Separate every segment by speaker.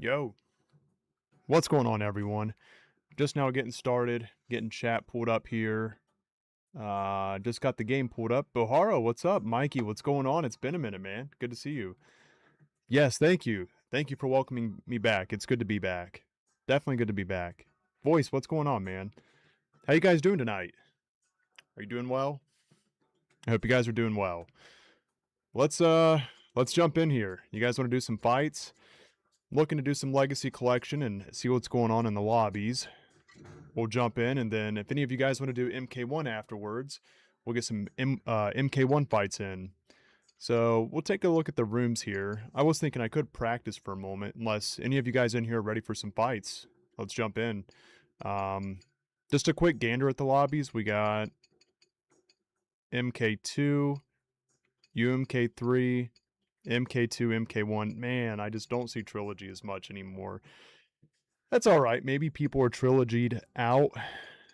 Speaker 1: Yo, what's going on, everyone? Just now getting started, getting chat pulled up here. Just got the game pulled up. Boharo, what's up? Mikey, what's going on? It's been a minute, man. Good to see you. Yes, thank you. Thank you for welcoming me back. It's good to be back. Definitely good to be back. Voice, what's going on, man? How you guys doing tonight? Are you doing well? I hope you guys are doing well. Let's jump in here. You guys want to do some fights? Looking to do some legacy collection and see what's going on in the lobbies. We'll jump in, and then if any of you guys want to do MK1 afterwards, we'll get some MK1 fights in. So we'll take a look at the rooms here. I was thinking I could practice for a moment, unless any of you guys in here are ready for some fights. Let's jump in. Just a quick gander at the lobbies. We got MK2, UMK3, MK2, MK1. Man, I just don't see Trilogy as much anymore. That's all right. Maybe people are trilogied out.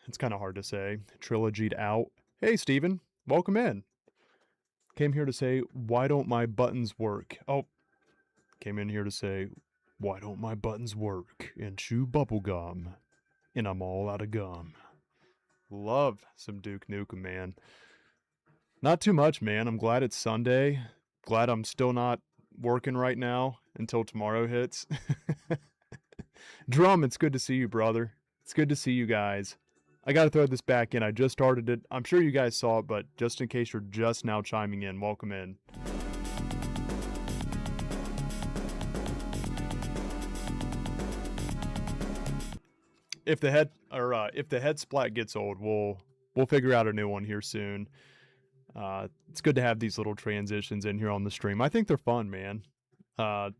Speaker 1: It's kind of hard to say. Trilogied out. Hey, Steven. Welcome in. Came here to say, why don't my buttons work? Oh, came in here to say, why don't my buttons work? And chew bubblegum. And I'm all out of gum. Love some Duke Nukem, man. Not too much, man. I'm glad it's Sunday. Glad I'm still not working right now until tomorrow hits. Drum, it's good to see you, brother. It's good to see you guys. I gotta throw this back in. I just started it. I'm sure you guys saw it, but just in case you're just now chiming in, welcome in. If the head splat gets old, we'll figure out a new one here soon. It's good to have these little transitions in here on the stream. I think they're fun, man.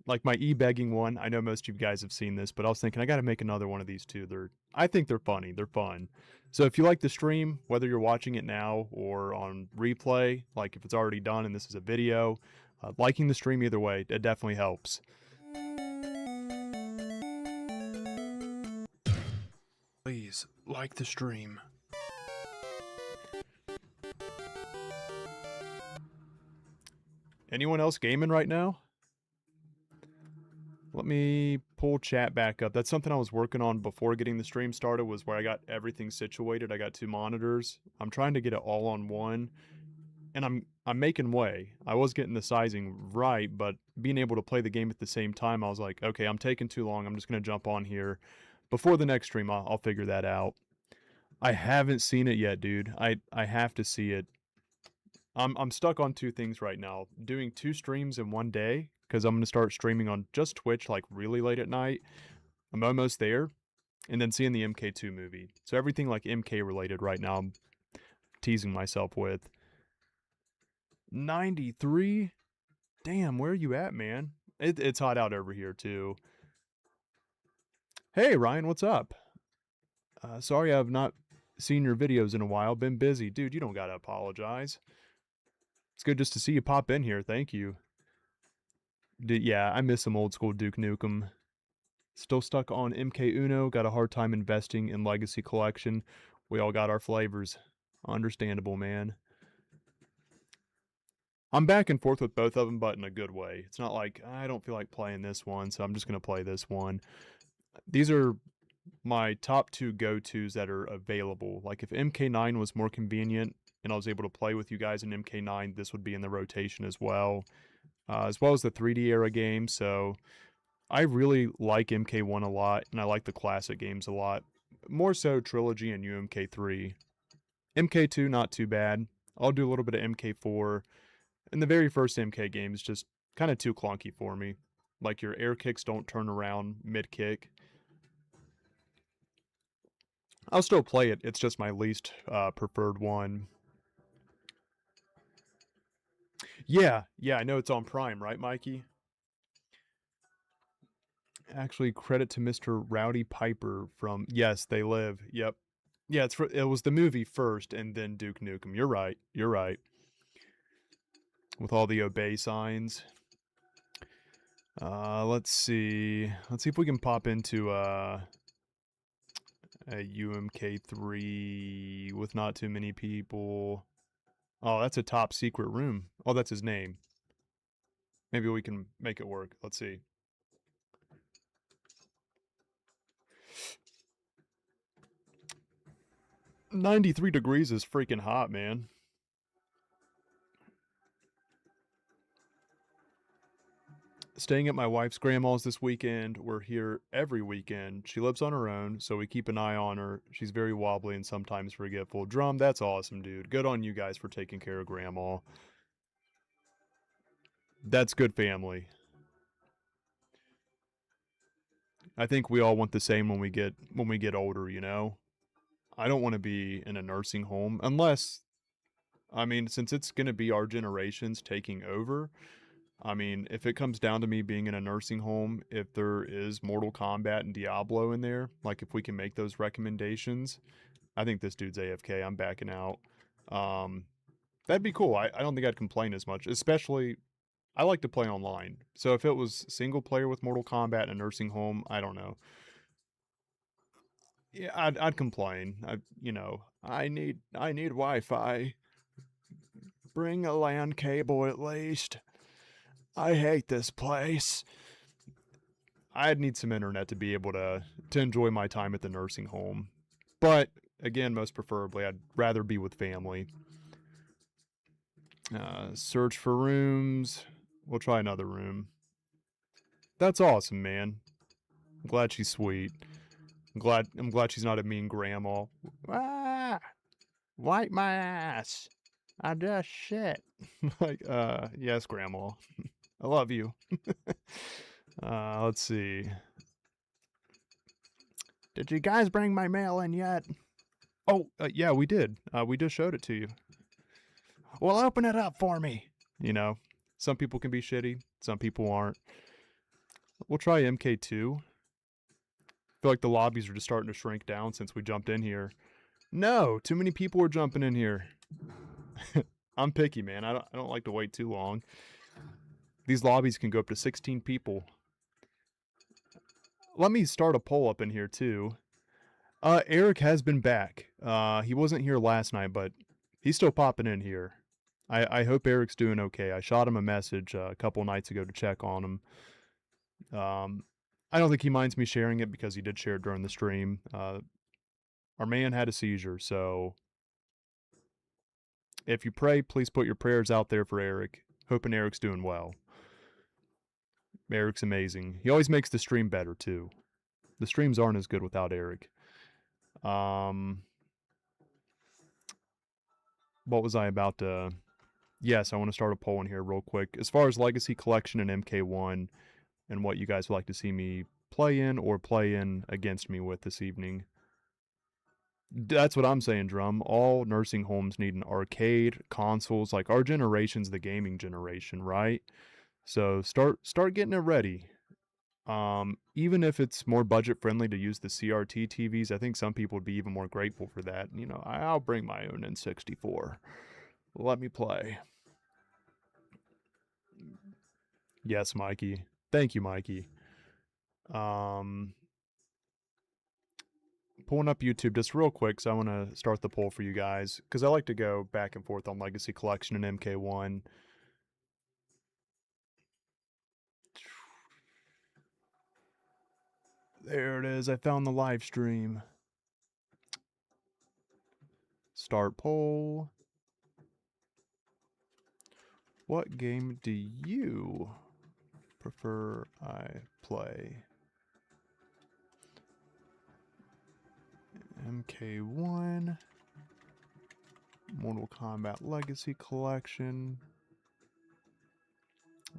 Speaker 1: Like my e-begging one, I know most of you guys have seen this, but I was thinking I got to make another one of these too. I think they're funny. They're fun. So if you like the stream, whether you're watching it now or on replay, like if it's already done and this is a video, liking the stream either way, it definitely helps. Please like the stream. Anyone else gaming right now? Let me pull chat back up. That's something I was working on before getting the stream started, was where I got everything situated. I got 2 monitors. I'm trying to get it all on one, and I'm making way. I was getting the sizing right, but being able to play the game at the same time, I was like, okay, I'm taking too long. I'm just going to jump on here. Before the next stream, I'll figure that out. I haven't seen it yet, dude. I have to see it. I'm stuck on 2 things right now. Doing 2 streams in one day, because I'm going to start streaming on just Twitch like really late at night. I'm almost there. And then seeing the MK2 movie. So everything like MK related right now I'm teasing myself with. 93? Damn, where are you at, man? It's hot out over here too. Hey, Ryan, what's up? Sorry I've not seen your videos in a while. Been busy. Dude, you don't gotta apologize. It's good just to see you pop in here. Thank you. Yeah, I miss some old school Duke Nukem. Still stuck on MK Uno. Got a hard time investing in Legacy Collection. We all got our flavors. Understandable, man. I'm back and forth with both of them, but in a good way. It's not like, I don't feel like playing this one, so I'm just going to play this one. These are my top 2 go-tos that are available. Like if MK9 was more convenient and I was able to play with you guys in MK9, this would be in the rotation as well as the 3D era games. So I really like MK1 a lot, and I like the classic games a lot. More so Trilogy and UMK3. MK2, not too bad. I'll do a little bit of MK4. And the very first MK game is just kind of too clunky for me. Like your air kicks don't turn around mid-kick. I'll still play it. It's just my least preferred one. Yeah, I know it's on Prime, right, Mikey? Actually, credit to Mr. Rowdy Piper from Yes, They Live. Yep. Yeah, it was the movie first and then Duke Nukem. You're right. With all the obey signs. Let's see if we can pop into a UMK3 with not too many people. Oh, that's a top secret room. Oh, that's his name. Maybe we can make it work. Let's see. 93 degrees is freaking hot, man. Staying at my wife's grandma's this weekend. We're here every weekend. She lives on her own, so we keep an eye on her. She's very wobbly and sometimes forgetful. Drum, that's awesome, dude. Good on you guys for taking care of grandma. That's good family. I think we all want the same when we get older, you know? I don't want to be in a nursing home unless I mean, since it's going to be our generations taking over, I mean, if it comes down to me being in a nursing home, if there is Mortal Kombat and Diablo in there, like if we can make those recommendations, I think this dude's AFK. I'm backing out. Um, that'd be cool. I don't think I'd complain as much, especially I like to play online. So if it was single player with Mortal Kombat in a nursing home, I don't know. Yeah, I'd complain. I need Wi-Fi. Bring a LAN cable at least. I hate this place. I'd need some internet to be able to enjoy my time at the nursing home. But again, most preferably, I'd rather be with family. Search for rooms. We'll try another room. That's awesome, man. I'm glad she's sweet. I'm glad she's not a mean grandma. Ah, wipe my ass. I just shit. Like, yes, grandma. I love you. Let's see. Did you guys bring my mail in yet? Oh, yeah, we did. We just showed it to you. Well, open it up for me. You know, some people can be shitty, some people aren't. We'll try MK2. I feel like the lobbies are just starting to shrink down since we jumped in here. No, too many people are jumping in here. I'm picky, man. I don't like to wait too long. These lobbies can go up to 16 people. Let me start a poll up in here too. Eric has been back. He wasn't here last night, but he's still popping in here. I hope Eric's doing okay. I shot him a message a couple nights ago to check on him. I don't think he minds me sharing it because he did share it during the stream. Our man had a seizure, so if you pray, please put your prayers out there for Eric. Hoping Eric's doing well. Eric's amazing. He always makes the stream better too. The streams aren't as good without Eric. What was I about to... Yes, I want to start a poll in here real quick. As far as Legacy Collection and MK1 and what you guys would like to see me play in or play in against me with this evening. That's what I'm saying, Drum. All nursing homes need an arcade, consoles. Like, our generation's the gaming generation, right? So start getting it ready. Even if it's more budget friendly to use the CRT TVs, I think some people would be even more grateful for that. You know, I'll bring my own N64. Let me play. Yes, Mikey. Thank you, Mikey. Pulling up YouTube just real quick, so I want to start the poll for you guys, because I like to go back and forth on Legacy Collection and MK1. There it is. I found the live stream. Start poll. What game do you prefer I play? MK1, Mortal Kombat Legacy Collection,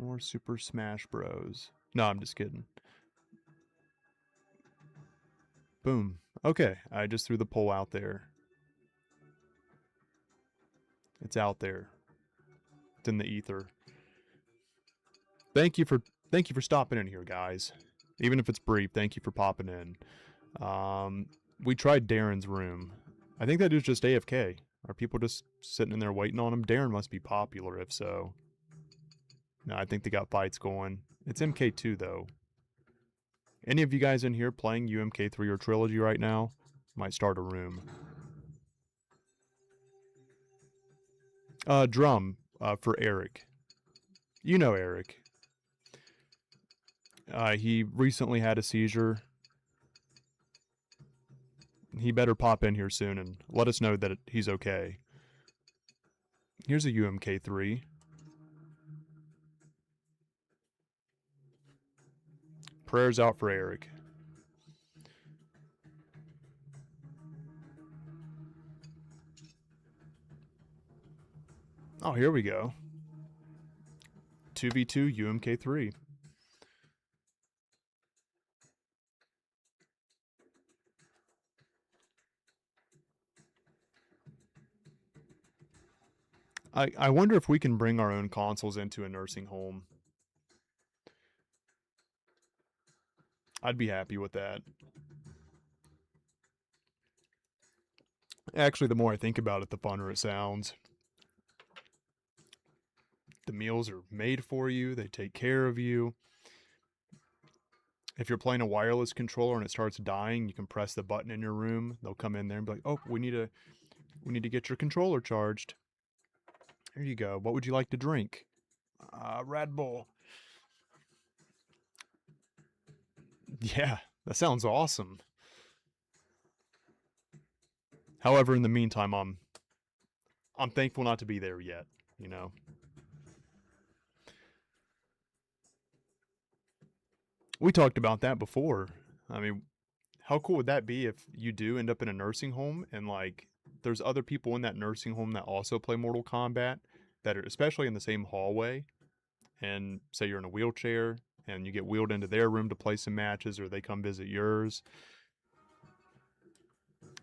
Speaker 1: or Super Smash Bros. No, I'm just kidding. Boom. Okay, I just threw the poll out there. It's out there. It's in the ether. Thank you for stopping in here, guys. Even if it's brief, thank you for popping in. We tried Darren's room. I think that dude's just AFK. Are people just sitting in there waiting on him? Darren must be popular if so. No, I think they got fights going. It's MK2 though. Any of you guys in here playing UMK3 or Trilogy right now? Might start a room. Drum, for Eric. You know Eric. He recently had a seizure. He better pop in here soon and let us know that he's okay. Here's a UMK3. Prayers out for Eric. Oh, here we go. 2v2 UMK3. I wonder if we can bring our own consoles into a nursing home. I'd be happy with that. Actually, the more I think about it, the funner it sounds. The meals are made for you. They take care of you. If you're playing a wireless controller and it starts dying, you can press the button in your room. They'll come in there and be like, "Oh, we need to get your controller charged. Here you go. What would you like to drink?" Red Bull. Yeah, that sounds awesome. However, in the meantime, I'm thankful not to be there yet, you know. We talked about that before. I mean, how cool would that be if you do end up in a nursing home and like there's other people in that nursing home that also play Mortal Kombat that are especially in the same hallway, and say you're in a wheelchair and you get wheeled into their room to play some matches or they come visit yours.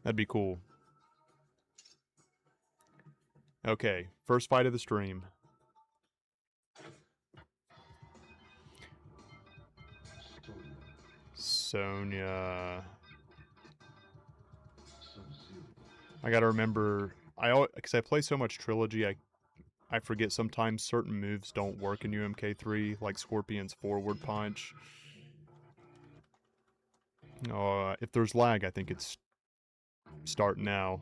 Speaker 1: That'd be cool. Okay, first fight of the stream. Sonya. I gotta remember, because I play so much Trilogy, I forget sometimes certain moves don't work in UMK3, like Scorpion's forward punch. If there's lag, I think it's starting now.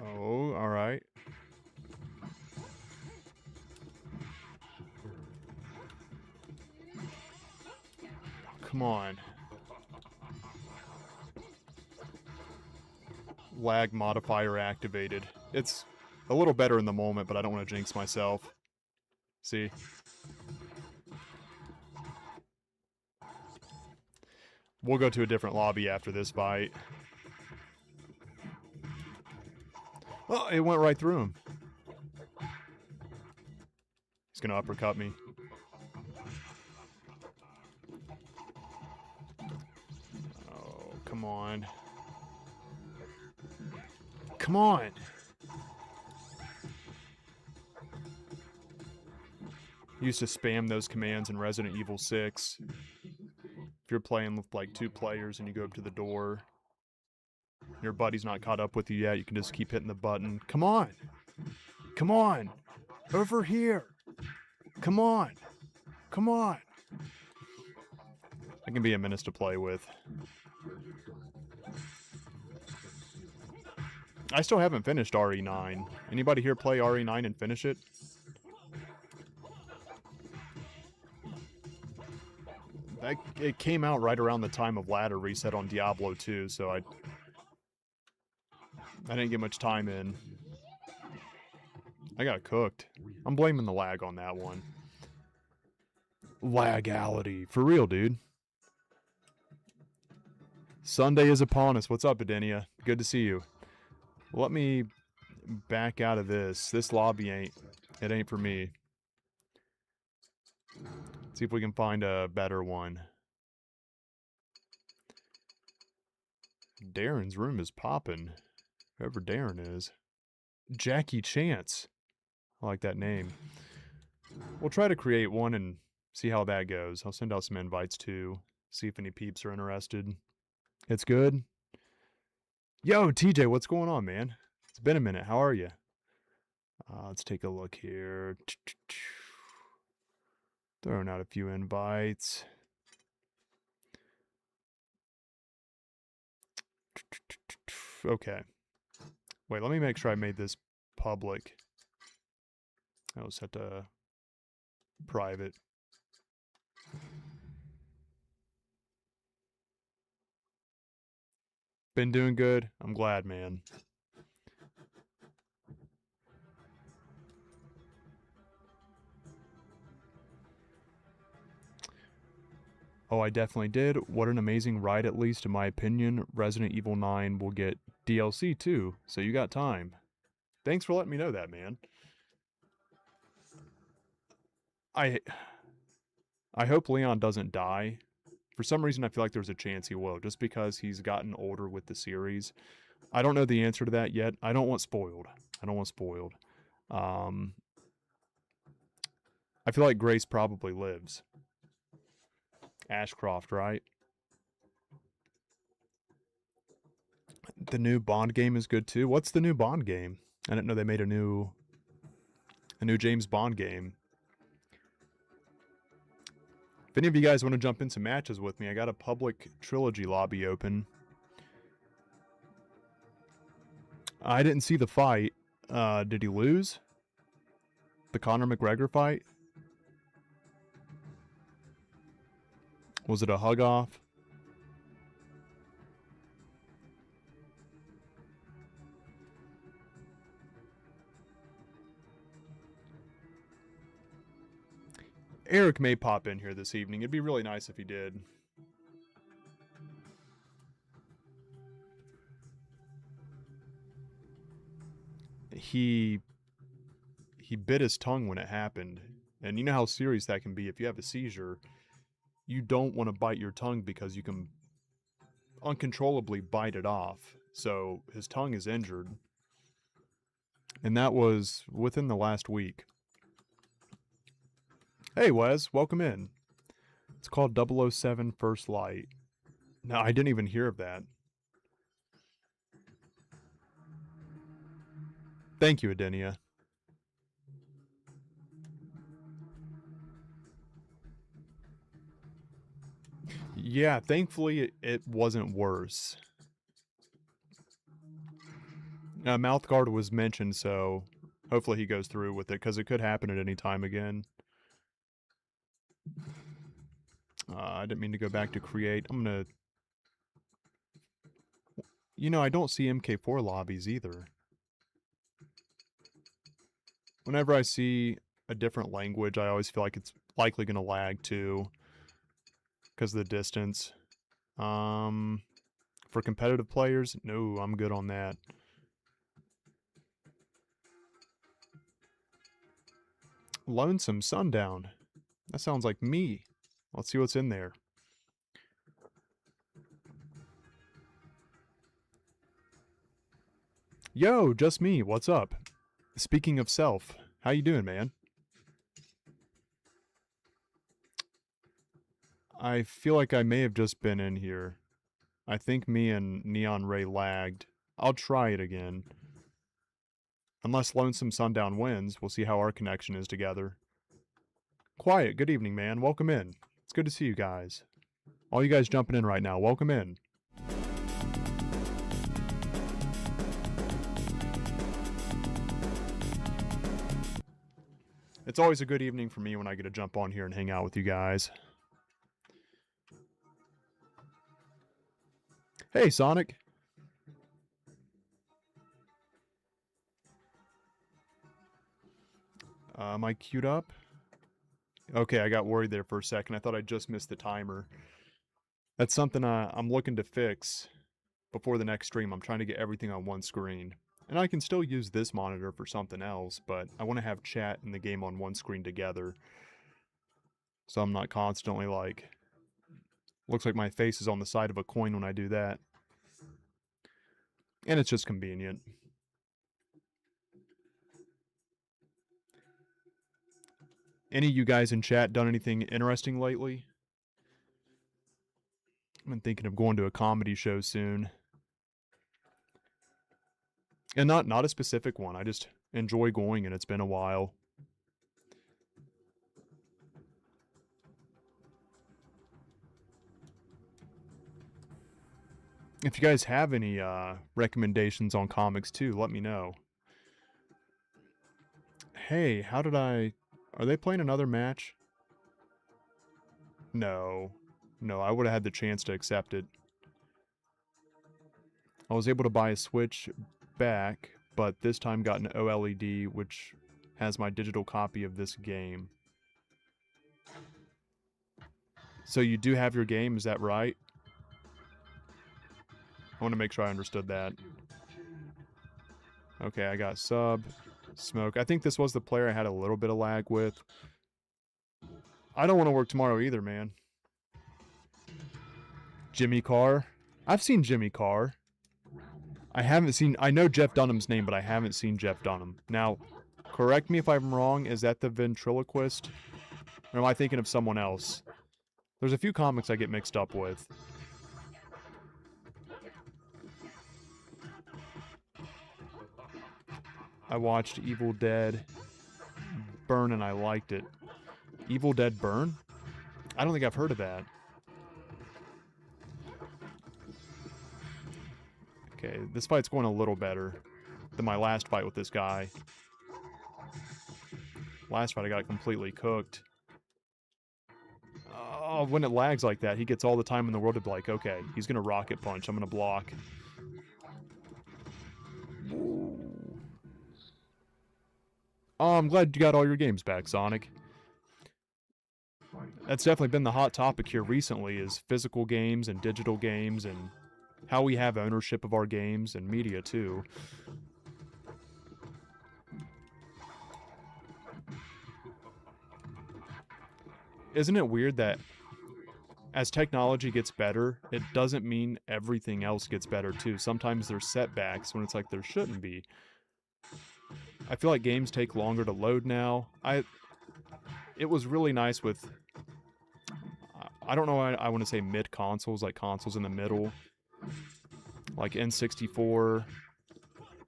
Speaker 1: Oh, alright. Come on. Lag modifier activated. It's a little better in the moment, but I don't want to jinx myself. See? We'll go to a different lobby after this fight. Oh, it went right through him. He's gonna uppercut me. Oh, come on. Come on! Used to spam those commands in Resident Evil 6. If you're playing with like 2 players and you go up to the door, your buddy's not caught up with you yet, you can just keep hitting the button. Come on! Come on! Over here! Come on! Come on! That can be a menace to play with. I still haven't finished RE9. Anybody here play RE9 and finish it? It came out right around the time of ladder reset on Diablo 2, so I didn't get much time in. I got cooked. I'm blaming the lag on that one. Lagality. For real, dude. Sunday is upon us. What's up, Edenia? Good to see you. Let me back out of this. This lobby ain't for me. See if we can find a better one. Darren's room is popping. Whoever Darren is. Jackie Chance. I like that name. We'll try to create one and see how that goes. I'll send out some invites too. See if any peeps are interested. It's good. Yo, TJ, what's going on, man? It's been a minute. How are you? Let's take a look here. Throwing out a few invites. Okay. Wait, let me make sure I made this public. I was set to private. Been doing good. I'm glad, man. Oh, I definitely did. What an amazing ride, at least in my opinion. Resident Evil 9 will get DLC too, so you got time. Thanks for letting me know that, man. I hope Leon doesn't die. For some reason, I feel like there's a chance he will, just because he's gotten older with the series. I don't know the answer to that yet. I don't want spoiled. I don't want spoiled. I feel like Grace probably lives. Ashcroft, right? The new Bond game is good too. What's the new Bond game? I didn't know they made a new James Bond game. If any of you guys want to jump into matches with me, I got a public trilogy lobby open. I didn't see the fight. Did he lose? The Conor McGregor fight? Was it a hug off? Eric may pop in here this evening. It'd be really nice if he did. He bit his tongue when it happened. And you know how serious that can be. If you have a seizure, you don't want to bite your tongue because you can uncontrollably bite it off. So his tongue is injured. And that was within the last week. Hey, Wes, welcome in. It's called 007 First Light. No, I didn't even hear of that. Thank you, Adenia. Yeah, thankfully it wasn't worse. Mouthguard was mentioned, so hopefully he goes through with it, because it could happen at any time again. I didn't mean to go back to create. I'm gonna... You know, I don't see MK4 lobbies either. Whenever I see a different language, I always feel like it's likely gonna lag too, because of the distance. For competitive players, no, I'm good on that. Lonesome Sundown. That sounds like me. Let's see what's in there. Yo, just me. What's up? Speaking of self, how you doing, man? I feel like I may have just been in here. I think me and Neon Ray lagged. I'll try it again. Unless Lonesome Sundown wins, we'll see how our connection is together. Quiet, good evening, man. Welcome in. It's good to see you guys. All you guys jumping in right now, welcome in. It's always a good evening for me when I get to jump on here and hang out with you guys. Hey, Sonic. Am I queued up? Okay, I got worried there for a second. I thought I just missed the timer. That's something I'm looking to fix before the next stream. I'm trying to get everything on one screen. And I can still use this monitor for something else, but I want to have chat and the game on one screen together. So I'm not constantly like... Looks like my face is on the side of a coin when I do that. And it's just convenient. Any of you guys in chat done anything interesting lately? I've been thinking of going to a comedy show soon. And not a specific one. I just enjoy going, and it's been a while. If you guys have any recommendations on comics too, let me know. Hey, how did I Are they playing another match? No. No, I would have had the chance to accept it. I was able to buy a Switch back, but this time got an OLED, which has my digital copy of this game. So you do have your game, is that right? I want to make sure I understood that. Okay, I got sub, smoke. I think this was the player I had a little bit of lag with. I don't want to work tomorrow either, man. Jimmy Carr. I've seen Jimmy Carr. I haven't seen... I know Jeff Dunham's name, but I haven't seen Jeff Dunham. Now, correct me if I'm wrong. Is that the ventriloquist? Or am I thinking of someone else? There's a few comics I get mixed up with. I watched Evil Dead Burn and I liked it. Evil Dead Burn? I don't think I've heard of that. Okay, this fight's going a little better than my last fight with this guy. Last fight I got completely cooked. Oh, when it lags like that, he gets all the time in the world to be like, okay, he's gonna rocket punch, I'm gonna block. Ooh. Oh, I'm glad you got all your games back, Sonic. That's definitely been the hot topic here recently, is physical games and digital games and how we have ownership of our games and media too. Isn't it weird that as technology gets better, it doesn't mean everything else gets better too? Sometimes there's setbacks when it's like there shouldn't be. I feel like games take longer to load now. It was really nice with... I don't know why I want to say mid-consoles, like consoles in the middle. Like N64.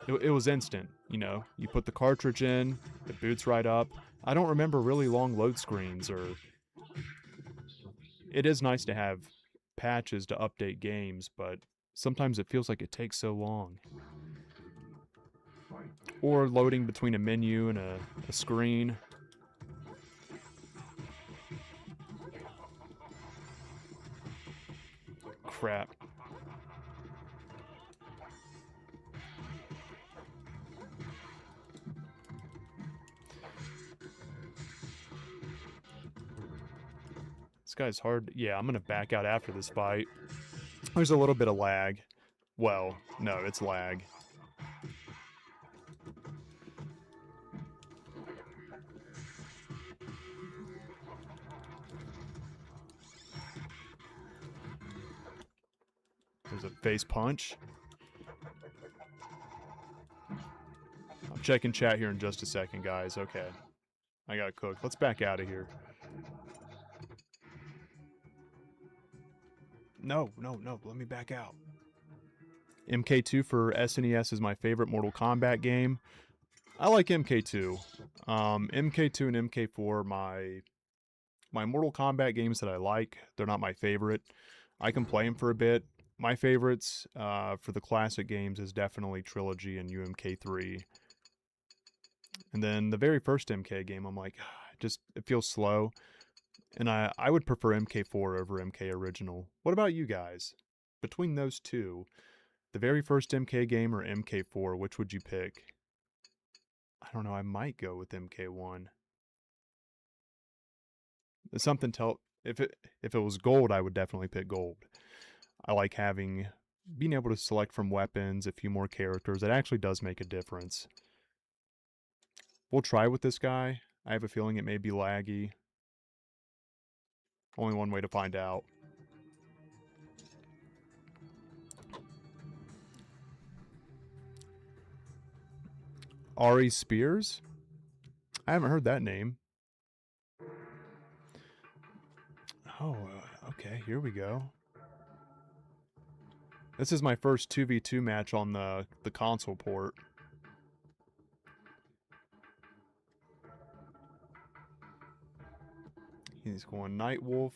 Speaker 1: It was instant, you know? You put the cartridge in, it boots right up. I don't remember really long load screens, or... It is nice to have patches to update games, but sometimes it feels like it takes so long. Or loading between a menu and a screen. Crap. This guy's hard. Yeah, I'm gonna back out after this fight. There's a little bit of lag. Well, no, it's lag. There's a face punch. I'm checking chat here in just a second, guys. Okay. I gotta cook. Let's back out of here. No, let me back out. MK2 for SNES is my favorite Mortal Kombat game. I like MK2. MK2 and MK4 my Mortal Kombat games that I like. They're not my favorite. I can play them for a bit. My favorites for the classic games is definitely Trilogy and UMK3. And then the very first MK game, I'm like, it feels slow. And I would prefer MK4 over MK Original. What about you guys? Between those two, the very first MK game or MK4, which would you pick? I don't know, I might go with MK1. Something if it was gold, I would definitely pick gold. I like being able to select from weapons, a few more characters. It actually does make a difference. We'll try with this guy. I have a feeling it may be laggy. Only one way to find out. Ari Spears? I haven't heard that name. Oh, okay, here we go. This is my first 2v2 match on the console port. He's going Nightwolf.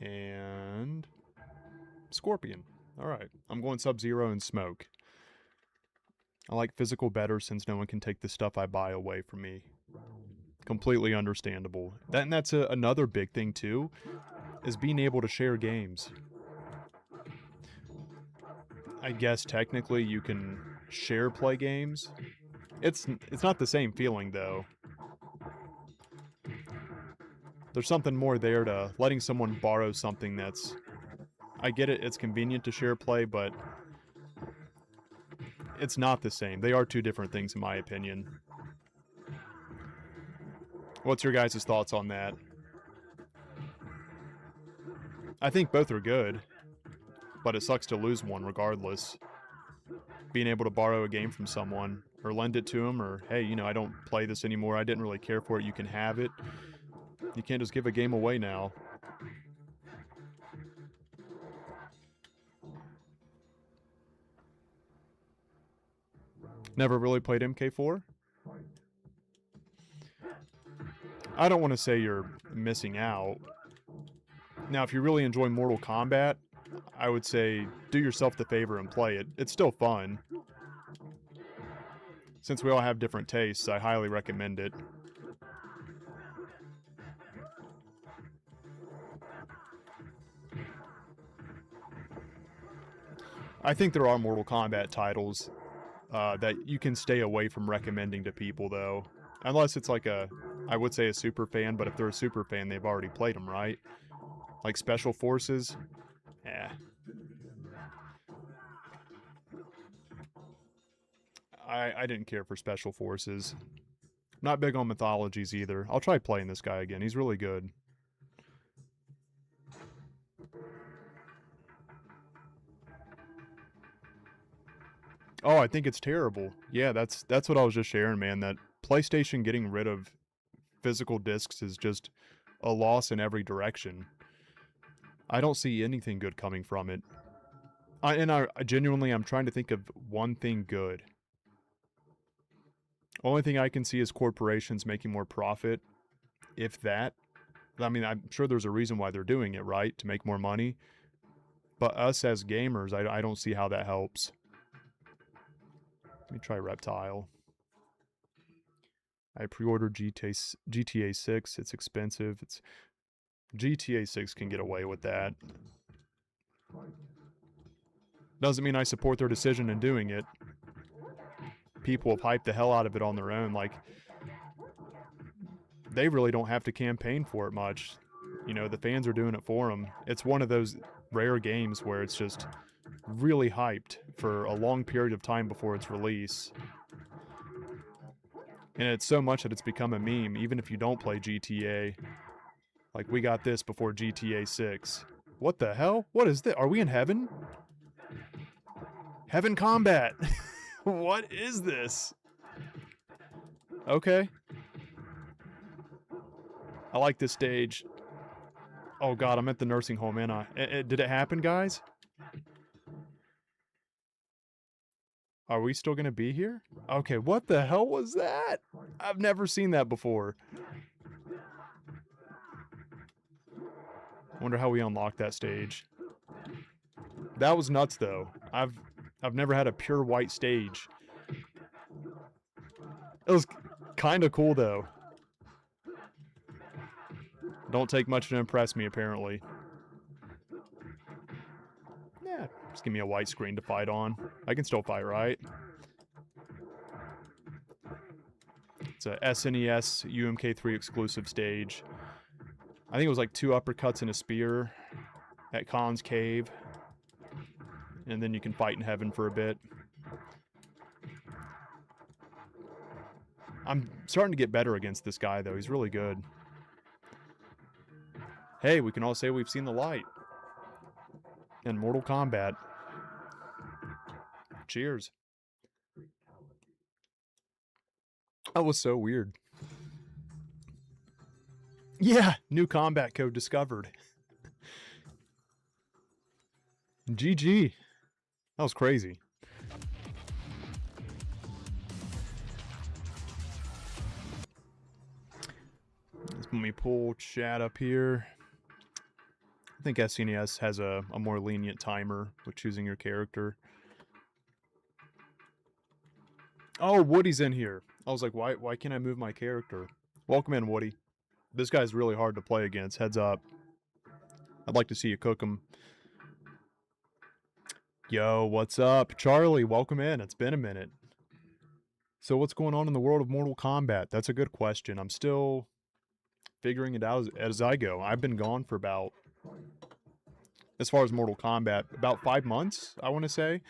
Speaker 1: And Scorpion. Alright, I'm going Sub-Zero and Smoke. I like physical better since no one can take the stuff I buy away from me. Completely understandable. And that's another big thing too, is being able to share games. I guess technically you can share play games. It's not the same feeling though. There's something more there to letting someone borrow something that's... I get it, it's convenient to share play, but it's not the same. They are two different things in my opinion. What's your guys' thoughts on that? I think both are good, but it sucks to lose one regardless. Being able to borrow a game from someone, or lend it to them, or hey, you know, I don't play this anymore, I didn't really care for it, you can have it. You can't just give a game away now. Never really played MK4? I don't want to say you're missing out. Now, if you really enjoy Mortal Kombat, I would say do yourself the favor and play it. It's still fun. Since we all have different tastes, I highly recommend it. I think there are Mortal Kombat titles that you can stay away from recommending to people, though. Unless it's like I would say a super fan, but if they're a super fan, they've already played them, right? Like Special Forces? Eh. I didn't care for Special Forces. Not big on mythologies either. I'll try playing this guy again. He's really good. Oh, I think it's terrible. Yeah, that's what I was just sharing, man. That PlayStation getting rid of physical discs is just a loss in every direction. I don't see anything good coming from it. I genuinely, I'm trying to think of one thing good. Only thing I can see is corporations making more profit, if that. I mean, I'm sure there's a reason why they're doing it, right? To make more money. But us as gamers, I don't see how that helps. Let me try Reptile. I pre-ordered GTA 6. It's expensive. GTA 6 can get away with that. Doesn't mean I support their decision in doing it. People have hyped the hell out of it on their own. Like, they really don't have to campaign for it much. You know, the fans are doing it for them. It's one of those rare games where it's just really hyped for a long period of time before its release. And it's so much that it's become a meme, even if you don't play GTA. Like, we got this before GTA 6. What the hell? What is this? Are we in heaven? Heaven Combat! What is this? Okay. I like this stage. Oh god, I'm at the nursing home, ain't I? Did it happen, guys? Are we still gonna be here? Okay, what the hell was that? I've never seen that before. Wonder how we unlocked that stage. That was nuts, though. I've never had a pure white stage. It was kind of cool, though. Don't take much to impress me, apparently. Yeah, just give me a white screen to fight on. I can still fight, right? It's a SNES UMK3 exclusive stage. I think it was like 2 uppercuts and a spear at Khan's Cave. And then you can fight in heaven for a bit. I'm starting to get better against this guy, though. He's really good. Hey, we can all say we've seen the light. And Mortal Kombat. Cheers. That was so weird. Yeah, new combat code discovered. GG. That was crazy. Let me pull chat up here. I think SNES has a more lenient timer with choosing your character. Oh, Woody's in here. I was like, why can't I move my character? Welcome in, Woody. This guy's really hard to play against. Heads up. I'd like to see you cook him. Yo, what's up? Charlie, welcome in. It's been a minute. So what's going on in the world of Mortal Kombat? That's a good question. I'm still figuring it out as I go. I've been gone for about, as far as Mortal Kombat, about 5 months, I want to say.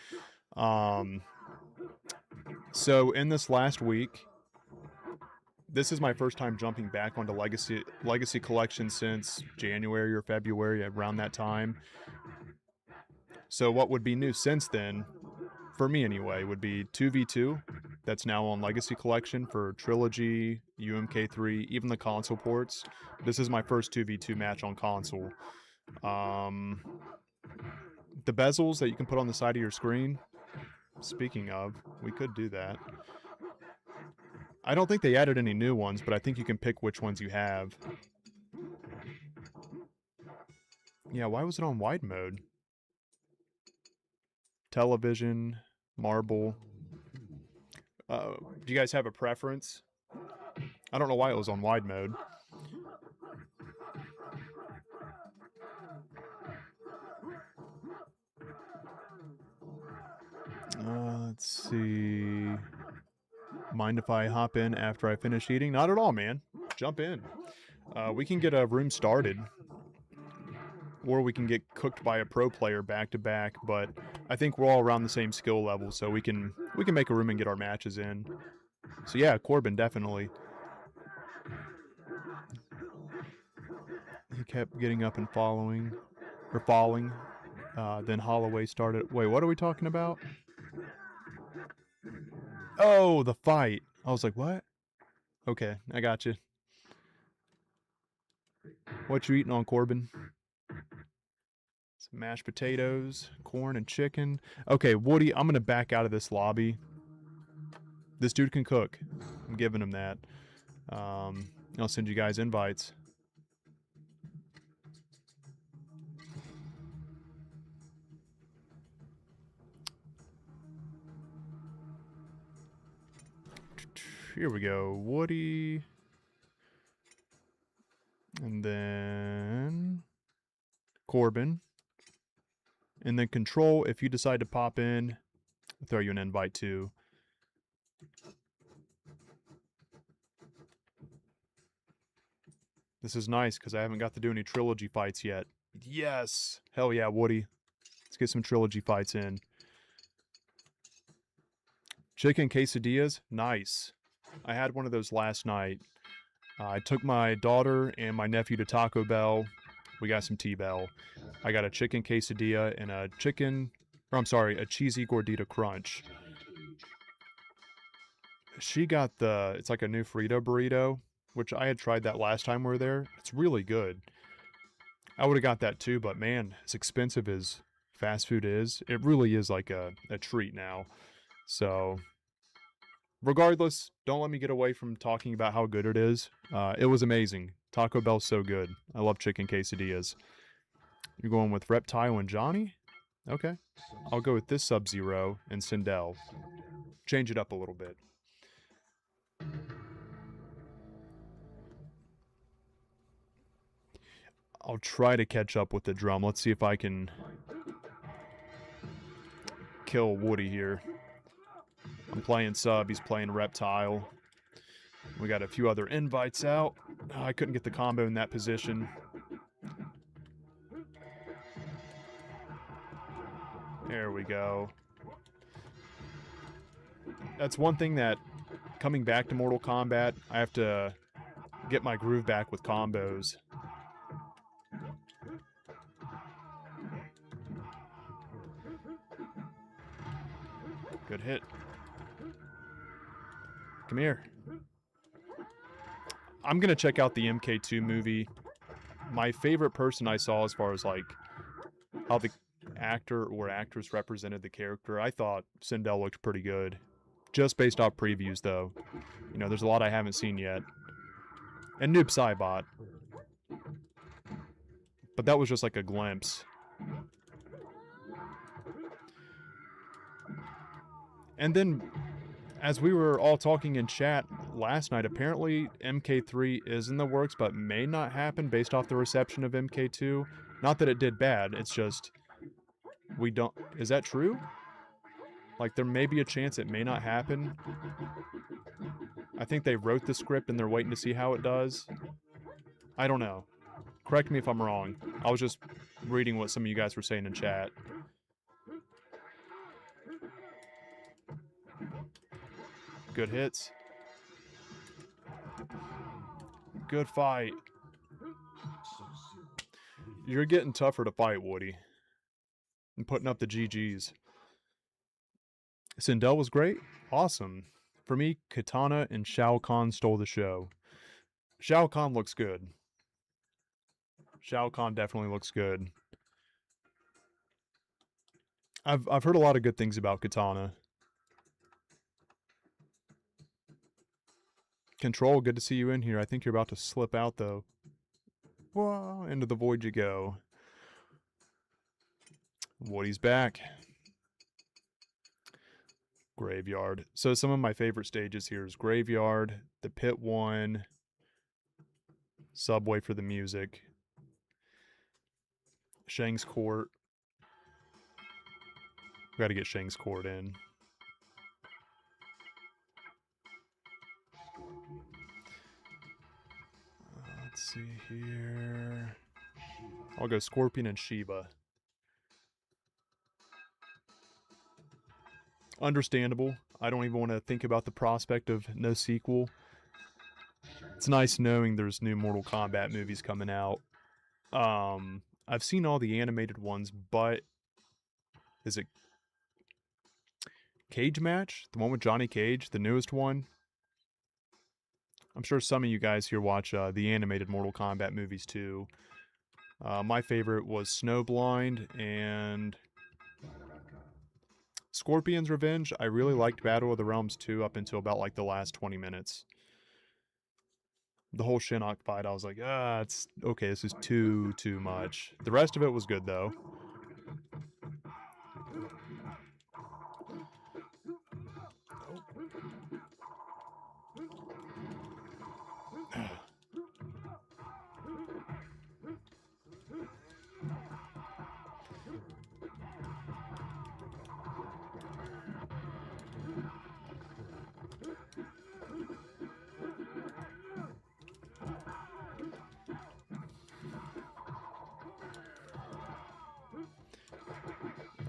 Speaker 1: So in this last week, this is my first time jumping back onto Legacy Collection since January or February, around that time. So what would be new since then, for me anyway, would be 2v2. That's now on Legacy Collection for Trilogy, UMK3, even the console ports. This is my first 2v2 match on console. The bezels that you can put on the side of your screen, speaking of, we could do that. I don't think they added any new ones, but I think you can pick which ones you have. Yeah, why was it on wide mode? Television, marble. Do you guys have a preference? I don't know why it was on wide mode. Let's see. Mind if I hop in after I finish eating? Not at all, man. Jump in. We can get a room started. Or we can get cooked by a pro player back to back, but I think we're all around the same skill level, so we can make a room and get our matches in. So yeah, Corbin, definitely. He kept getting up and falling. Then Holloway started. Wait, what are we talking about? Oh, the fight. I was like, what? Okay, I got you. What you eating on, Corbin? Some mashed potatoes, corn, and chicken. Okay, Woody, I'm going to back out of this lobby. This dude can cook. I'm giving him that. I'll send you guys invites. Here we go. Woody. And then Corbin. And then Control, if you decide to pop in, I'll throw you an invite too. This is nice because I haven't got to do any trilogy fights yet. Yes! Hell yeah, Woody. Let's get some trilogy fights in. Chicken quesadillas? Nice. I had one of those last night. I took my daughter and my nephew to Taco Bell. We got some T-Bell. I got a chicken quesadilla and a cheesy gordita crunch. She got it's like a new Frito burrito, which I had tried that last time we were there. It's really good. I would have got that too, but man, as expensive as fast food is, it really is like a treat now. So, regardless, don't let me get away from talking about how good it is. It was amazing. Taco Bell's so good. I love chicken quesadillas. You're going with Reptile and Johnny? Okay. I'll go with this Sub-Zero and Sindel. Change it up a little bit. I'll try to catch up with the drum. Let's see if I can kill Woody here. I'm playing Sub, he's playing Reptile. We got a few other invites out. Oh, I couldn't get the combo in that position. There we go. That's one thing that, coming back to Mortal Kombat, I have to get my groove back with combos. Good hit. Come here. I'm gonna check out the MK2 movie. My favorite person I saw as far as like how the actor or actress represented the character, I thought Sindel looked pretty good. Just based off previews though. You know, there's a lot I haven't seen yet. And Noob Saibot. But that was just like a glimpse. And then As we were all talking in chat last night, apparently MK3 is in the works, but may not happen based off the reception of MK2. Not that it did bad, it's just we don't. Is that true? Like, there may be a chance it may not happen. I think they wrote the script and they're waiting to see how it does. I don't know. Correct me if I'm wrong. I was just reading what some of you guys were saying in chat. Good hits. Good fight. You're getting tougher to fight, Woody. And putting up the GGs. Sindel was great. Awesome. For me, Katana and Shao Kahn stole the show. Shao Kahn looks good. Shao Kahn definitely looks good. I've heard a lot of good things about Katana. Control, good to see you in here. I think you're about to slip out, though. Whoa, into the void you go. Woody's back. Graveyard. So some of my favorite stages here is Graveyard, the Pit 1, Subway for the music, Shang's Court. Gotta get Shang's Court in. Let's see here. I'll go Scorpion and Shiva. Understandable. I don't even want to think about the prospect of no sequel. It's nice knowing there's new Mortal Kombat movies coming out. I've seen all the animated ones, but is it Cage Match? The one with Johnny Cage, the newest one? I'm sure some of you guys here watch the animated Mortal Kombat movies too. My favorite was Snowblind and Scorpion's Revenge. I really liked Battle of the Realms 2 up until about like the last 20 minutes. The whole Shinnok fight, I was like, it's okay, this is too much. The rest of it was good though.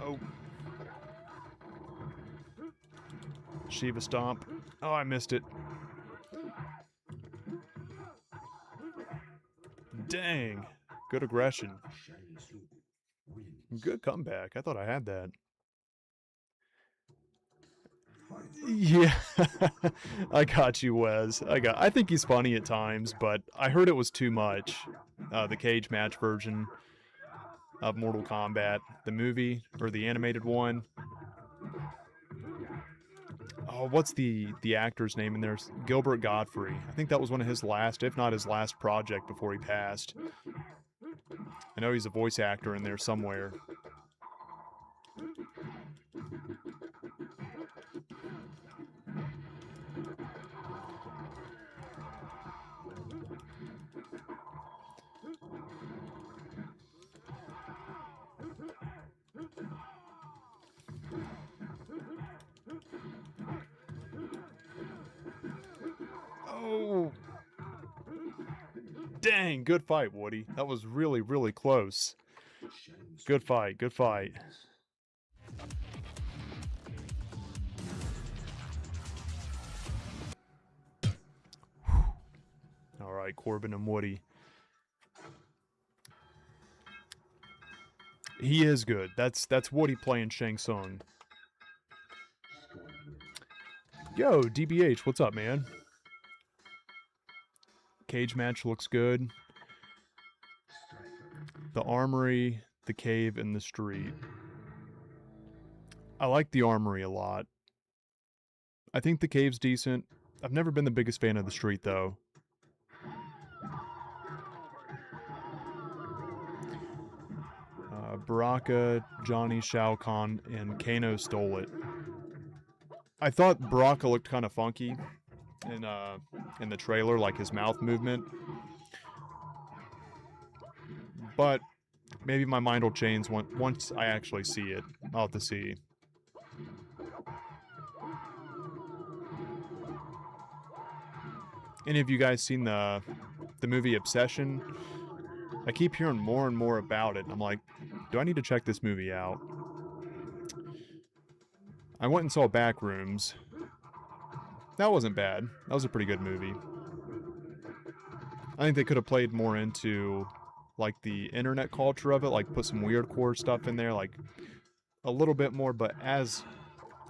Speaker 1: Oh. Shiva Stomp. Oh, I missed it. Dang. Good aggression. Good comeback. I thought I had that. Yeah. I got you, Wes. I think he's funny at times, but I heard it was too much. The cage match version of Mortal Kombat, the movie or the animated one. Oh, what's the actor's name in there? Gilbert Godfrey. I think that was one of his last, if not his last project before he passed. I know he's a voice actor in there somewhere. Oh! Dang, good fight, Woody. That was really, really close. Good fight, good fight. Alright, Corbin and Woody. He is good. That's Woody playing Shang Tsung. Yo, DBH, what's up, man? Cage match looks good. The armory, the cave, and the street. I like the armory a lot. I think the cave's decent. I've never been the biggest fan of the street, though. Baraka, Johnny, Shao Kahn, and Kano stole it. I thought Baraka looked kind of funky in the trailer, like his mouth movement. But maybe my mind will change once I actually see it. I'll have to see. Any of you guys seen the movie Obsession? I keep hearing more and more about it, and I'm like, do I need to check this movie out? I went and saw Backrooms. That wasn't bad. That was a pretty good movie. I think they could have played more into, like, the internet culture of it, like put some weird core stuff in there, like a little bit more, but as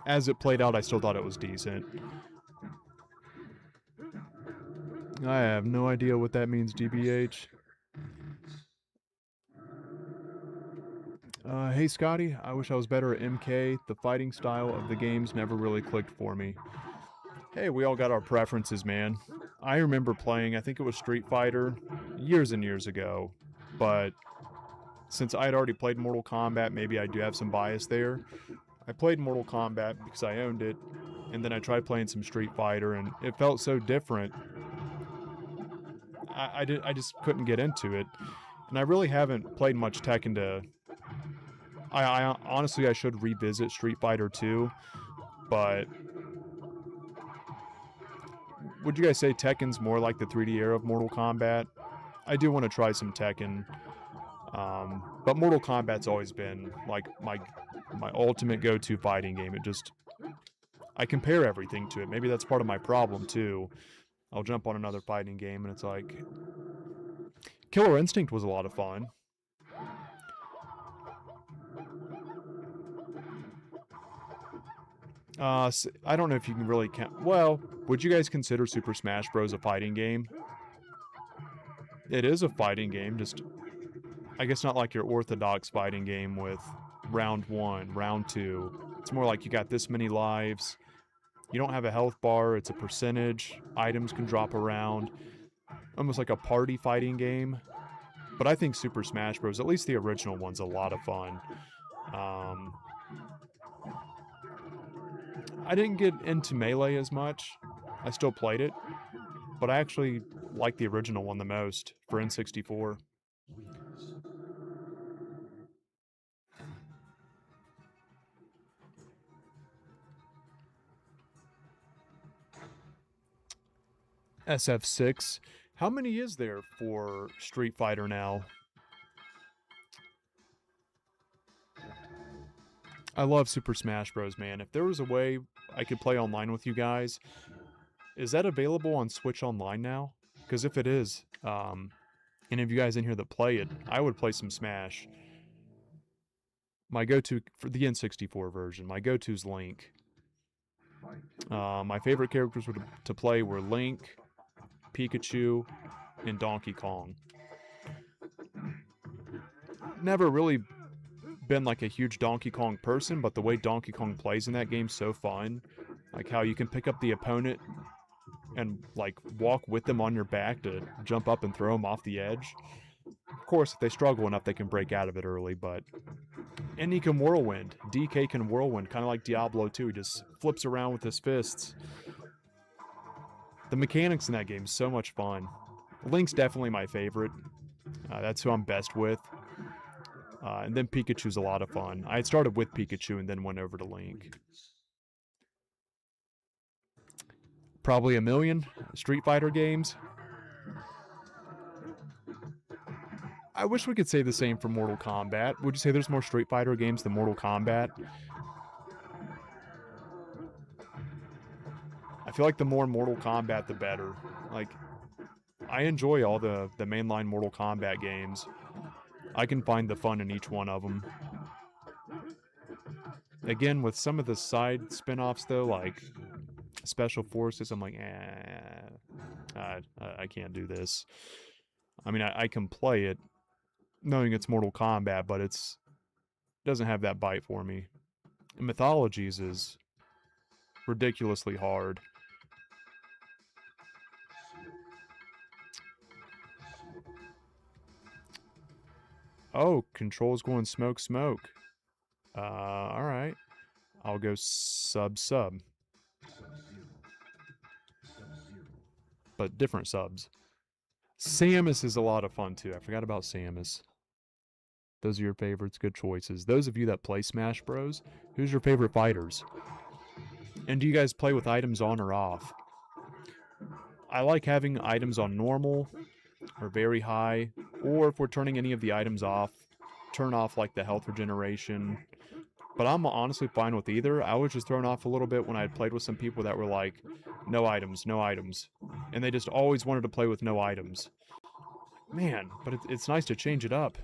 Speaker 1: it played out, I still thought it was decent. I have no idea what that means, DBH. Hey Scotty, I wish I was better at MK. The fighting style of the games never really clicked for me. Hey, we all got our preferences, man. I remember playing, I think it was Street Fighter, years and years ago, but since I'd already played Mortal Kombat, maybe I do have some bias there. I played Mortal Kombat because I owned it, and then I tried playing some Street Fighter, and it felt so different. I just couldn't get into it, and I really haven't played much Tekken to. I honestly I should revisit Street Fighter 2, but would you guys say Tekken's more like the 3D era of Mortal Kombat? I do want to try some Tekken, but Mortal Kombat's always been like my ultimate go-to fighting game. It just I compare everything to it. Maybe that's part of my problem too. I'll jump on another fighting game and it's like Killer Instinct was a lot of fun. I don't know if you can really count. Well, would you guys consider Super Smash Bros. A fighting game? It is a fighting game, just I guess not like your orthodox fighting game with round 1, round 2. It's more like you got this many lives. You don't have a health bar, it's a percentage. Items can drop around. Almost like a party fighting game. But I think Super Smash Bros., at least the original one's a lot of fun. I didn't get into Melee as much. I still played it. But I actually like the original one the most for N64. SF6. How many is there for Street Fighter now? I love Super Smash Bros, man. If there was a way I could play online with you guys, is that available on Switch Online now? Because if it is, any of you guys in here that play it, I would play some Smash. My go-to for the N64 version, my go-to's Link. My favorite characters to play were Link, Pikachu, and Donkey Kong. Never really been like a huge Donkey Kong person, but the way Donkey Kong plays in that game's so fun. Like how you can pick up the opponent and like walk with them on your back to jump up and throw them off the edge. Of course, if they struggle enough, they can break out of it early, but... And he can whirlwind. DK can whirlwind, kind of like Diablo 2. He just flips around with his fists. The mechanics in that game is so much fun. Link's definitely my favorite. That's who I'm best with. And then Pikachu's a lot of fun. I started with Pikachu and then went over to Link. Probably a million Street Fighter games. I wish we could say the same for Mortal Kombat. Would you say there's more Street Fighter games than Mortal Kombat? I feel like the more Mortal Kombat, the better. Like, I enjoy all the mainline Mortal Kombat games. I can find the fun in each one of them. Again, with some of the side spin-offs though, like Special Forces, I'm like, I can't do this. I mean, I can play it knowing it's Mortal Kombat, but it doesn't have that bite for me. And Mythologies is ridiculously hard. Oh, Control's going smoke. Alright. I'll go sub. but different subs. Samus is a lot of fun too. I forgot about Samus. Those are your favorites. Good choices. Those of you that play Smash Bros, who's your favorite fighters? And do you guys play with items on or off? I like having items on normal or very high, or if we're turning any of the items off, turn off like the health regeneration. But I'm honestly fine with either. I was just thrown off a little bit when I had played with some people that were like, no items, no items. And they just always wanted to play with no items. Man, but it's nice to change it up.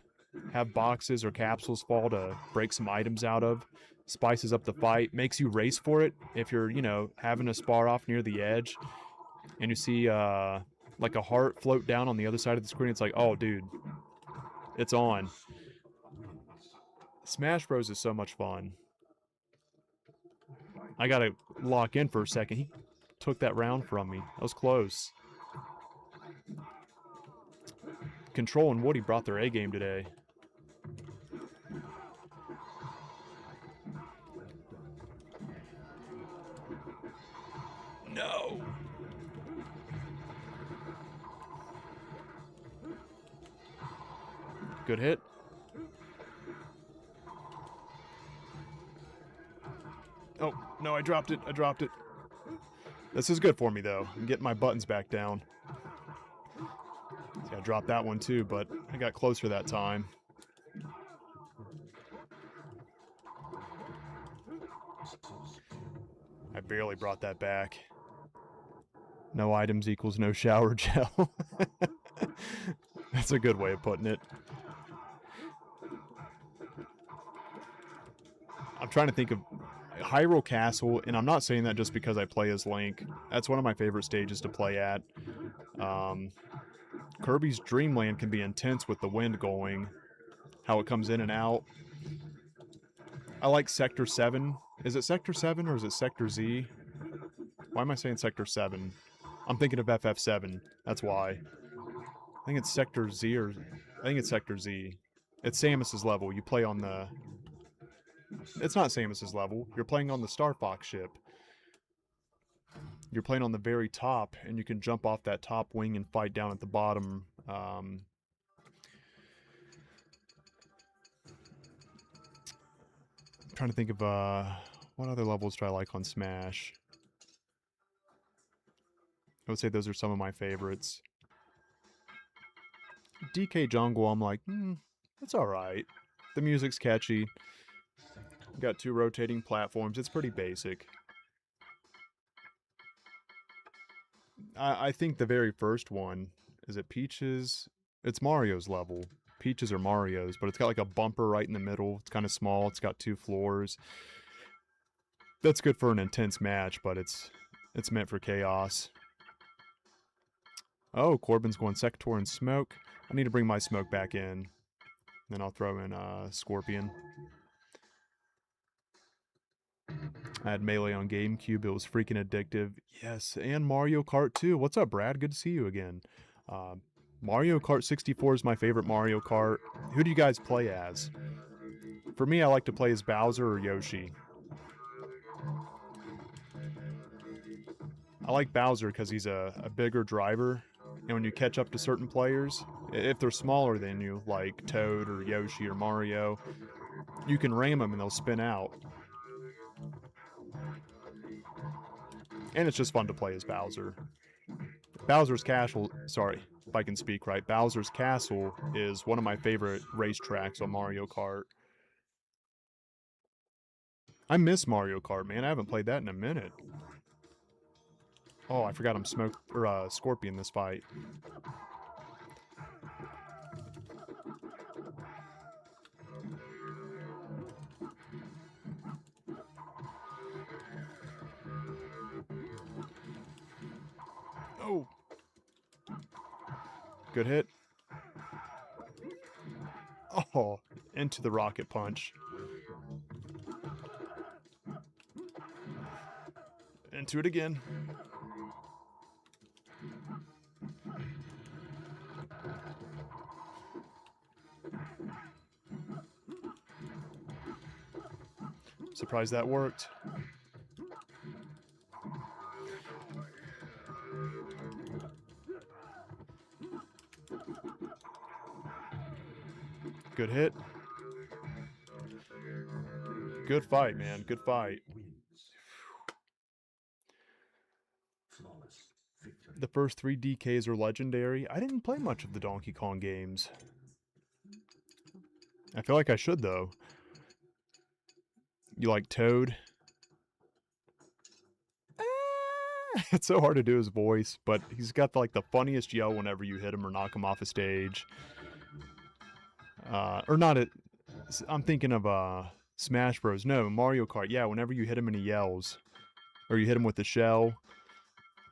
Speaker 1: Have boxes or capsules fall to break some items out of. Spices up the fight. Makes you race for it. If you're, having a spar off near the edge and you see like a heart float down on the other side of the screen, it's like, oh, dude, it's on. Smash Bros is so much fun. I gotta lock in for a second. He took that round from me. That was close. Control and Woody brought their A game today. No. Good hit. Oh, no, I dropped it. This is good for me, though. I'm getting my buttons back down. See, I dropped that one, too, but I got closer that time. I barely brought that back. No items equals no shower gel. That's a good way of putting it. I'm trying to think of Hyrule Castle, and I'm not saying that just because I play as Link. That's one of my favorite stages to play at. Kirby's Dream Land can be intense with the wind going, how it comes in and out. I like Sector 7. Is it Sector 7 or is it Sector Z? Why am I saying Sector 7? I'm thinking of FF7. That's why. I think it's Sector Z or... I think it's Sector Z. It's Samus's level. You play on the... It's not Samus's level. You're playing on the Star Fox ship. You're playing on the very top, and you can jump off that top wing and fight down at the bottom. I'm trying to think of what other levels do I like on Smash? I would say those are some of my favorites. DK Jungle, I'm like, it's alright. The music's catchy. Got 2 rotating platforms. It's pretty basic. I think the very first one, is it Peach's? It's Mario's level. Peach's or Mario's, but it's got like a bumper right in the middle. It's kind of small. It's got 2 floors. That's good for an intense match, but it's meant for chaos. Oh, Corbin's going Sector and Smoke. I need to bring my Smoke back in. Then I'll throw in Scorpion. I had Melee on GameCube. It was freaking addictive. Yes, and Mario Kart 2. What's up, Brad? Good to see you again. Mario Kart 64 is my favorite Mario Kart. Who do you guys play as? For me, I like to play as Bowser or Yoshi. I like Bowser because he's a bigger driver. And when you catch up to certain players, if they're smaller than you, like Toad or Yoshi or Mario, you can ram them and they'll spin out. And it's just fun to play as Bowser. Bowser's Castle, sorry, if I can speak right, Bowser's Castle is one of my favorite racetracks on Mario Kart. I miss Mario Kart, man. I haven't played that in a minute. Oh, I forgot I'm Scorpion this fight. Oh. Good hit. Oh, into the rocket punch. Into it again. Surprised that worked. Good hit. Good fight, man. Good fight. The first 3 DKs are legendary. I didn't play much of the Donkey Kong games. I feel like I should, though. You like Toad? It's so hard to do his voice, but he's got like the funniest yell whenever you hit him or knock him off a stage. Or not it. I'm thinking of Smash Bros. No, Mario Kart. Yeah, whenever you hit him and he yells, or you hit him with the shell.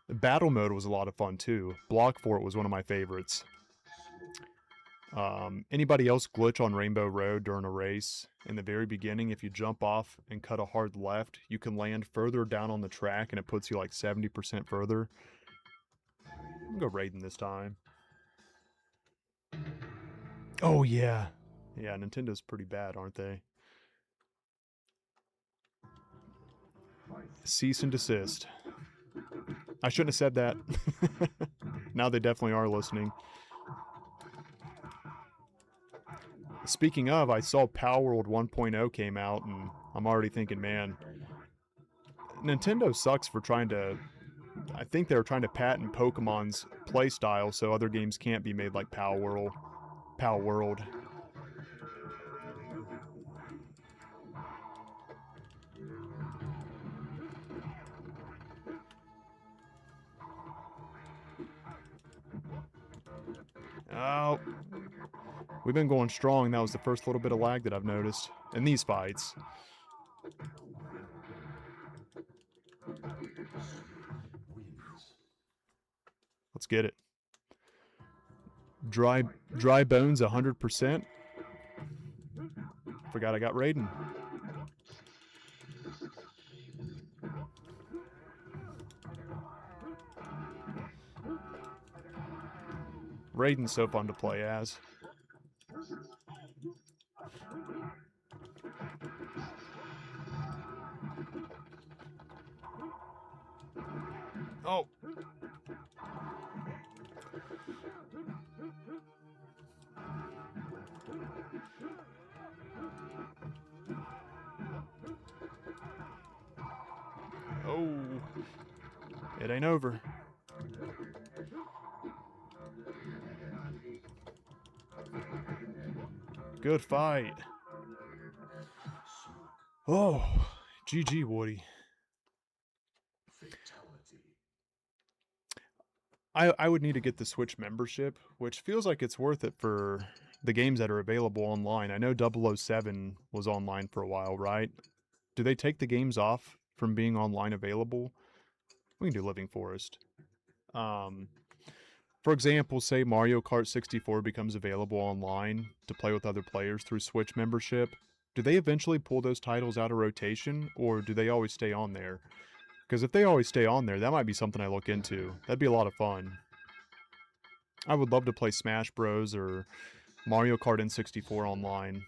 Speaker 1: The battle mode was a lot of fun too. Block Fort was one of my favorites. Anybody else glitch on Rainbow Road during a race? In the very beginning, if you jump off and cut a hard left, you can land further down on the track and it puts you like 70% further. I'm gonna go Raiden this time. Oh yeah. Yeah, Nintendo's pretty bad, aren't they? Cease and desist. I shouldn't have said that. Now they definitely are listening. Speaking of, I saw Palworld 1.0 came out, and I'm already thinking, man, Nintendo sucks for trying to... I think they were trying to patent Pokemon's playstyle so other games can't be made like Palworld. Oh, we've been going strong. That was the first little bit of lag that I've noticed in these fights. Let's get it. Dry bones 100%. Forgot I got Raiden. Raiden's so fun to play as. Oh. Oh. It ain't over. Good fight. Oh, GG, Woody. I would need to get the Switch membership, which feels like it's worth it for the games that are available online. I know 007 was online for a while, right? Do they take the games off from being online available? We can do Living Forest. For example, say Mario Kart 64 becomes available online to play with other players through Switch membership. Do they eventually pull those titles out of rotation, or do they always stay on there? Because if they always stay on there, that might be something I look into. That'd be a lot of fun. I would love to play Smash Bros. Or Mario Kart N64 online.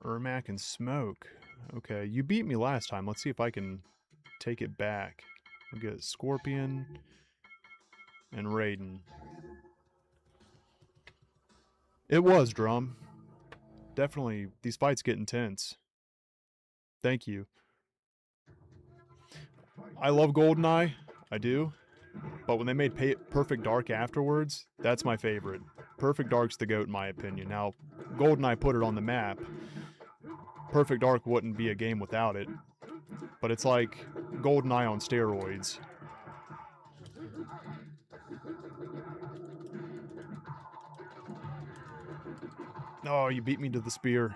Speaker 1: Ermac and Smoke. Okay, you beat me last time. Let's see if I can take it back. We'll get Scorpion and Raiden. It was, Drum. Definitely, these fights get intense. Thank you. I love GoldenEye. I do. But when they made Perfect Dark afterwards, that's my favorite. Perfect Dark's the GOAT in my opinion. Now, GoldenEye put it on the map. Perfect Dark wouldn't be a game without it. But it's like GoldenEye on steroids. Oh, you beat me to the spear.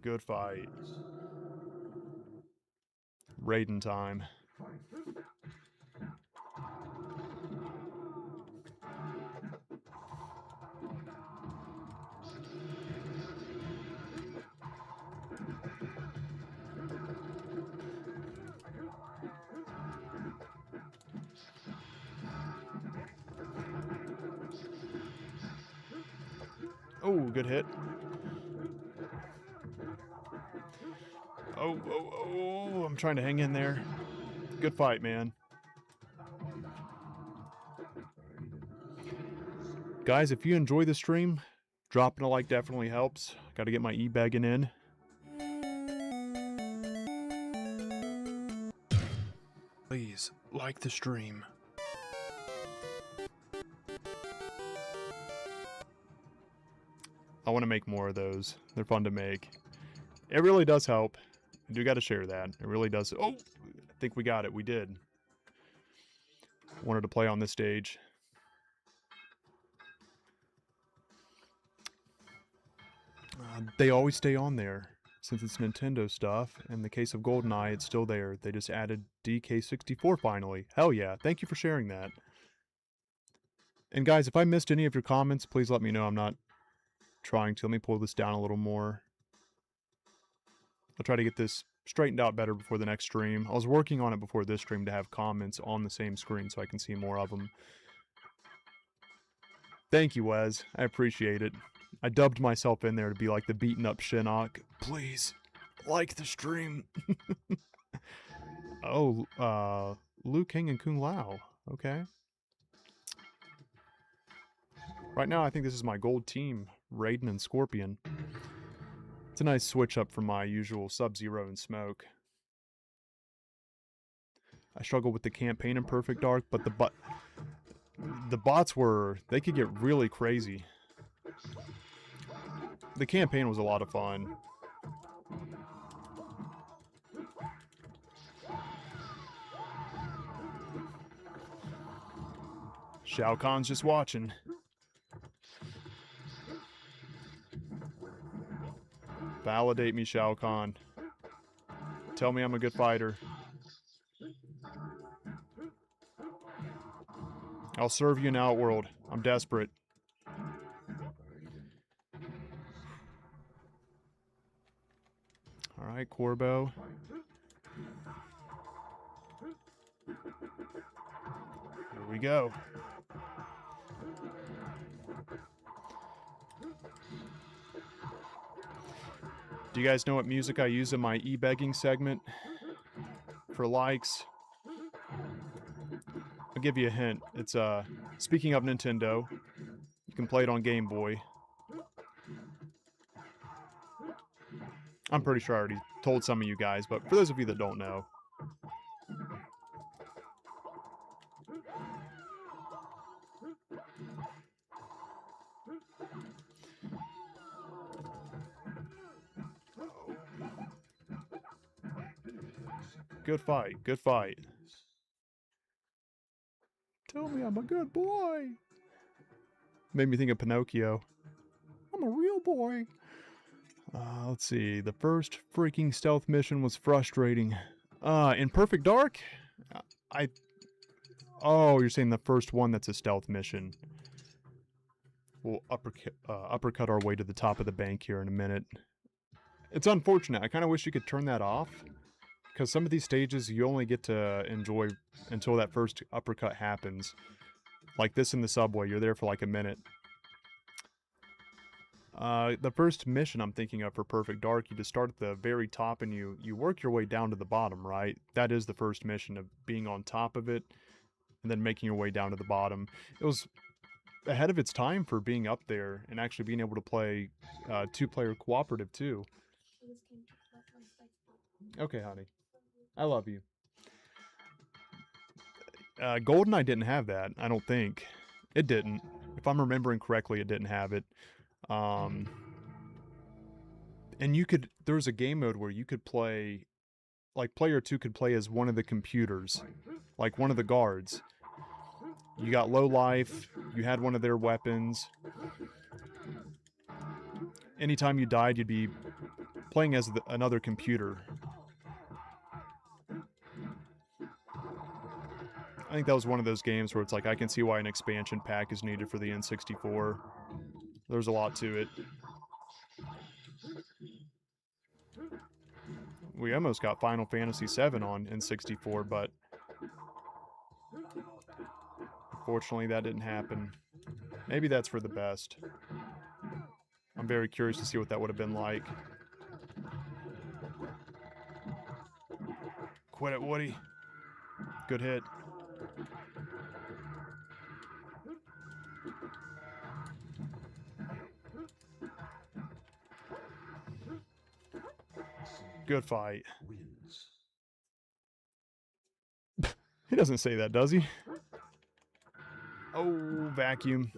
Speaker 1: Good fight. Raiden time. Oh, good hit. Oh, I'm trying to hang in there. Good fight, man. Guys, if you enjoy the stream, dropping a like definitely helps. Got to get my e-bagging in. Please, like the stream. I want to make more of those. They're fun to make. It really does help. I do got to share that. It really does. Oh, I think we got it. We did. Wanted to play on this stage. They always stay on there. Since it's Nintendo stuff, in the case of GoldenEye, it's still there. They just added DK64 finally. Hell yeah, thank you for sharing that. And guys, if I missed any of your comments, please let me know. I'm not trying to. Let me pull this down a little more. I'll try to get this straightened out better before the next stream. I was working on it before this stream to have comments on the same screen so I can see more of them. Thank you, Wes. I appreciate it. I dubbed myself in there to be like the beaten up Shinnok. Please, like the stream. Oh, Liu Kang and Kung Lao. Okay. Right now, I think this is my gold team, Raiden and Scorpion. It's a nice switch up from my usual Sub-Zero and Smoke. I struggle with the campaign in Perfect Dark, but the bots they could get really crazy. The campaign was a lot of fun. Shao Kahn's just watching. Validate me, Shao Kahn. Tell me I'm a good fighter. I'll serve you in Outworld. I'm desperate. Alright, Corbo. Here we go. Do you guys know what music I use in my e-begging segment for likes? I'll give you a hint. It's, speaking of Nintendo, you can play it on Game Boy. I'm pretty sure I already told some of you guys, but for those of you that don't know. Good fight, good fight. Tell me I'm a good boy. Made me think of Pinocchio. I'm a real boy. Let's see. The first freaking stealth mission was frustrating. In Perfect Dark? Oh, you're saying the first one that's a stealth mission. We'll uppercut our way to the top of the bank here in a minute. It's unfortunate. I kind of wish you could turn that off. Because some of these stages you only get to enjoy until that first uppercut happens. Like this in the subway, you're there for like a minute. The first mission I'm thinking of for Perfect Dark, you just start at the very top and you work your way down to the bottom, right? That is the first mission, of being on top of it and then making your way down to the bottom. It was ahead of its time for being up there and actually being able to play two-player cooperative too. Okay, honey. I love you. GoldenEye didn't have that, I don't think. It didn't. If I'm remembering correctly, it didn't have it. And there was a game mode where you could play, like player 2 could play as one of the computers, like one of the guards. You got low life, you had one of their weapons. Anytime you died, you'd be playing as another computer. I think that was one of those games where it's like, I can see why an expansion pack is needed for the N64. There's a lot to it. We almost got Final Fantasy VII on N64, but unfortunately that didn't happen. Maybe that's for the best. I'm very curious to see what that would have been like. Quit it, Woody. Good hit. Good fight. He doesn't say that, does he? Oh, vacuum.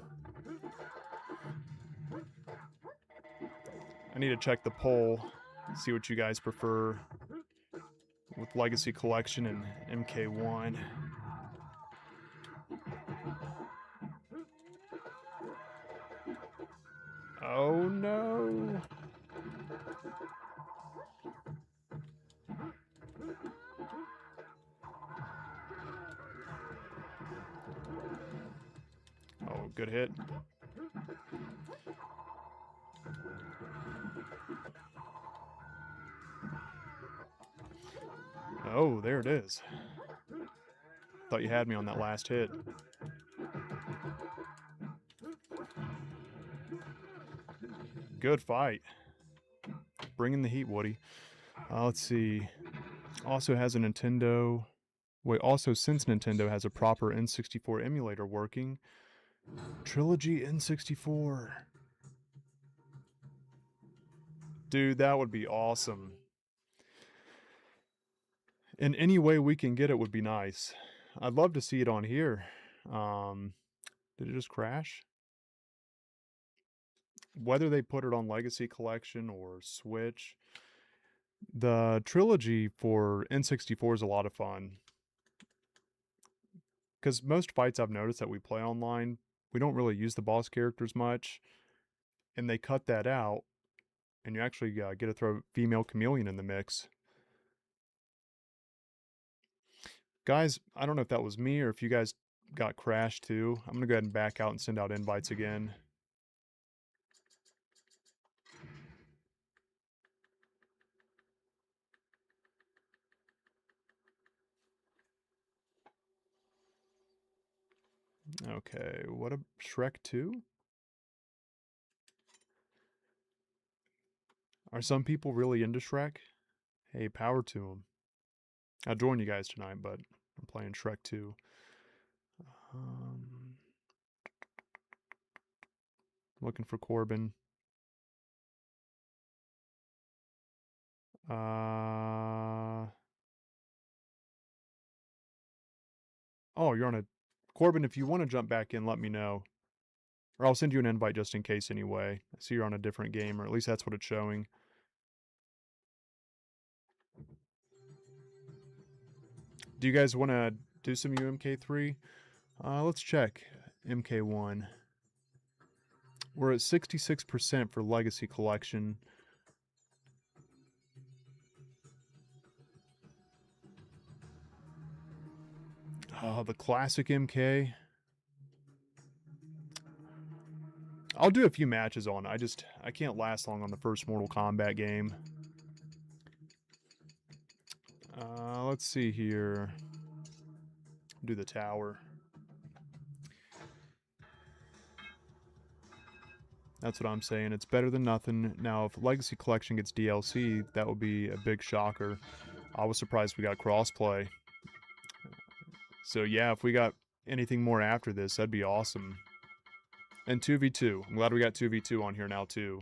Speaker 1: I need to check the poll, see what you guys prefer with Legacy Collection and MK1. Oh no. Oh, good hit. Oh, there it is. Thought you had me on that last hit. Good fight. Bringing the heat, Woody. Let's see. Also has a Nintendo... Wait, also since Nintendo has a proper N64 emulator working, Trilogy N64. Dude, that would be awesome. In any way we can get it would be nice. I'd love to see it on here. Did it just crash? Whether they put it on Legacy Collection or Switch, the Trilogy for N64 is a lot of fun. Because most fights I've noticed that we play online, we don't really use the boss characters much. And they cut that out, and you actually get to throw female chameleon in the mix. Guys, I don't know if that was me or if you guys got crashed too. I'm going to go ahead and back out and send out invites again. Okay, what a Shrek 2? Are some people really into Shrek? Hey, power to them. I'll join you guys tonight, but I'm playing Shrek 2. Looking for Corbin. Oh, you're on a... Corbin, if you want to jump back in, let me know. Or I'll send you an invite just in case anyway. I see you're on a different game, or at least that's what it's showing. Do you guys want to do some UMK3? Let's check MK1. We're at 66% for Legacy Collection. The classic MK. I'll do a few matches on it. I can't last long on the first Mortal Kombat game. Let's see here. Do the tower. That's what I'm saying. It's better than nothing. Now, if Legacy Collection gets DLC, that would be a big shocker. I was surprised we got crossplay. So yeah, if we got anything more after this, that'd be awesome. And 2v2. I'm glad we got 2v2 on here now, too.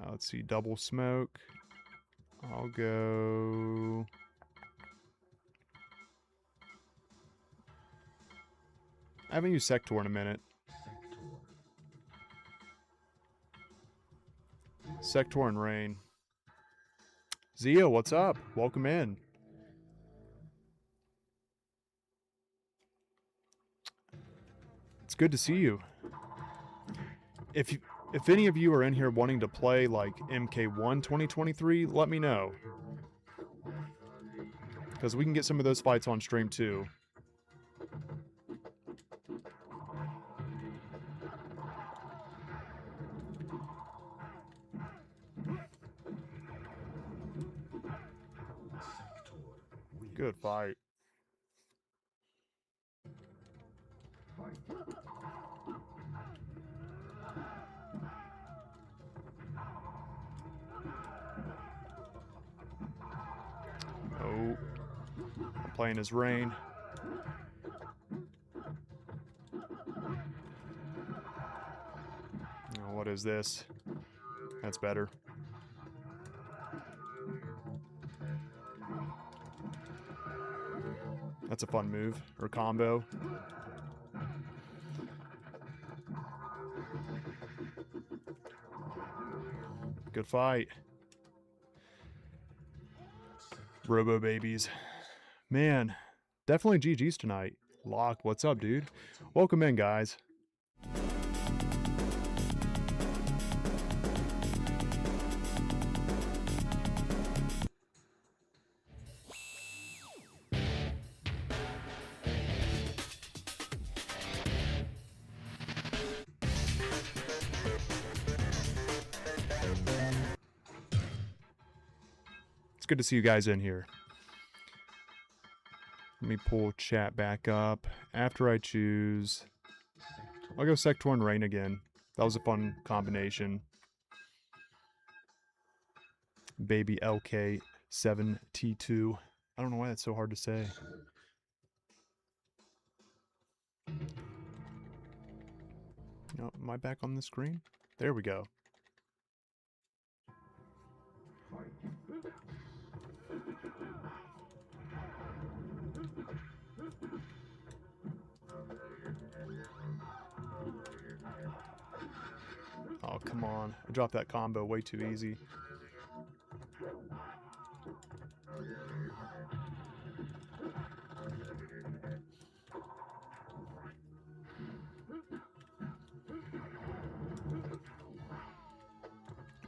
Speaker 1: Let's see, double smoke. I'll go... I haven't used Sector in a minute. Sector and Rain. Zia, what's up? Welcome in. It's good to see you. If any of you are in here wanting to play like MK1 2023, let me know. Because we can get some of those fights on stream too. Good fight. Playing his Rain. Oh, what is this? That's better. That's a fun move, or combo. Good fight. Robo babies. Man, definitely GG's tonight. Locke, what's up, dude? Welcome in, guys. It's good to see you guys in here. Let me pull chat back up. After I choose, I'll go Sector and Rain again. That was a fun combination. Baby LK7T2. I don't know why that's so hard to say. No, am I back on the screen? There we go. Oh, come on. I dropped that combo way too easy.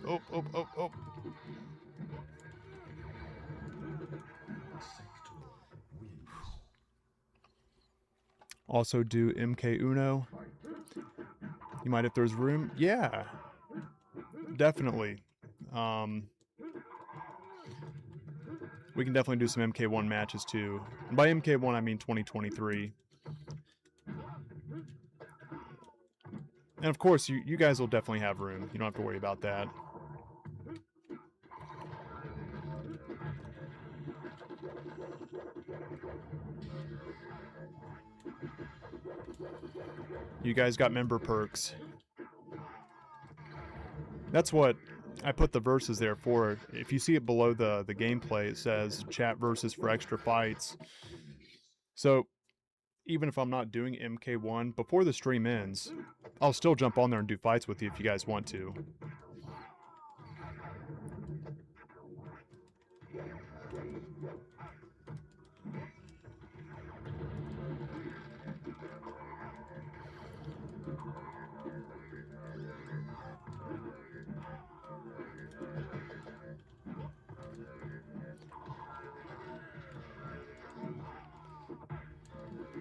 Speaker 1: Oh, oh, oh, oh. Also do MK1. You mind if there's room? Yeah. Definitely. We can definitely do some MK1 matches too. And by MK1 I mean 2023. And of course, you guys will definitely have room. You don't have to worry about that. You guys got member perks. That's what I put the verses there for. If you see it below the gameplay, it says chat versus for extra fights. So even if I'm not doing MK1, before the stream ends, I'll still jump on there and do fights with you if you guys want to.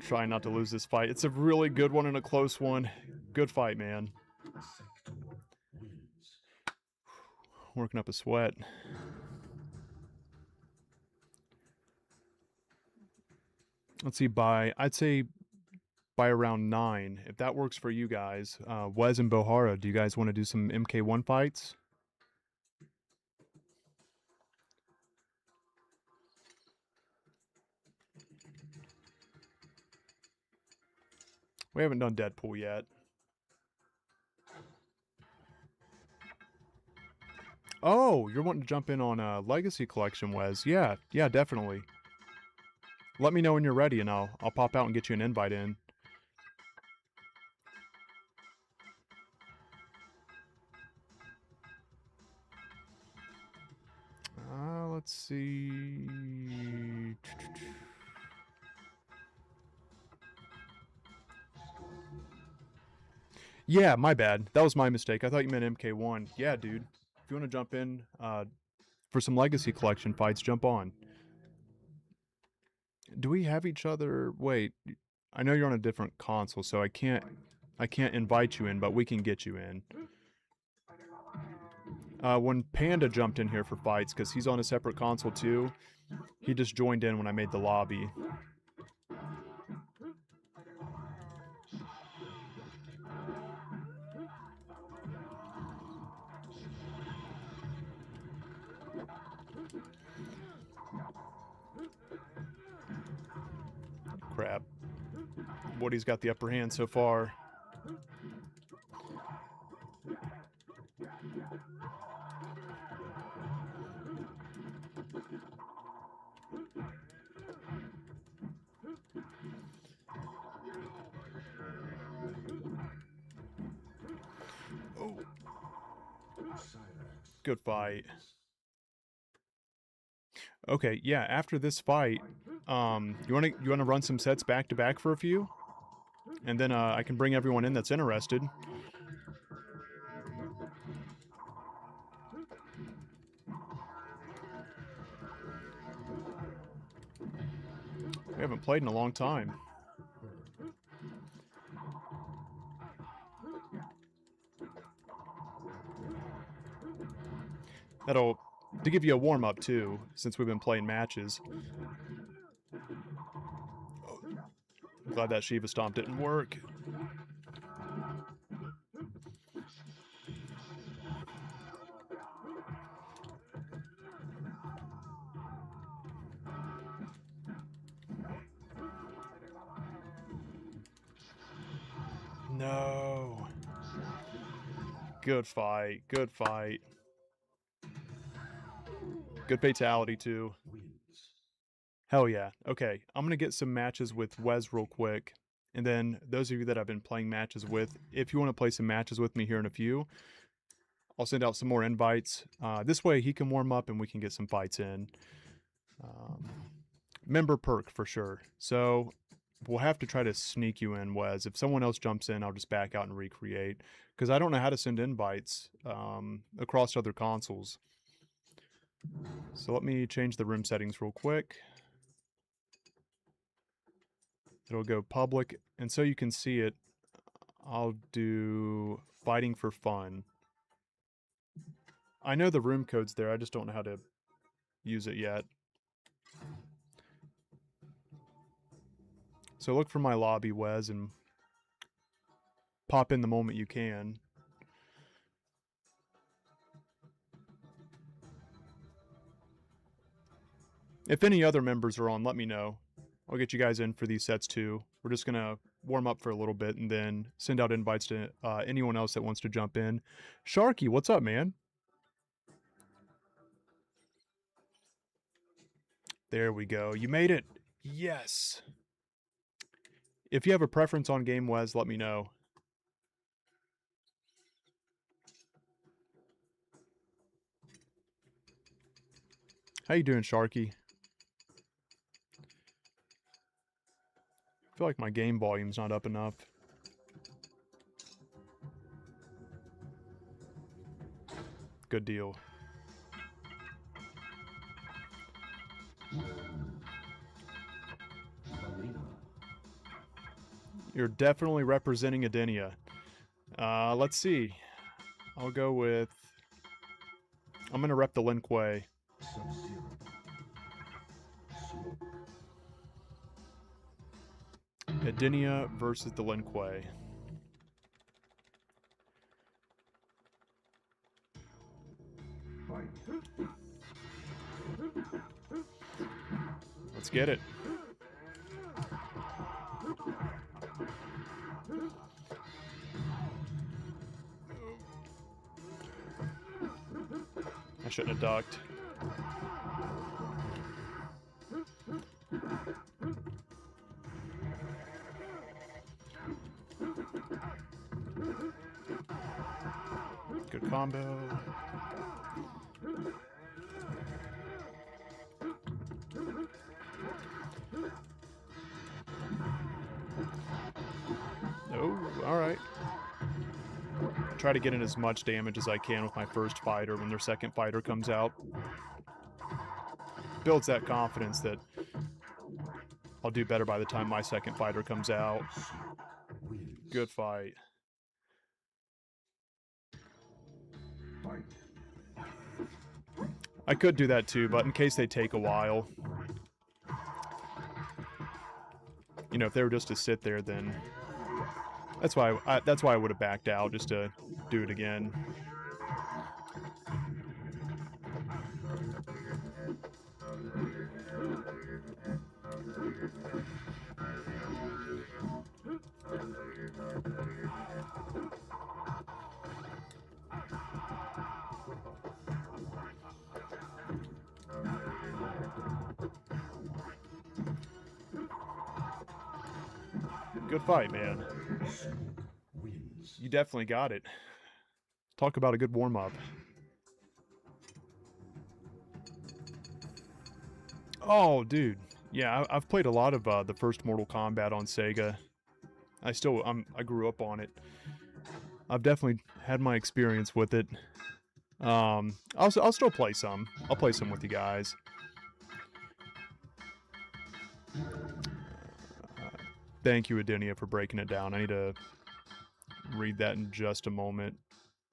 Speaker 1: Trying not to lose this fight. It's a really good one and a close one. Good fight, man. Working up a sweat. Let's see, I'd say by around 9, if that works for you guys. Wes and Bohara, do you guys want to do some MK1 fights? We haven't done Deadpool yet. Oh, you're wanting to jump in on Legacy Collection, Wes. Yeah, definitely. Let me know when you're ready and I'll pop out and get you an invite in. Let's see. Yeah, my bad. That was my mistake. I thought you meant MK1. Yeah, dude. If you want to jump in for some Legacy Collection fights, jump on. Do we have each other? Wait, I know you're on a different console, so I can't invite you in, but we can get you in. When Panda jumped in here for fights, because he's on a separate console too, he just joined in when I made the lobby. Woody's got the upper hand so far. Oh. Good fight. Okay, yeah, after this fight, you wanna run some sets back to back for a few? And then I can bring everyone in that's interested. We haven't played in a long time. That'll to give you a warm up too, since we've been playing matches. I'm glad that Shiva Stomp didn't work. No. Good fight. Good fight. Good fatality, too. Hell yeah. Okay, I'm going to get some matches with Wes real quick. And then those of you that I've been playing matches with, if you want to play some matches with me here in a few, I'll send out some more invites. This way he can warm up and we can get some fights in. Member perk for sure. So we'll have to try to sneak you in, Wes. If someone else jumps in, I'll just back out and recreate. Because I don't know how to send invites across other consoles. So let me change the room settings real quick. It'll go public. And so you can see it, I'll do fighting for fun. I know the room code's there, I just don't know how to use it yet. So look for my lobby, Wes, and pop in the moment you can. If any other members are on, let me know. I'll get you guys in for these sets too. We're just gonna warm up for a little bit and then send out invites to anyone else that wants to jump in. Sharky, what's up, man? There we go. You made it. Yes. If you have a preference on game, Wes, let me know. How you doing, Sharky? I feel like my game volume's not up enough. Good deal. You're definitely representing Adenia. Let's see. I'll go with... I'm going to rep the Lin Kuei. Adenia versus the Lin Kuei. Let's get it. I shouldn't have ducked. Good combo. Oh, alright. Try to get in as much damage as I can with my first fighter when their second fighter comes out. Builds that confidence that I'll do better by the time my second fighter comes out. Good fight. I could do that too, but in case they take a while. You know, if they were just to sit there, then... That's why I would have backed out, just to do it again. Good fight, man. You definitely got it. Talk about a good warm-up. Oh, dude. Yeah, I've played a lot of the first Mortal Kombat on Sega. I grew up on it. I've definitely had my experience with it. I'll still play some. I'll play some with you guys. Thank you, Adenia, for breaking it down. I need to read that in just a moment.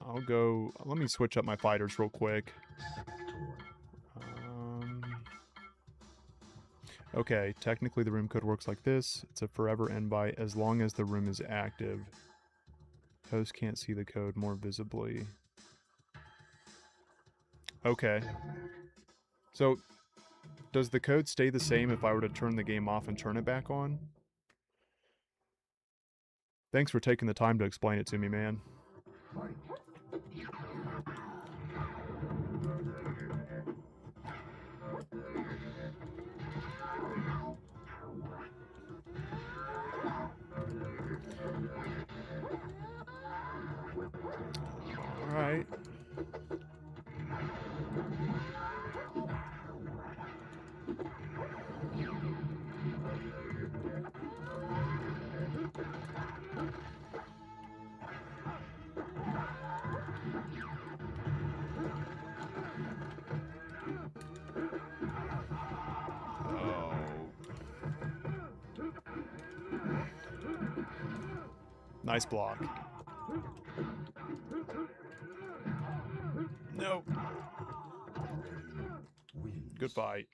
Speaker 1: Let me switch up my fighters real quick. Okay, technically the room code works like this. It's a forever end by as long as the room is active. Host can't see the code more visibly. Okay. So, does the code stay the same if I were to turn the game off and turn it back on? Thanks for taking the time to explain it to me, man. Alright. Nice block. No. Good fight.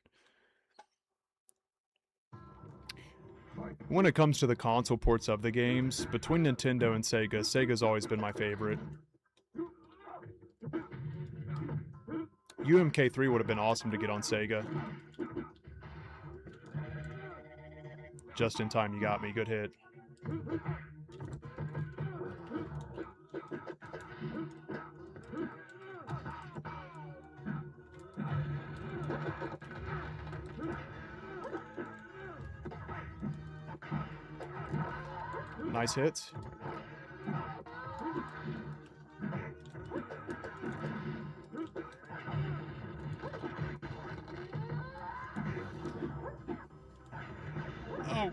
Speaker 1: When it comes to the console ports of the games, between Nintendo and Sega, Sega's always been my favorite. MK3 would have been awesome to get on Sega. Just in time, you got me. Good hit. Nice hits. Oh.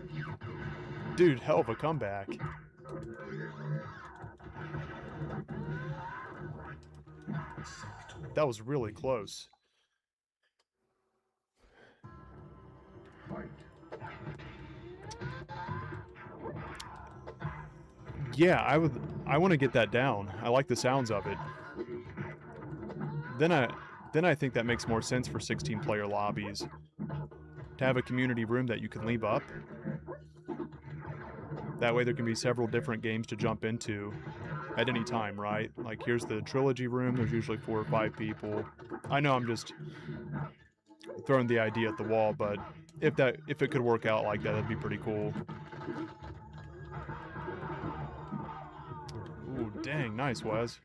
Speaker 1: Dude, hell of a comeback. That was really close. Yeah, I want to get that down. I like the sounds of it. Then I think that makes more sense for 16-player lobbies. To have a community room that you can leave up. That way there can be several different games to jump into at any time, right? Like here's the trilogy room, there's usually 4 or 5 people. I know I'm just throwing the idea at the wall, but if it could work out like that, that'd be pretty cool. Ooh, dang, nice, Wes.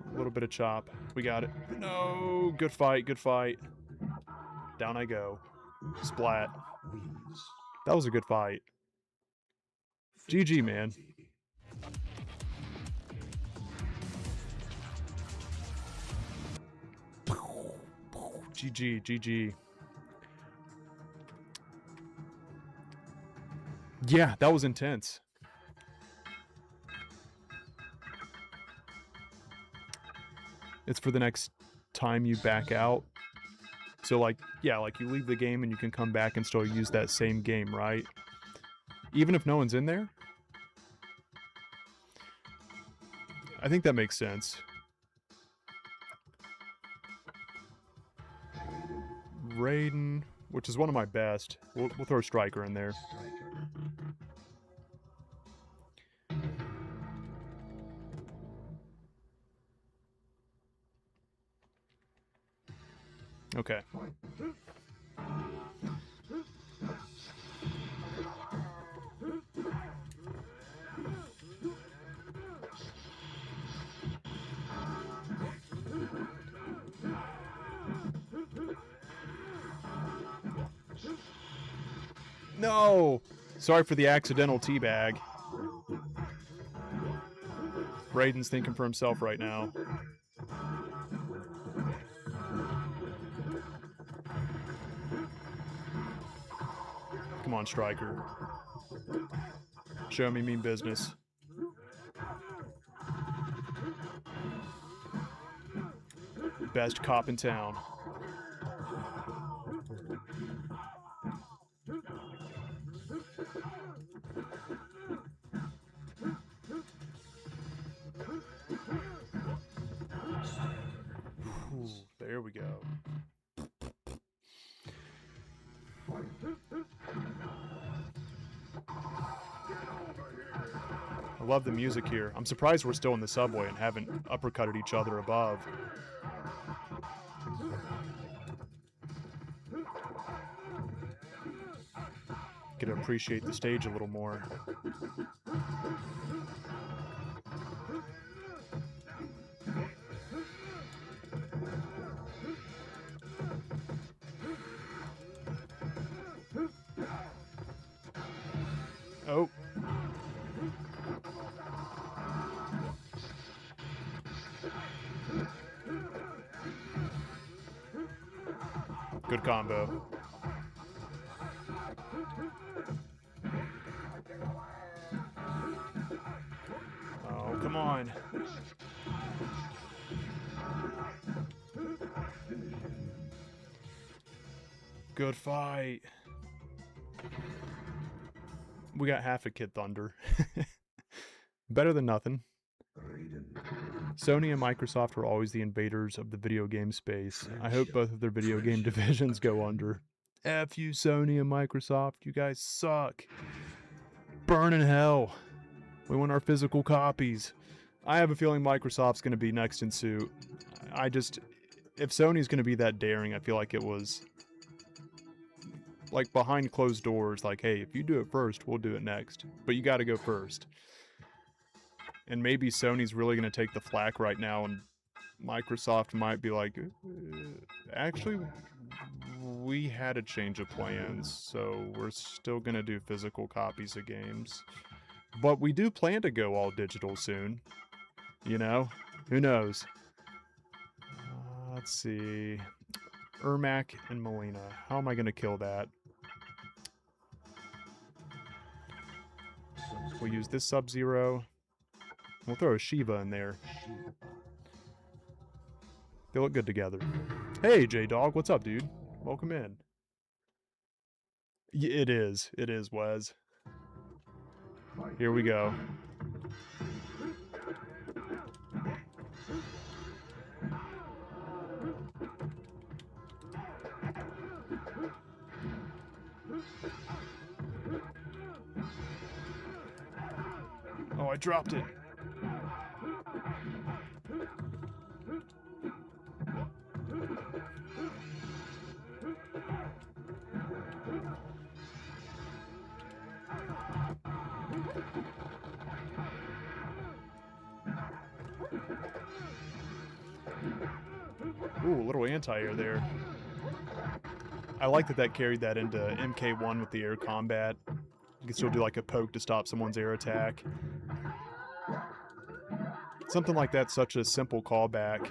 Speaker 1: A little bit of chop. We got it. No, good fight, good fight. Down I go. Splat. That was a good fight. GG, man. GG, GG. Yeah, that was intense. It's for the next time you back out. So like, yeah, like you leave the game and you can come back and still use that same game, right? Even if no one's in there? I think that makes sense. Raiden, which is one of my best. We'll throw Striker in there. Okay. No! Sorry for the accidental teabag. Raiden's thinking for himself right now. Come on, Striker. Show me mean business. Best cop in town. Ooh, there we go. I love the music here. I'm surprised we're still in the subway and haven't uppercutted each other above. Get to appreciate the stage a little more. Oh. Good combo. Oh, come on. Good fight. We got half a Kid Thunder. Better than nothing. Sony and Microsoft were always the invaders of the video game space. I hope both of their video game divisions go under. F you, Sony and Microsoft. You guys suck. Burn in hell. We want our physical copies. I have a feeling Microsoft's going to be next in suit. If Sony's going to be that daring, I feel like it was like behind closed doors, like, hey, if you do it first, we'll do it next. But you got to go first. And maybe Sony's really going to take the flack right now, and Microsoft might be like, actually, we had a change of plans, so we're still going to do physical copies of games. But we do plan to go all digital soon. You know? Who knows? Let's see. Ermac and Melina. How am I going to kill that? We'll use this Sub-Zero. We'll throw a Shiva in there. They look good together. Hey, J-Dog. What's up, dude? Welcome in. It is. It is, Wes. Here we go. Oh, I dropped it. Ooh, a little anti-air there. I like that carried that into MK1 with the air combat. You can still do like a poke to stop someone's air attack. Something like that's such a simple callback.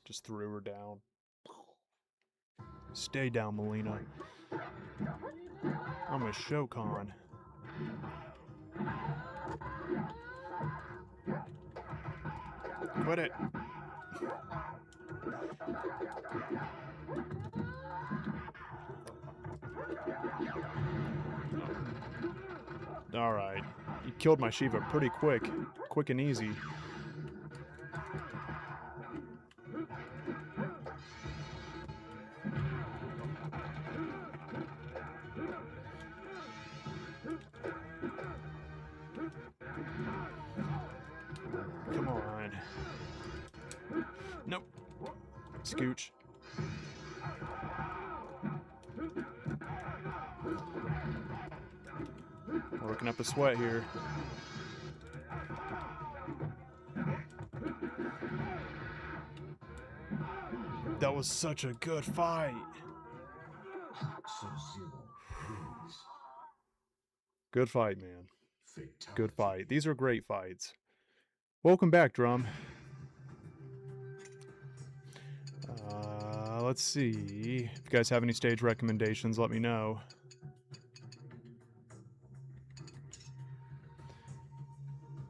Speaker 1: Just threw her down. Stay down, Melina. I'm a Shokan. Quit it. Alright. You killed my Shiva pretty quick. Quick and easy. Come on. Nope. Scooch. Working up a sweat here. That was such a good fight. Good fight, man. Good fight. These are great fights. Welcome back, Drum. Let's see. If you guys have any stage recommendations, let me know.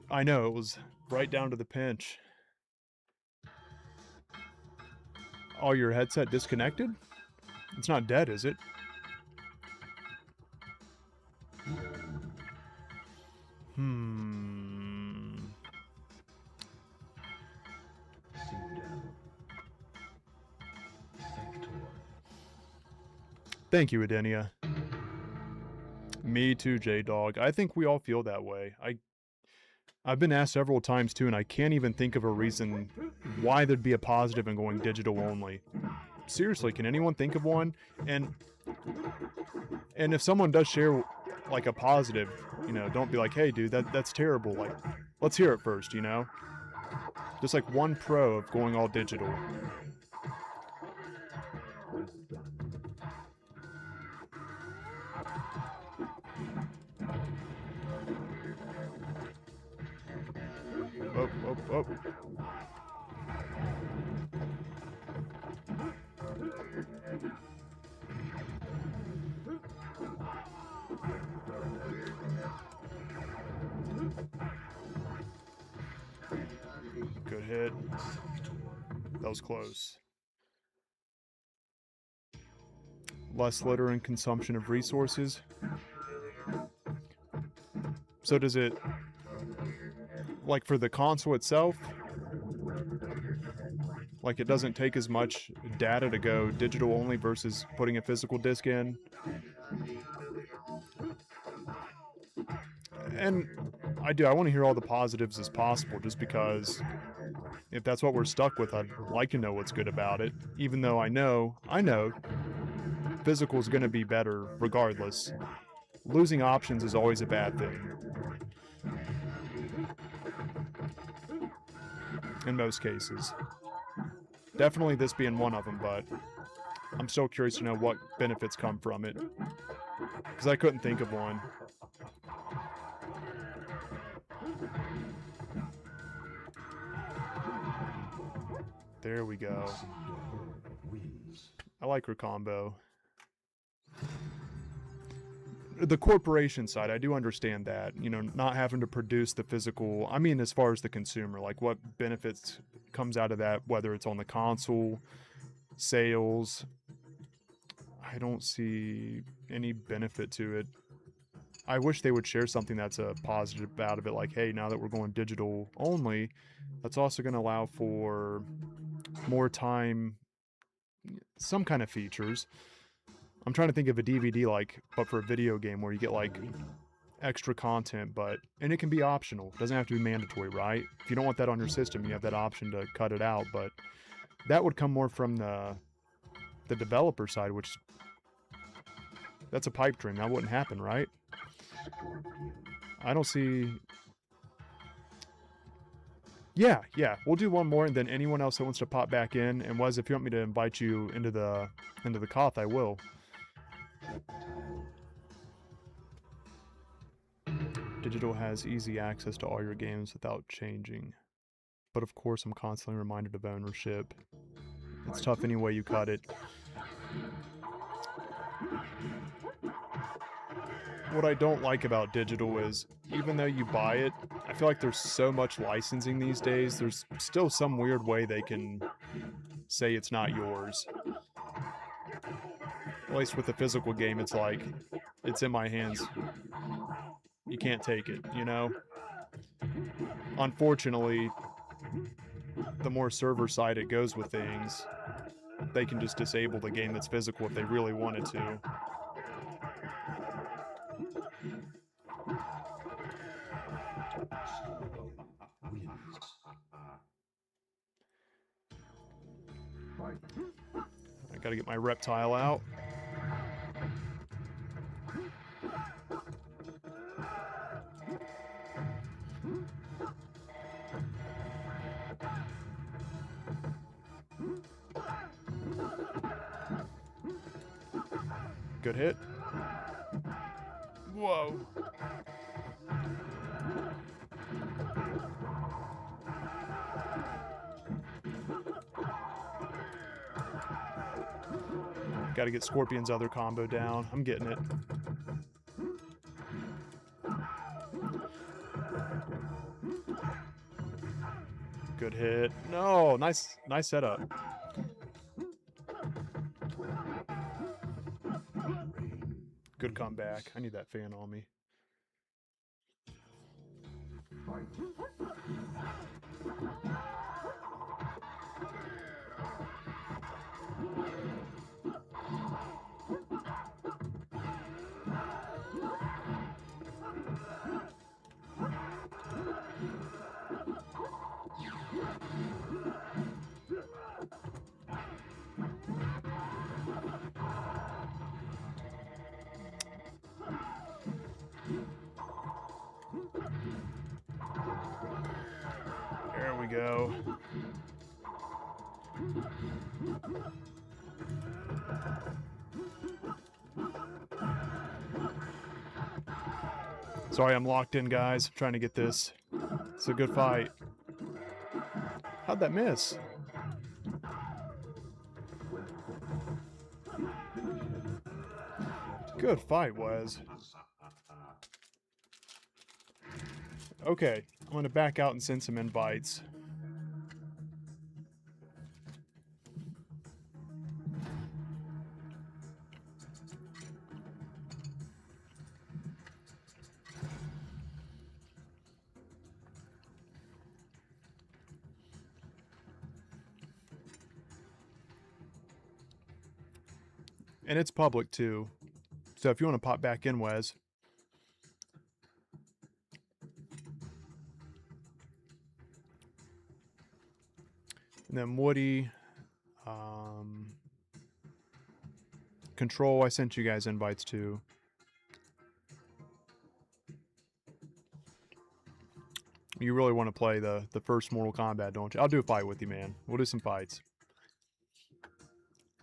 Speaker 1: I know, it was right down to the pinch. Oh, your headset disconnected? It's not dead, is it? Thank you, Adenia. Me too, J-Dog. I think we all feel that way. I've been asked several times too, and I can't even think of a reason why there'd be a positive in going digital only. Seriously, can anyone think of one? And if someone does share like a positive, you know, don't be like, hey dude, that's terrible. Like, let's hear it first, you know? Just like one pro of going all digital. Oh, oh, oh. Good hit. That was close. Less litter and consumption of resources. So does it, like for the console itself, like it doesn't take as much data to go digital only versus putting a physical disc in? And I want to hear all the positives as possible, just because if that's what we're stuck with, I'd like to know what's good about it, even though I know physical is going to be better regardless. Losing options is always a bad thing. In most cases. Definitely this being one of them, but I'm still curious to know what benefits come from it. Because I couldn't think of one. There we go. I like her combo. The corporation side, I do understand that. You know, not having to produce the physical, I mean as far as the consumer, like what benefits comes out of that, whether it's on the console, sales. I don't see any benefit to it. I wish they would share something that's a positive out of it, like, hey, now that we're going digital only, that's also going to allow for more time, some kind of features. I'm trying to think of a DVD like, but for a video game where you get like extra content, and it can be optional. It doesn't have to be mandatory, right? If you don't want that on your system, you have that option to cut it out, but that would come more from the developer side, which that's a pipe dream. That wouldn't happen, right? I don't see... Yeah, we'll do one more, and then anyone else that wants to pop back in, and if you want me to invite you into the coth, I will. Digital has easy access to all your games without changing. But of course, I'm constantly reminded of ownership. It's tough any way you cut it. What I don't like about digital is, even though you buy it, I feel like there's so much licensing these days, there's still some weird way they can say it's not yours. At least with the physical game, it's like, it's in my hands. You can't take it, you know? Unfortunately, the more server side it goes with things, they can just disable the game that's physical if they really wanted to. I gotta get my reptile out. Good hit. Whoa. Got to get Scorpion's other combo down. I'm getting it. Good hit. No, nice setup. Good comeback. I need that fan on me. There we go. Sorry, I'm locked in, guys. I'm trying to get this. It's a good fight. How'd that miss? Good fight, Wes. Okay, I'm going to back out and send some invites. And it's public, too. So if you want to pop back in, Wes. And then Woody. Control, I sent you guys invites, too. You really want to play the first Mortal Kombat, don't you? I'll do a fight with you, man. We'll do some fights.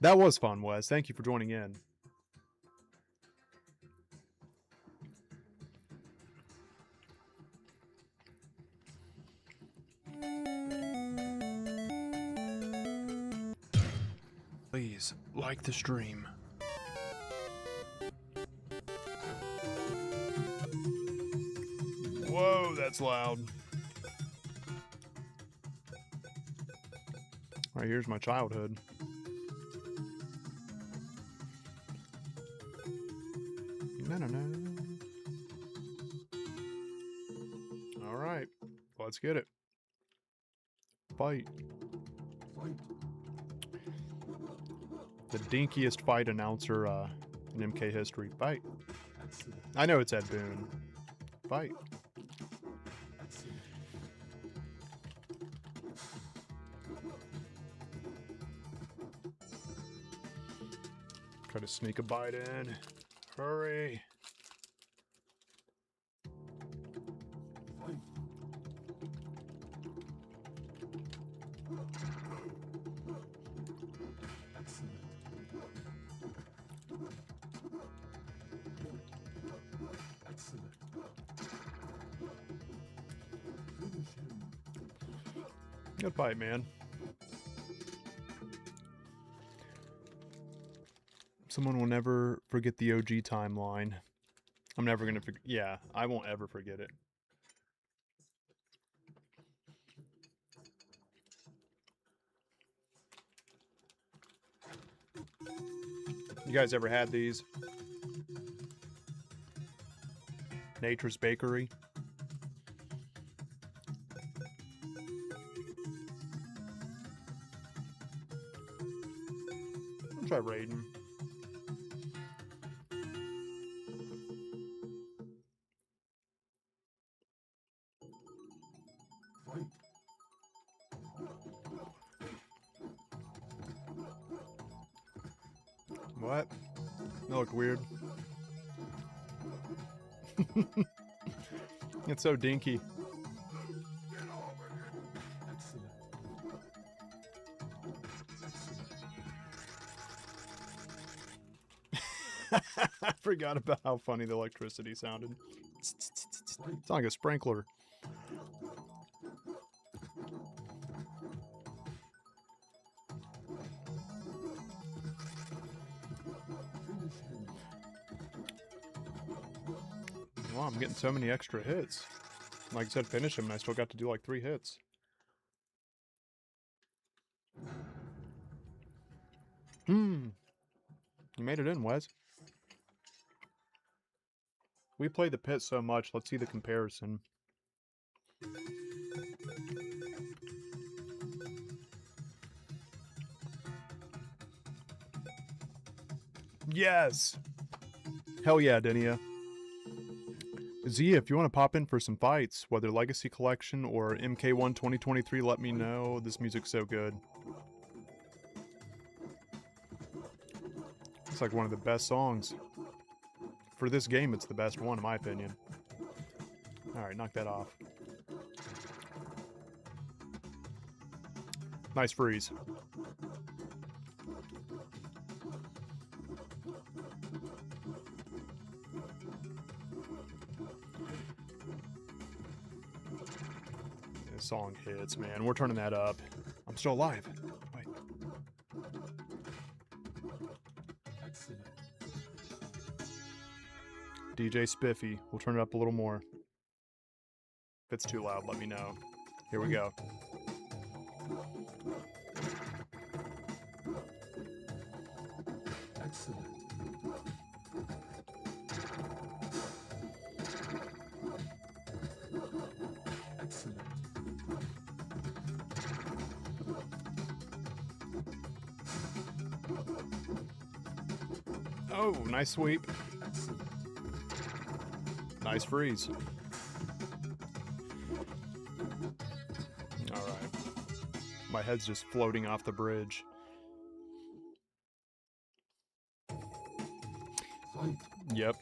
Speaker 1: That was fun, Wes. Thank you for joining in. Please, like the stream. Whoa, that's loud. All right, here's my childhood. No. All right, let's get it. Fight. The dinkiest fight announcer in MK history. Fight. I know it's Ed Boon. Fight. Try to sneak a bite in. Hurry. Good fight, man. Someone will never forget the OG timeline. I'm never gonna forget. Yeah, I won't ever forget it. You guys ever had these? Nature's Bakery. I'll try Raiden. What? That looked weird. It's so dinky. Forgot about how funny the electricity sounded. It's like a sprinkler. Wow, I'm getting so many extra hits. Like I said, finish him, and I still got to do like 3 hits. You made it in, Wes. We play the pit so much, let's see the comparison. Yes! Hell yeah, Denia. Z, if you want to pop in for some fights, whether Legacy Collection or MK1 2023, let me know. This music's so good. It's like one of the best songs. For this game, it's the best one, in my opinion. Alright, knock that off. Nice freeze. This song hits, man. We're turning that up. I'm still alive. Wait. DJ Spiffy. We'll turn it up a little more. If it's too loud, let me know. Here we go.
Speaker 2: Excellent. Excellent.
Speaker 1: Oh, nice sweep.
Speaker 2: Excellent.
Speaker 1: Nice freeze. Alright. My head's just floating off the bridge.
Speaker 2: Fight.
Speaker 1: Yep.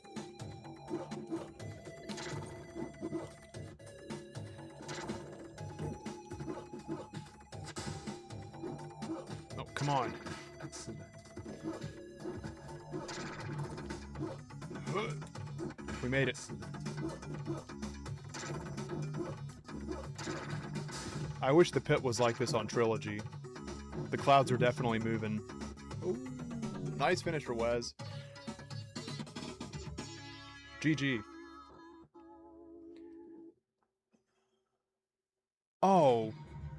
Speaker 1: Oh, come on.
Speaker 2: Excellent.
Speaker 1: We made it.
Speaker 2: Excellent.
Speaker 1: I wish the pit was like this on Trilogy. The clouds are definitely moving. Ooh, nice finish for Wes. GG. Oh,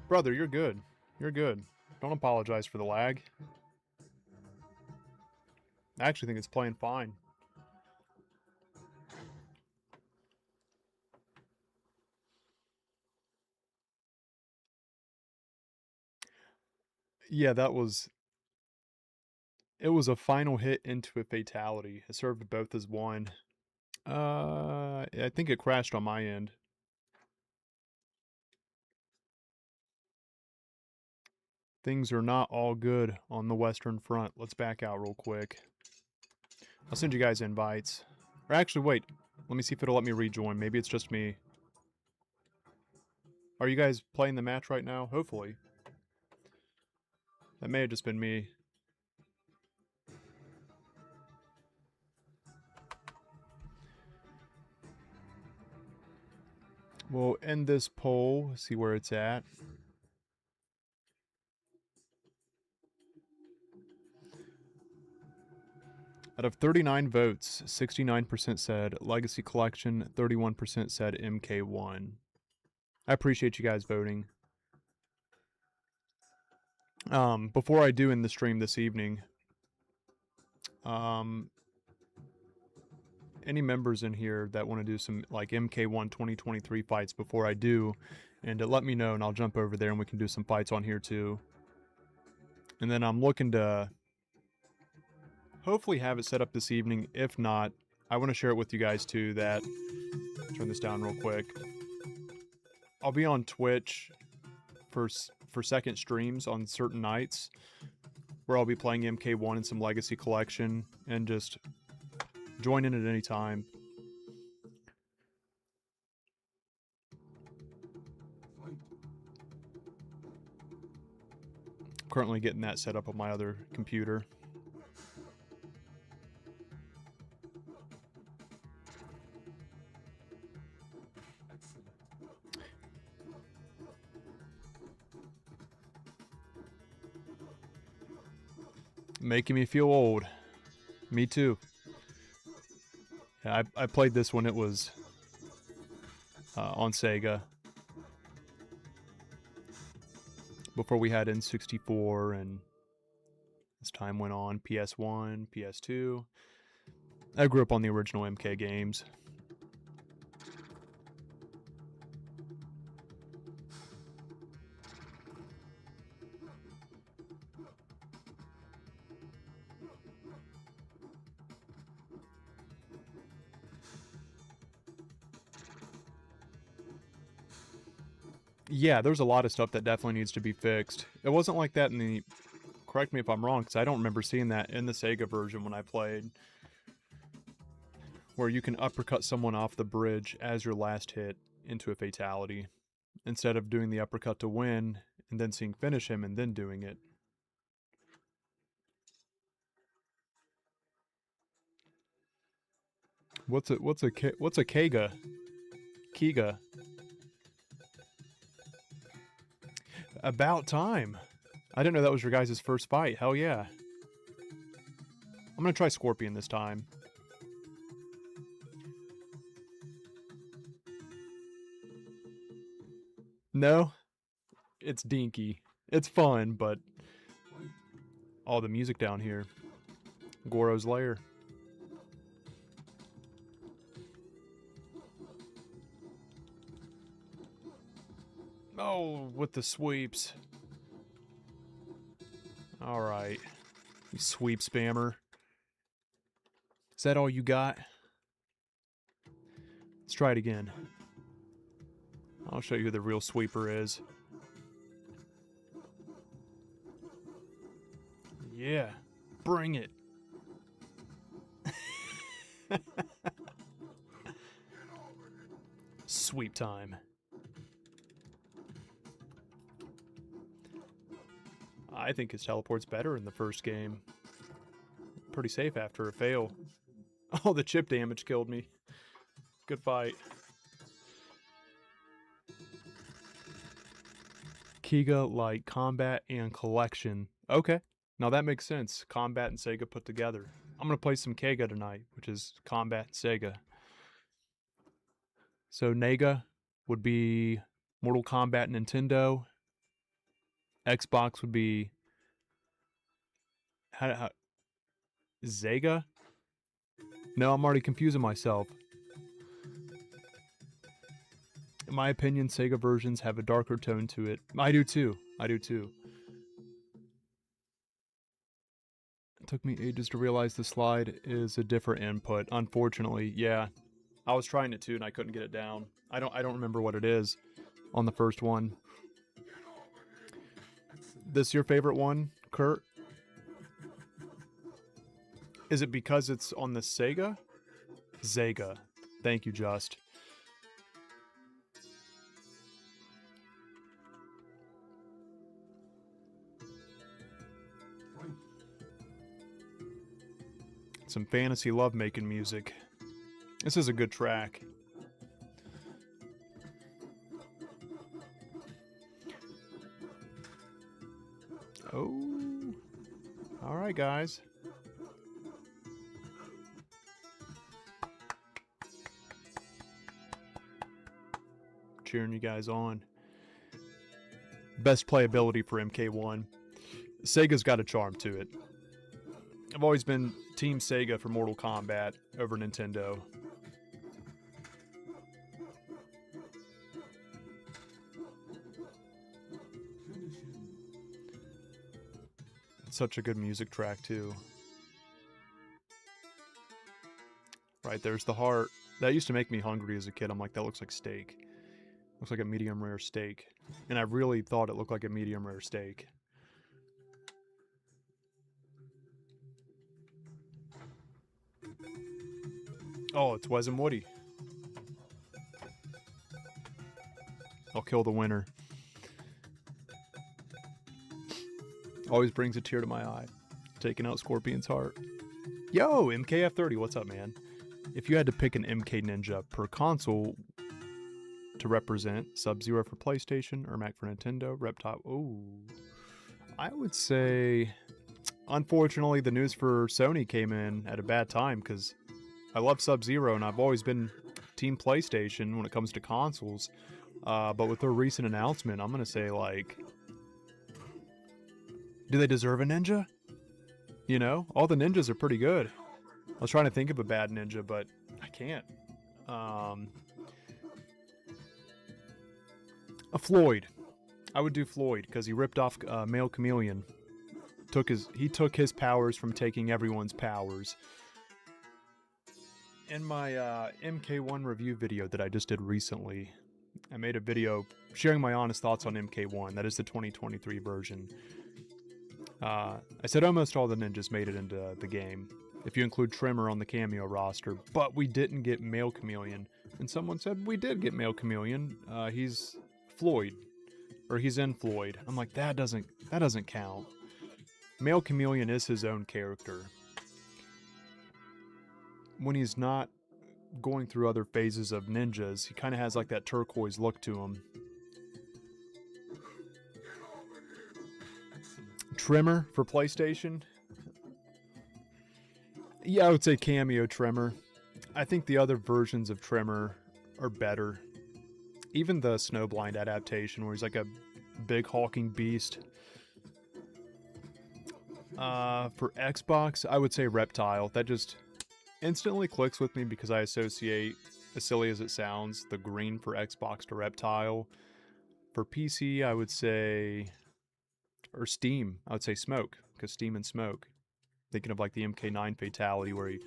Speaker 1: brother, you're good. You're good. Don't apologize for the lag. I actually think it's playing fine. Yeah, that was... It was a final hit into a fatality. It served both as one. I think it crashed on my end. Things are not all good on the Western Front. Let's back out real quick. I'll send you guys invites. Or actually, wait. Let me see if it'll let me rejoin. Maybe it's just me. Are you guys playing the match right now? Hopefully. That may have just been me. We'll end this poll, see where it's at. Out of 39 votes, 69% said Legacy Collection, 31% said MK1. I appreciate you guys voting. Before I do end the stream this evening, any members in here that want to do some like MK1 2023 fights before I do, and let me know and I'll jump over there and we can do some fights on here too. And then I'm looking to hopefully have it set up this evening. If not, I want to share it with you guys too. That turn this down real quick. I'll be on Twitch for second streams on certain nights where I'll be playing MK1 and some Legacy Collection and just join in at any time. Currently getting that set up on my other computer. Making me feel old. Me too. Yeah, I played this when it was on Sega. Before we had N64, and as time went on, PS1, PS2. I grew up on the original MK games. Yeah, there's a lot of stuff that definitely needs to be fixed. It wasn't like that in the... Correct me if I'm wrong, because I don't remember seeing that in the Sega version when I played. Where you can uppercut someone off the bridge as your last hit into a fatality, instead of doing the uppercut to win, and then seeing finish him and then doing it. What's a Kega? Kiga. About time. I didn't know that was your guys' first fight. Hell yeah. I'm gonna try Scorpion this time. No? It's dinky. It's fun, but... Oh, the music down here. Goro's Lair. Oh, with the sweeps. Alright. You sweep spammer. Is that all you got? Let's try it again. I'll show you who the real sweeper is. Yeah. Bring it. Sweep time. I think his teleport's better in the first game. Pretty safe after a fail. Oh, the chip damage killed me. Good fight. Kiga like Combat and Kollection. Okay. Now that makes sense. Combat and Sega put together. I'm going to play some Kega tonight, which is Combat and Sega. So Nega would be Mortal Kombat Nintendo. Xbox would be... Sega? No, I'm already confusing myself. In my opinion, Sega versions have a darker tone to it. I do too. I do too. It took me ages to realize the slide is a different input. Unfortunately, yeah. I was trying it too and I couldn't get it down. I don't remember what it is on the first one. This your favorite one, Kurt? Is it because it's on the Sega? Sega. Thank you, Just. Some fantasy lovemaking music. This is a good track. Oh. Alright, guys. Cheering you guys on. Best playability for MK1. Sega's got a charm to it. I've always been Team Sega for Mortal Kombat over Nintendo. It's such a good music track too. Right, there's the heart. That used to make me hungry as a kid. I'm like, that looks like steak. Looks like a medium rare steak. And I really thought it looked like a medium rare steak. Oh, it's Wes and Woody. I'll kill the winner. Always brings a tear to my eye. Taking out Scorpion's heart. Yo, MKF30, what's up, man? If you had to pick an MK Ninja per console to represent, Sub-Zero for PlayStation or Mac for Nintendo, Reptile, ooh. I would say unfortunately, the news for Sony came in at a bad time because I love Sub-Zero and I've always been Team PlayStation when it comes to consoles. But with their recent announcement, I'm gonna say, like, do they deserve a ninja? You know, all the ninjas are pretty good. I was trying to think of a bad ninja, but I can't. A Floyd. I would do Floyd because he ripped off Male Chameleon. He took his powers from taking everyone's powers. In my MK1 review video that I just did recently, I made a video sharing my honest thoughts on MK1. That is the 2023 version. I said almost all the ninjas made it into the game, if you include Trimmer on the cameo roster, but we didn't get Male Chameleon. And someone said we did get Male Chameleon. He's Floyd, or he's in Floyd. I'm like, that doesn't count. Male Chameleon is his own character. When he's not going through other phases of ninjas, he kind of has like that turquoise look to him. Trimmer for PlayStation. Yeah, I would say cameo Trimmer. I think the other versions of Trimmer are better. Even the Snowblind adaptation, where he's like a big hulking beast. For Xbox, I would say Reptile. That just instantly clicks with me because I associate, as silly as it sounds, the green for Xbox to Reptile. For PC, I would say, or Steam, I would say Smoke, because Steam and Smoke. Thinking of like the MK9 fatality where he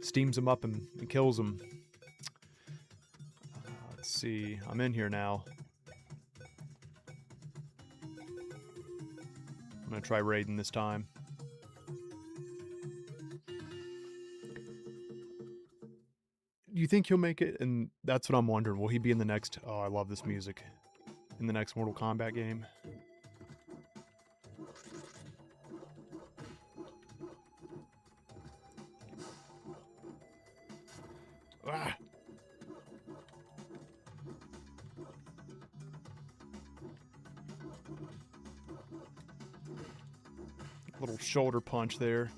Speaker 1: steams him up and kills him. Let's see, I'm in here now. I'm gonna try raiding this time. You think he'll make it? And that's what I'm wondering. Will he be in the next... Oh, I love this music. In the next Mortal Kombat game? Ah! Little shoulder punch there.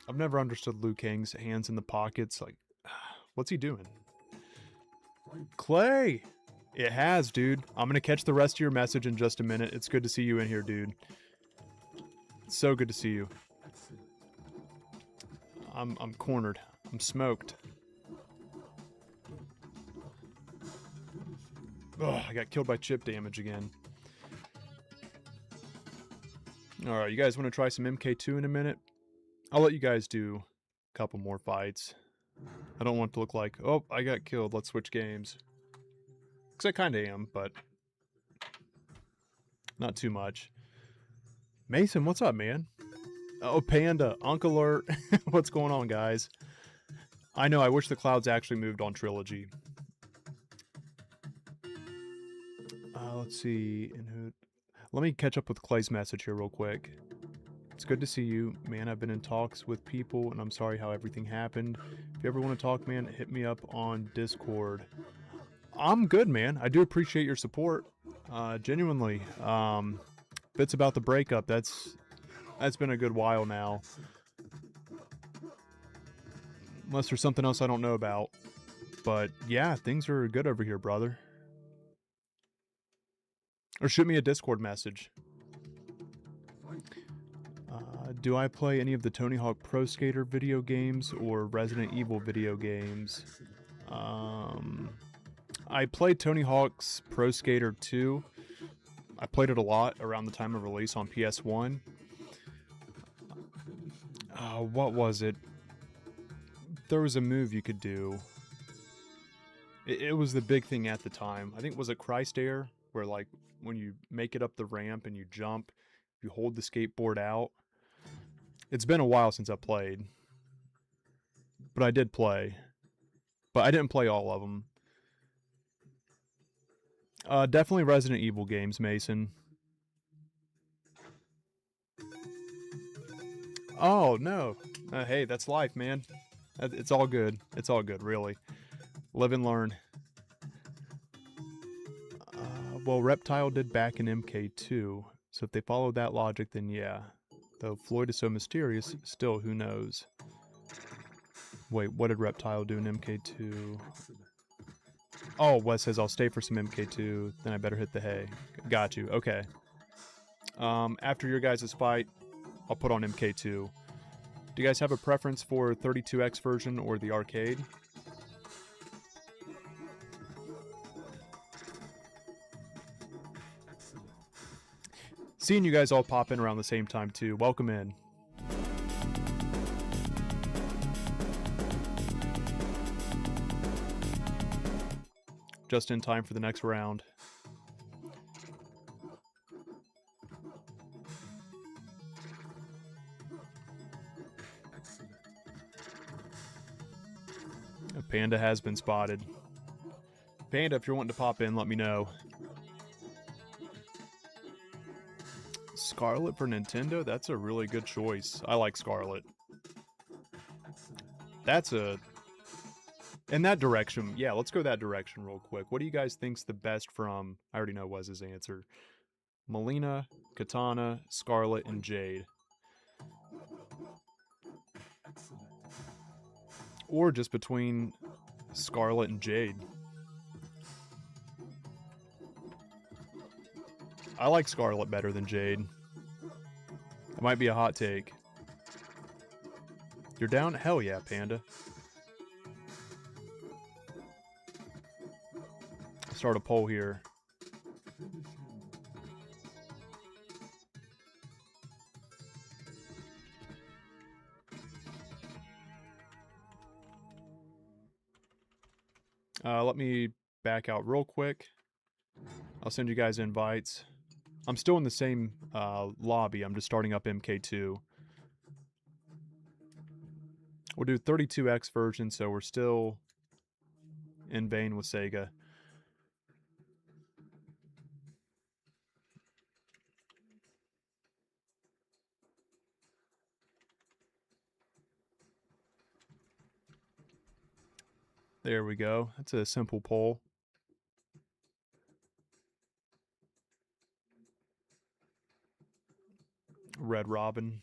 Speaker 1: I've never understood Liu Kang's hands in the pockets. Like, what's he doing? Clay! It has, dude. I'm gonna catch the rest of your message in just a minute. It's good to see you in here, dude. It's so good to see you. I'm cornered. I'm smoked. Ugh, I got killed by chip damage again. Alright, you guys want to try some MK2 in a minute? I'll let you guys do a couple more fights. I don't want it to look like, oh, I got killed, let's switch games. Because I kind of am, but not too much. Mason, what's up, man? Oh, Panda, Uncle Alert. What's going on, guys? I know, I wish the clouds actually moved on Trilogy. Let's see. Let me catch up with Clay's message here real quick. It's good to see you, man. I've been in talks with people, and I'm sorry how everything happened. If you ever want to talk, man, hit me up on Discord. I'm good, man. I do appreciate your support. Genuinely. If it's about the breakup, that's been a good while now. Unless there's something else I don't know about. But yeah, things are good over here, brother. Or shoot me a Discord message. Do I play any of the Tony Hawk Pro Skater video games or Resident Evil video games? I played Tony Hawk's Pro Skater 2. I played it a lot around the time of release on PS1. What was it? There was a move you could do. It was the big thing at the time. I think, was it Christ Air? Where, like, when you make it up the ramp and you jump, you hold the skateboard out. It's been a while since I played. But I did play. But I didn't play all of them. Definitely Resident Evil games, Mason. Oh, no. Hey, that's life, man. It's all good. It's all good, really. Live and learn. Well, Reptile did back in MK2. So if they follow that logic, then yeah. Though Floyd is so mysterious, still, who knows? Wait, what did Reptile do in MK2?
Speaker 2: Excellent.
Speaker 1: Oh, Wes says I'll stay for some MK2, then I better hit the hay. Got you, okay. After your guys' fight, I'll put on MK2. Do you guys have a preference for 32X version or the arcade?
Speaker 2: Excellent.
Speaker 1: Seeing you guys all pop in around the same time too. Welcome in. Just in time for the next round.
Speaker 2: Excellent.
Speaker 1: A Panda has been spotted. Panda, if you're wanting to pop in, let me know. Scarlet for Nintendo? That's a really good choice. I like Scarlet.
Speaker 2: Excellent.
Speaker 1: That's a... In that direction, yeah, let's go that direction real quick. What do you guys think's the best from... I already know Wes's answer. Melina, Katana, Scarlet, and Jade.
Speaker 2: Excellent.
Speaker 1: Or just between Scarlet and Jade. I like Scarlet better than Jade. It might be a hot take. You're down? Hell yeah, Panda. Start a poll here.
Speaker 2: Finish him.
Speaker 1: Let me back out real quick. I'll send you guys invites. I'm still in the same lobby. I'm just starting up MK2. We'll do 32X version, so we're still in vein with Sega. There we go. That's a simple poll. Red Robin.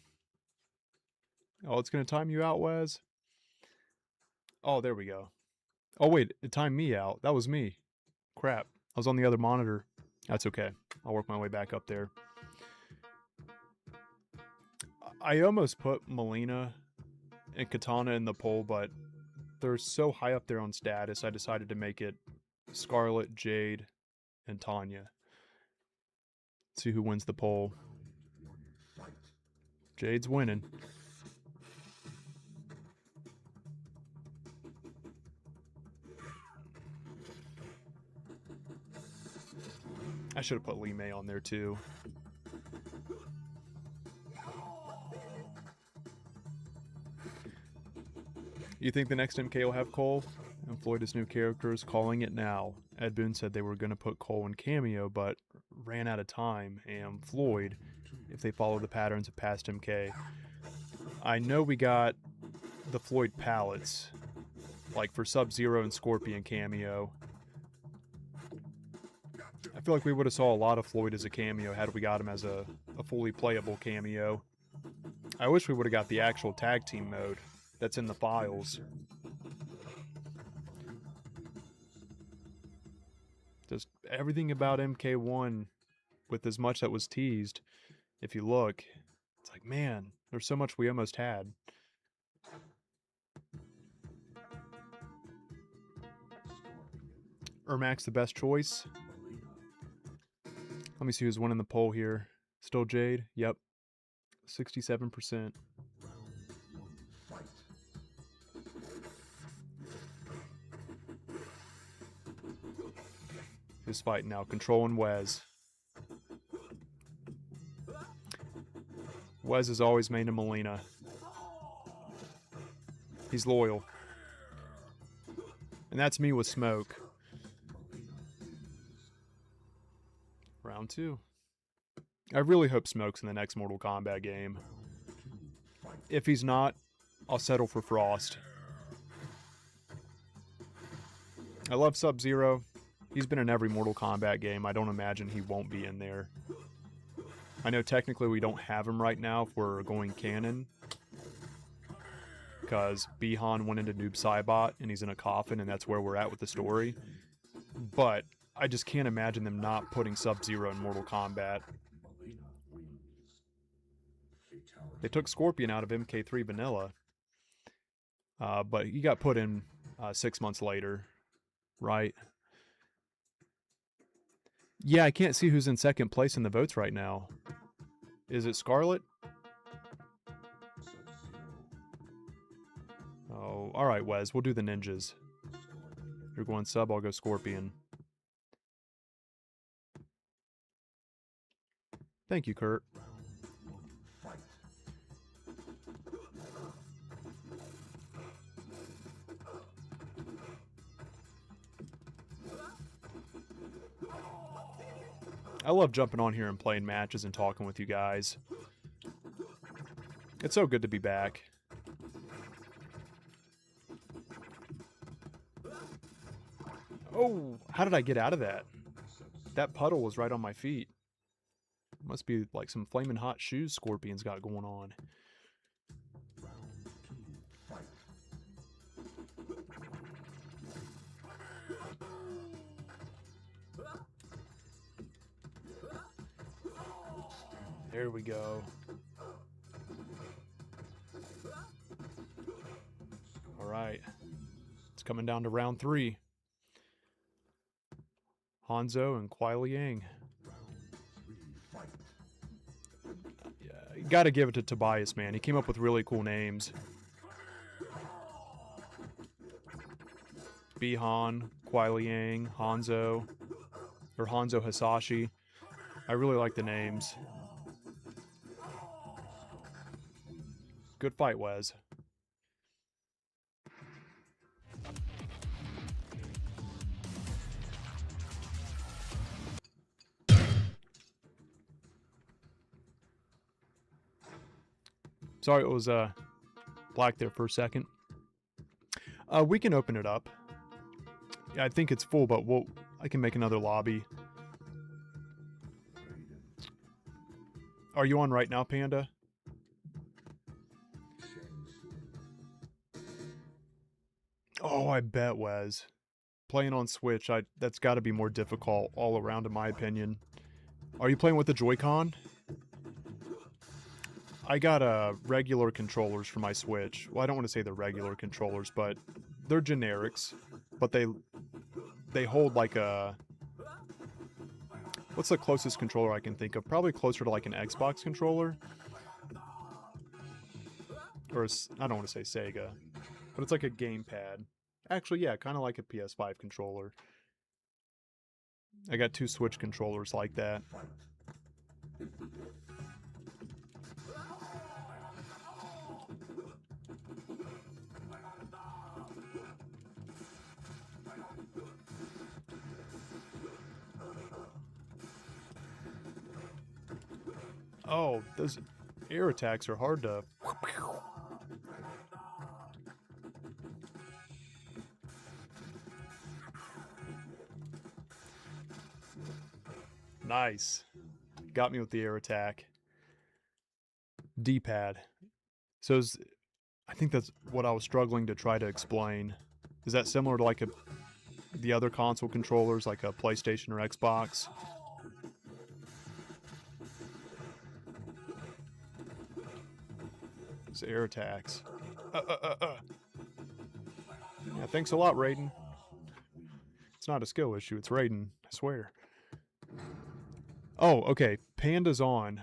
Speaker 1: Oh, it's going to time you out, Wes? Oh, there we go. Oh, wait. It timed me out. That was me. Crap. I was on the other monitor. That's okay. I'll work my way back up there. I almost put Melina and Katana in the poll, but they're so high up there on status, I decided to make it Scarlet, Jade, and Tanya. See who wins the poll. Jade's winning. I should have put Lee May on there too. You think the next MK will have Cole? And Floyd's new characters calling it now. Ed Boon said they were going to put Cole in Cameo, but ran out of time. And Floyd, if they follow the patterns of past MK. I know we got the Floyd palettes, like for Sub-Zero and Scorpion Cameo. I feel like we would have saw a lot of Floyd as a cameo had we got him as a fully playable cameo. I wish we would have got the actual tag team mode that's in the files. Just everything about MK1, with as much that was teased, if you look, it's like, man, there's so much we almost had. Ermac's the best choice. Let me see who's winning the poll here. Still Jade? Yep. 67%. Who's fighting now? Control and Wes. Wes is always main to Melina. He's loyal. And that's me with Smoke. Round 2. I really hope Smoke's in the next Mortal Kombat game. If he's not, I'll settle for Frost. I love Sub-Zero. He's been in every Mortal Kombat game. I don't imagine he won't be in there. I know technically we don't have him right now if we're going canon, because Bihan went into Noob Saibot and he's in a coffin, and that's where we're at with the story. But I just can't imagine them not putting Sub-Zero in Mortal Kombat.
Speaker 2: Melina wins. Fatality.
Speaker 1: They took Scorpion out of MK3 Vanilla, but he got put in 6 months later, right? Yeah, I can't see who's in second place in the votes right now. Is it Scarlet?
Speaker 2: Sub-Zero.
Speaker 1: Oh, all right, Wes. We'll do the ninjas.
Speaker 2: Scorpion.
Speaker 1: You're going sub, I'll go Scorpion. Thank you, Kurt.
Speaker 2: Fight.
Speaker 1: I love jumping on here and playing matches and talking with you guys. It's so good to be back. Oh, how did I get out of that? That puddle was right on my feet. Must be like some flaming hot shoes Scorpion's got going on.
Speaker 2: Round 2. Fight.
Speaker 1: There we go. All right. It's coming down to round 3. Hanzo and Kuai Liang. Yeah, you gotta give it to Tobias, man. He came up with really cool names. Bihan, Kuai Liang, Hanzo, or Hanzo Hasashi. I really like the names. Good fight, Wes. Sorry, it was black there for a second. We can open it up. Yeah, I think it's full, but I can make another lobby. Are you on right now, Panda? Oh, I bet, Wes. Playing on Switch, that's got to be more difficult all around, in my opinion. Are you playing with the Joy-Con? I got regular controllers for my Switch. Well, I don't want to say the regular controllers, but they're generics. But they hold like a... What's the closest controller I can think of? Probably closer to like an Xbox controller. Or I don't want to say Sega. But it's like a gamepad. Actually, yeah, kind of like a PS5 controller. I got 2 Switch controllers like that. Oh, those air attacks are hard to... Nice. Got me with the air attack. D-pad. So I think that's what I was struggling to try to explain. Is that similar to like the other console controllers, like a PlayStation or Xbox? It's air attacks. Yeah, thanks a lot, Raiden. It's not a skill issue, it's Raiden, I swear. Oh, okay. Panda's on.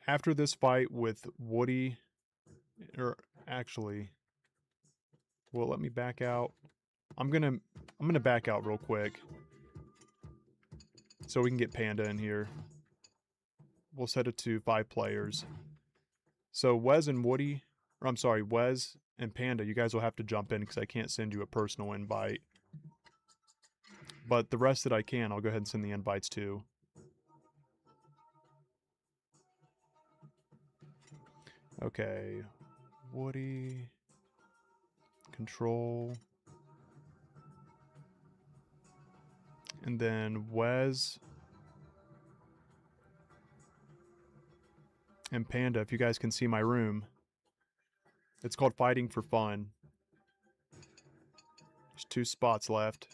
Speaker 1: After this fight with Woody, or actually, well, let me back out. I'm gonna back out real quick so we can get Panda in here. We'll set it to 5 players. So Wes and Woody, or I'm sorry, Wes and Panda, you guys will have to jump in because I can't send you a personal invite. But the rest that I can, I'll go ahead and send the invites to. Okay, Woody, control, and then Wes. And Panda, if you guys can see my room, it's called Fighting for Fun. There's 2 spots left.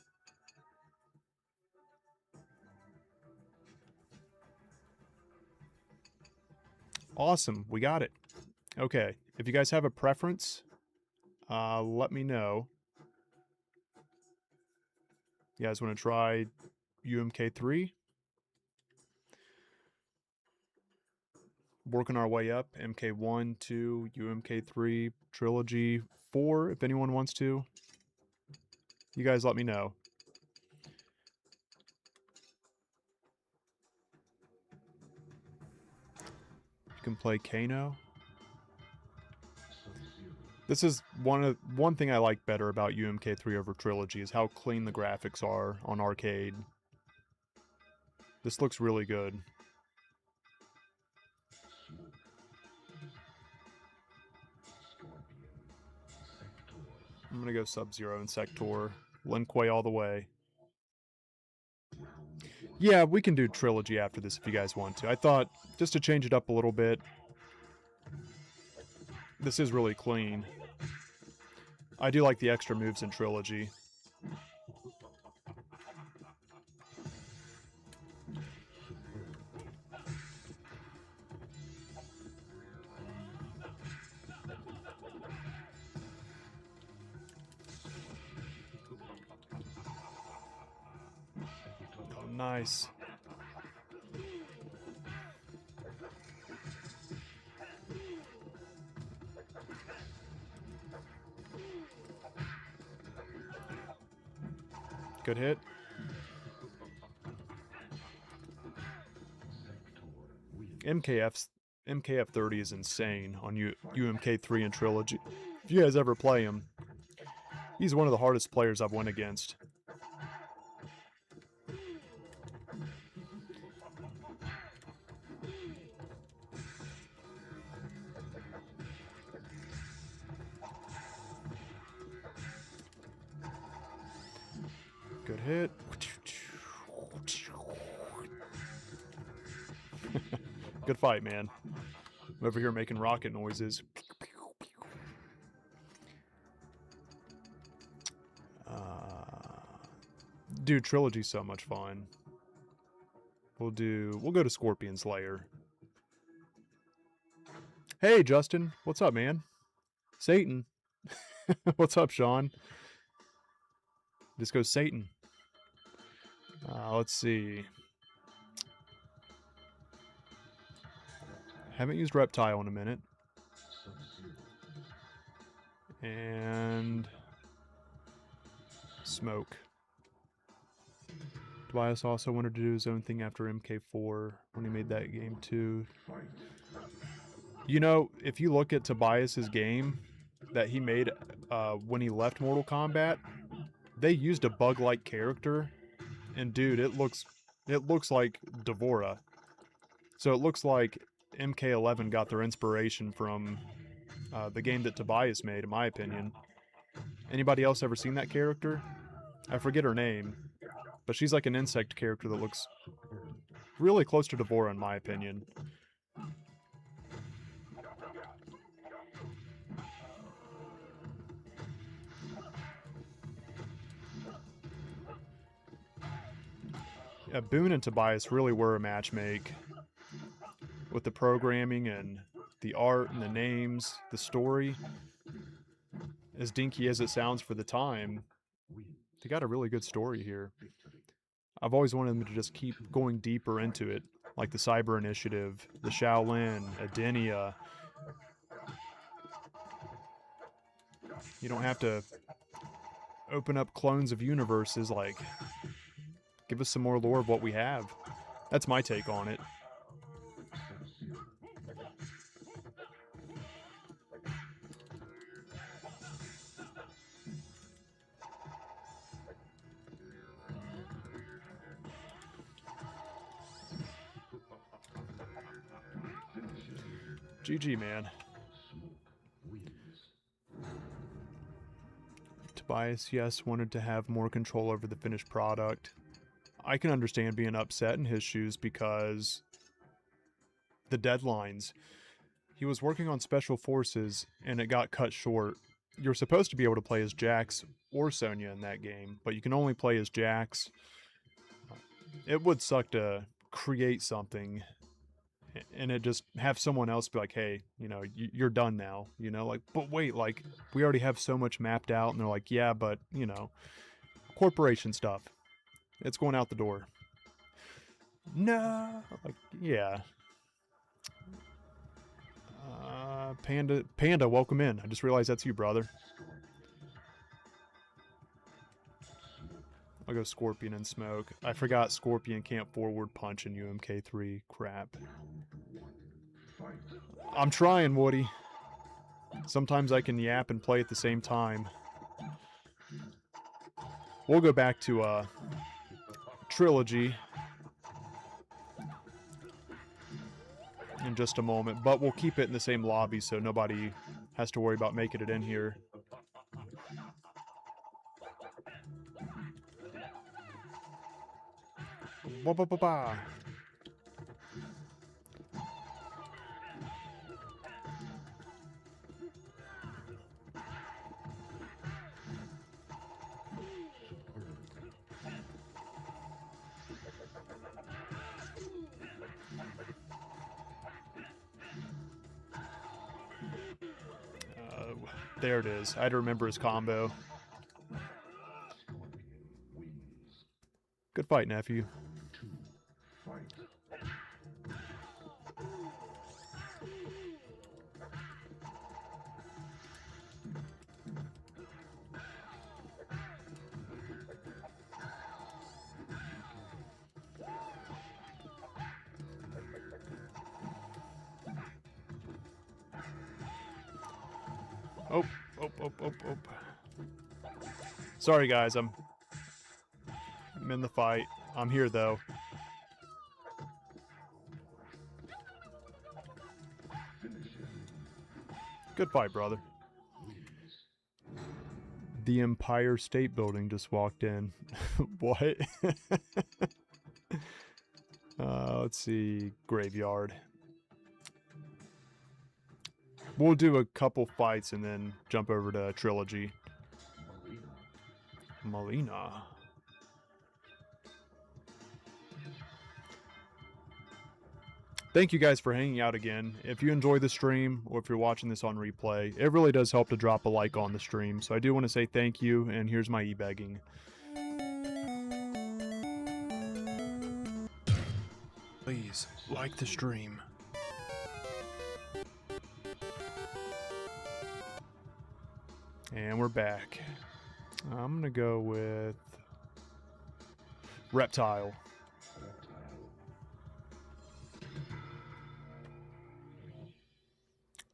Speaker 1: Awesome, we got it. Okay, if you guys have a preference, let me know. You guys want to try UMK3? Working our way up. MK1, 2, UMK3, Trilogy, 4, if anyone wants to. You guys let me know. You can play Kano. This is one thing I like better about UMK3 over Trilogy is how clean the graphics are on arcade. This looks really good. I'm gonna go Sub-Zero and Sector. Lin Kuei all the way. Yeah, we can do Trilogy after this if you guys want to. I thought, just to change it up a little bit, this is really clean. I do like the extra moves in Trilogy. Oh, nice. Good hit. MKF30 is insane on UMK3 and Trilogy. If you guys ever play him, he's one of the hardest players I've went against. Good hit. Good fight, man. I'm over here making rocket noises. Dude, Trilogy's so much fun. We'll go to Scorpion Slayer. Hey, Justin. What's up, man? Satan. What's up, Sean? This goes Satan. Let's see. Haven't used Reptile in a minute. And Smoke. Tobias also wanted to do his own thing after MK4 when he made that game too. You know, if you look at Tobias's game that he made when he left Mortal Kombat, they used a bug-like character, and dude, it looks like Devora. So it looks like MK11 got their inspiration from the game that Tobias made, in my opinion. Anybody else ever seen that character? I forget her name, but she's like an insect character that looks really close to Devora, in my opinion. Yeah, Boone and Tobias really were a match make. With the programming and the art and the names, the story. As dinky as it sounds for the time, they got a really good story here. I've always wanted them to just keep going deeper into it, like the Cyber Initiative, the Shaolin, Adenia. You don't have to open up clones of universes, like, give us some more lore of what we have. That's my take on it. GG, man. Tobias, yes, wanted to have more control over the finished product. I can understand being upset in his shoes because the deadlines. He was working on Special Forces, and it got cut short. You're supposed to be able to play as Jax or Sonya in that game, but you can only play as Jax. It would suck to create something and it just have someone else be like, hey, you know, you're done now, you know, like, but wait, like, we already have so much mapped out, and they're like, yeah, but, you know, corporation stuff, it's going out the door. No, like, yeah. Panda, welcome in. I just realized that's you, brother. I'll go Scorpion and Smoke. I forgot Scorpion can't forward punch in UMK3. Crap. I'm trying, Woody. Sometimes I can yap and play at the same time. We'll go back to Trilogy in just a moment, but we'll keep it in the same lobby so nobody has to worry about making it in here. Ba-ba-ba-ba. There it is. I had to remember his combo. Good fight, nephew. Oh. Sorry, guys. I'm in the fight. I'm here, though. Good fight, brother. The Empire State Building just walked in. What? Let's see. Graveyard. We'll do a couple fights and then jump over to Trilogy. Melina. Thank you guys for hanging out again. If you enjoy the stream, or if you're watching this on replay, it really does help to drop a like on the stream. So I do want to say thank you, and here's my e-begging. Please, like the stream. And we're back. I'm gonna go with Reptile.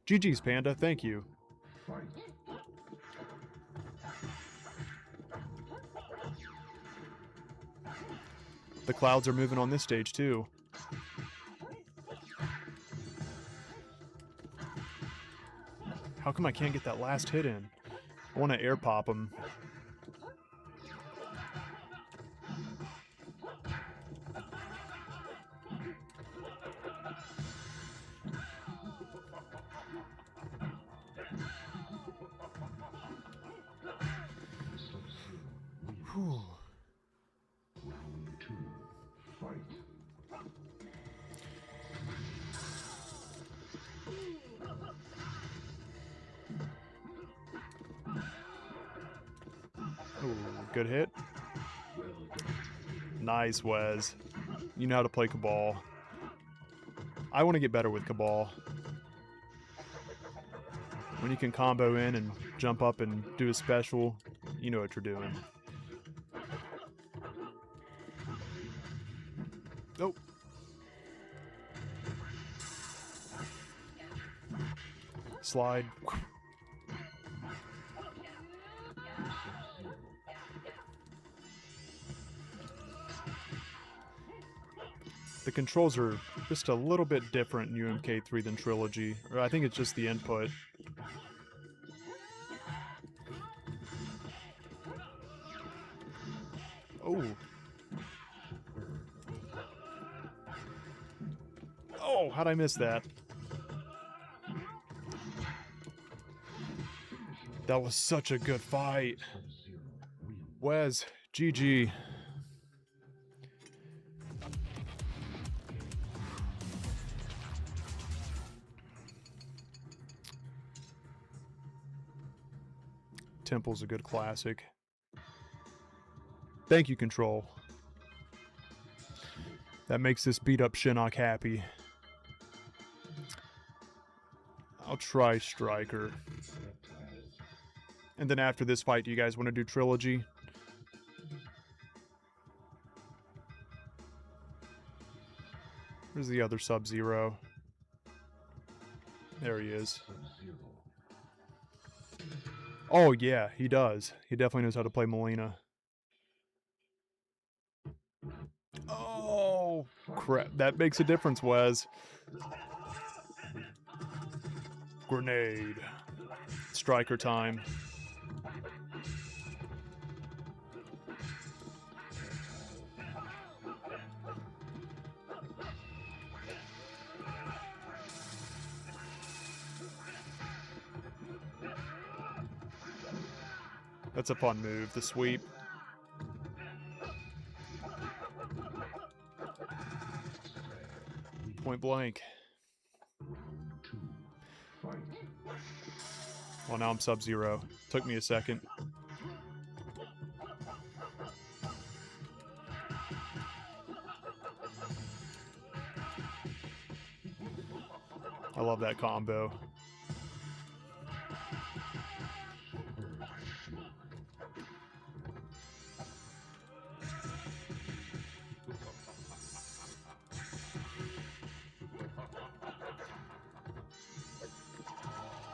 Speaker 1: GG's, Panda. Thank you. The clouds are moving on this stage, too. How come I can't get that last hit in? I want to air pop him. Whew.
Speaker 2: Round 2. Fight.
Speaker 1: Ooh, good hit. Nice, Wes. You know how to play Cabal. I want to get better with Cabal. When you can combo in and jump up and do a special, you know what you're doing. Oh. Slide. The controls are just a little bit different in UMK3 than Trilogy, or I think it's just the input. Oh. Oh, how'd I miss that? That was such a good fight.
Speaker 2: Sub-Zero wins.
Speaker 1: Wes, GG. Temple's a good classic. Thank you, Control. That makes this beat up Shinnok happy. I'll try Striker. And then after this fight, do you guys want to do Trilogy? Where's the other Sub-Zero? There he is. Oh yeah, he does. He definitely knows how to play Melina. Oh, crap. That makes a difference, Wes. Grenade. Striker time. That's a fun move, the sweep. Point blank. Well, now I'm Sub-Zero. Took me a second. I love that combo.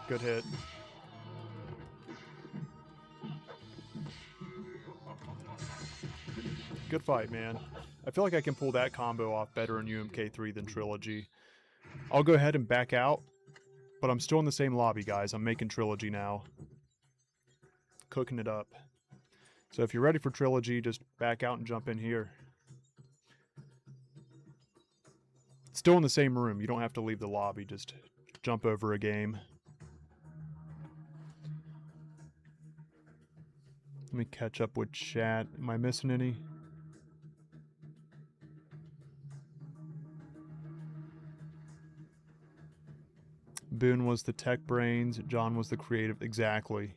Speaker 1: Good hit. Good fight, man. I feel like I can pull that combo off better in UMK3 than Trilogy. I'll go ahead and back out, but I'm still in the same lobby, guys. I'm making Trilogy now. Cooking it up. So if you're ready for Trilogy, just back out and jump in here. Still in the same room. You don't have to leave the lobby. Just jump over a game. Let me catch up with chat. Am I missing any? Boone was the tech brains. John was the creative. Exactly.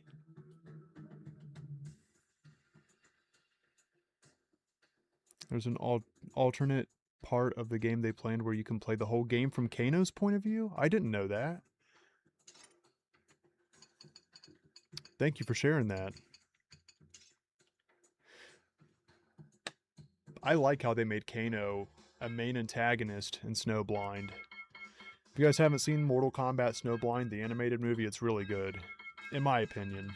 Speaker 1: There's an alternate part of the game they planned where you can play the whole game from Kano's point of view? I didn't know that. Thank you for sharing that. I like how they made Kano a main antagonist in Snowblind. If you guys haven't seen Mortal Kombat Snowblind, the animated movie, it's really good, in my opinion.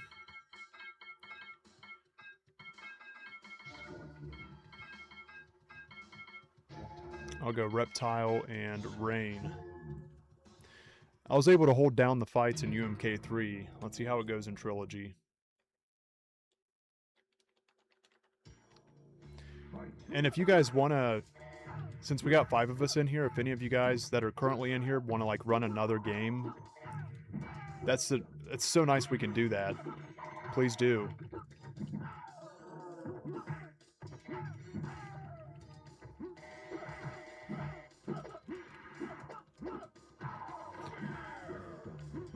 Speaker 1: I'll go Reptile and Rain. I was able to hold down the fights in UMK3. Let's see how it goes in Trilogy. And if you guys want to, since we got 5 of us in here, if any of you guys that are currently in here want to like run another game, it's so nice we can do that. Please do.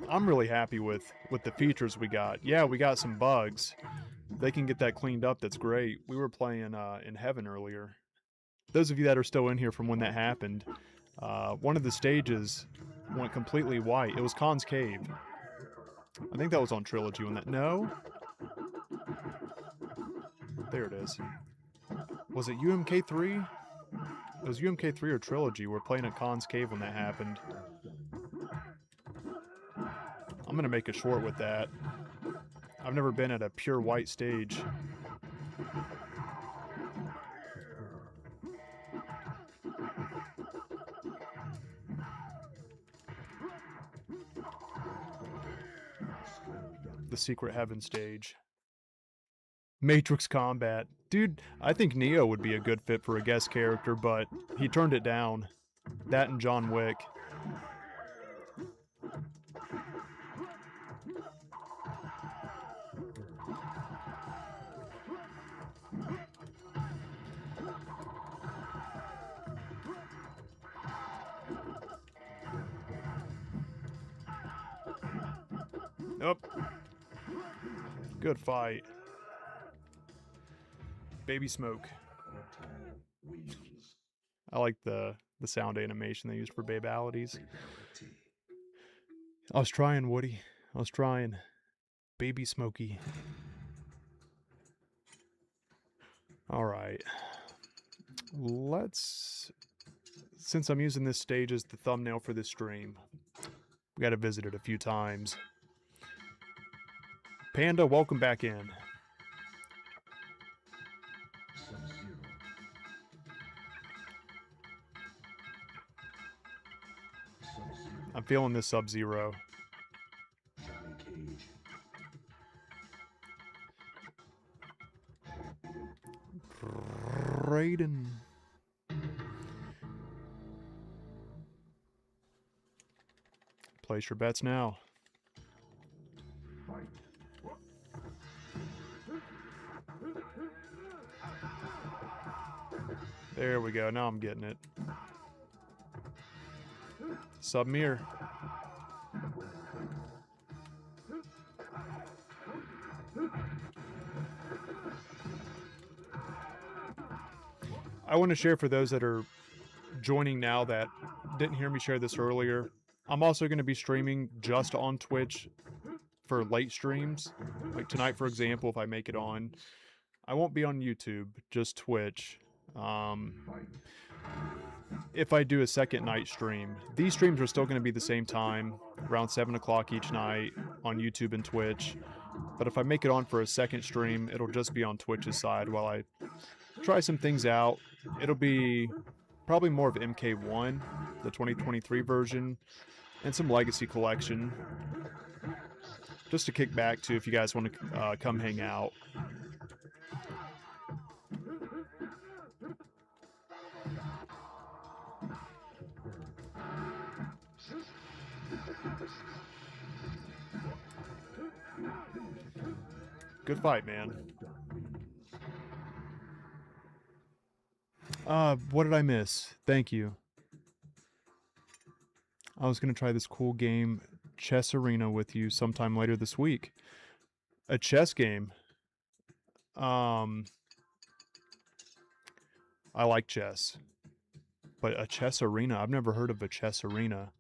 Speaker 1: I'm really happy with the features we got. Yeah, we got some bugs. They can get that cleaned up. That's great. We were playing in Heaven earlier. Those of you that are still in here from when that happened, one of the stages went completely white. It was Khan's Cave. I think that was on Trilogy when that... No? There it is. Was it UMK3? It was UMK3 or Trilogy. We're playing at Khan's Cave when that happened. I'm gonna make it short with that. I've never been at a pure white stage. The Secret Heaven stage. Matrix Combat. Dude, I think Neo would be a good fit for a guest character, but he turned it down. That and John Wick. Oh. Good fight. Baby Smoke. I like the sound animation they used for babalities. I was trying, Woody. I was trying. Baby Smokey. Alright. Let's... Since I'm using this stage as the thumbnail for this stream, we gotta visit it a few times. Panda, welcome back in. I'm feeling this Sub-Zero. Raiden. Place your bets now. There we go. Now I'm getting it. Submir. I want to share for those that are joining now that didn't hear me share this earlier. I'm also going to be streaming just on Twitch for late streams. Like tonight, for example, if I make it on, I won't be on YouTube, just Twitch. If I do a second night stream, these streams are still going to be the same time, around 7 o'clock each night on YouTube and Twitch. But if I make it on for a second stream, it'll just be on Twitch's side while I try some things out. It'll be probably more of MK1, the 2023 version, and some Legacy Collection. Just to kick back to if you guys want to come hang out. Good fight, man. What did I miss? Thank you. I was going to try this cool game, Chess Arena, with you sometime later this week. A chess game. I like chess. But a chess arena? I've never heard of a chess arena.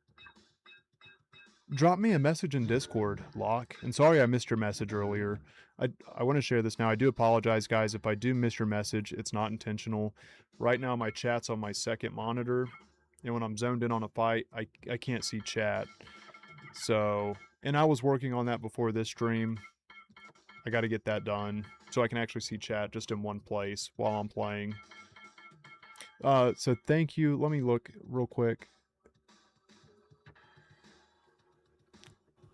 Speaker 1: Drop me a message in Discord, Locke. And sorry I missed your message earlier. I want to share this now. I do apologize, guys. If I do miss your message, it's not intentional. Right now, my chat's on my second monitor. And when I'm zoned in on a fight, I can't see chat. So, and I was working on that before this stream. I got to get that done so I can actually see chat just in one place while I'm playing. So thank you. Let me look real quick.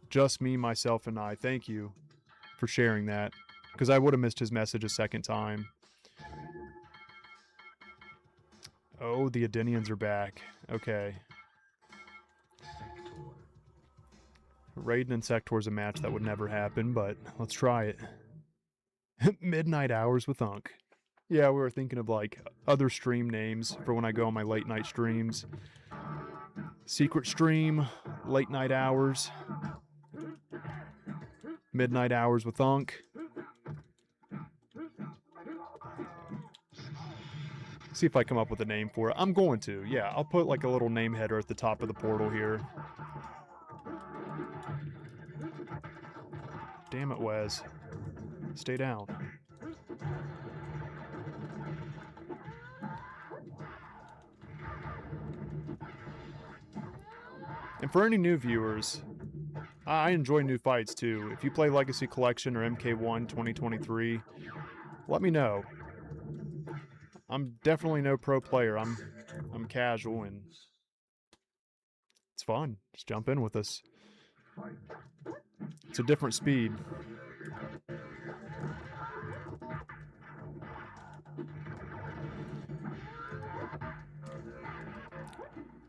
Speaker 1: Just me, myself, and I. Thank you for sharing that, because I would have missed his message a second time. Oh, the Adenians are back. Okay. Raiden and Sector's a match that would never happen, but let's try it. Midnight Hours with Unk. Yeah, we were thinking of like other stream names for when I go on my late night streams. Secret Stream, Late Night Hours, Midnight Hours with Unk. See if I come up with a name for it. I'm going to, yeah. I'll put like a little name header at the top of the portal here. Damn it, Wes. Stay down. And for any new viewers, I enjoy new fights too. If you play Legacy Collection or MK1 2023, let me know. I'm definitely no pro player. I'm casual and it's fun. Just jump in with us. It's a different speed.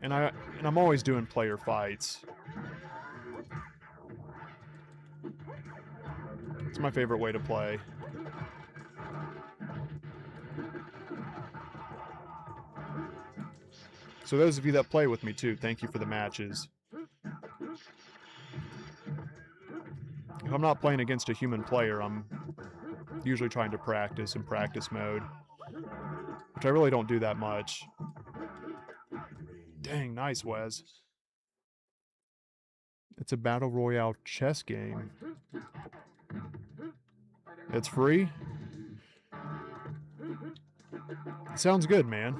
Speaker 1: And I'm always doing player fights. It's my favorite way to play. So those of you that play with me too, thank you for the matches. If I'm not playing against a human player, I'm usually trying to practice in practice mode, which I really don't do that much. Dang, nice, Wes. It's a battle royale chess game. It's free? Sounds good, man.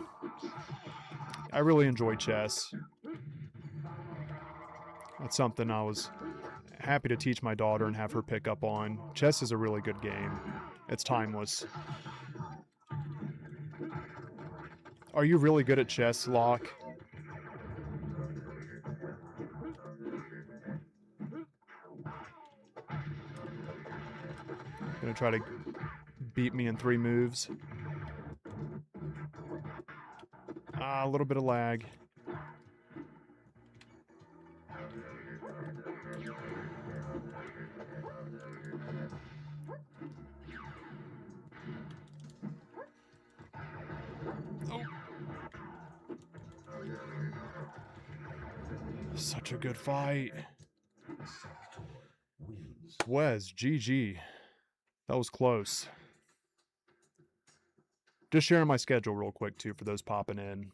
Speaker 1: I really enjoy chess. That's something I was happy to teach my daughter and have her pick up on. Chess is a really good game. It's timeless. Are you really good at chess, Locke? Gonna try to beat me in 3 moves. A little bit of lag. Oh. Such a good fight. Wes, GG. That was close. Just sharing my schedule real quick, too, for those popping in.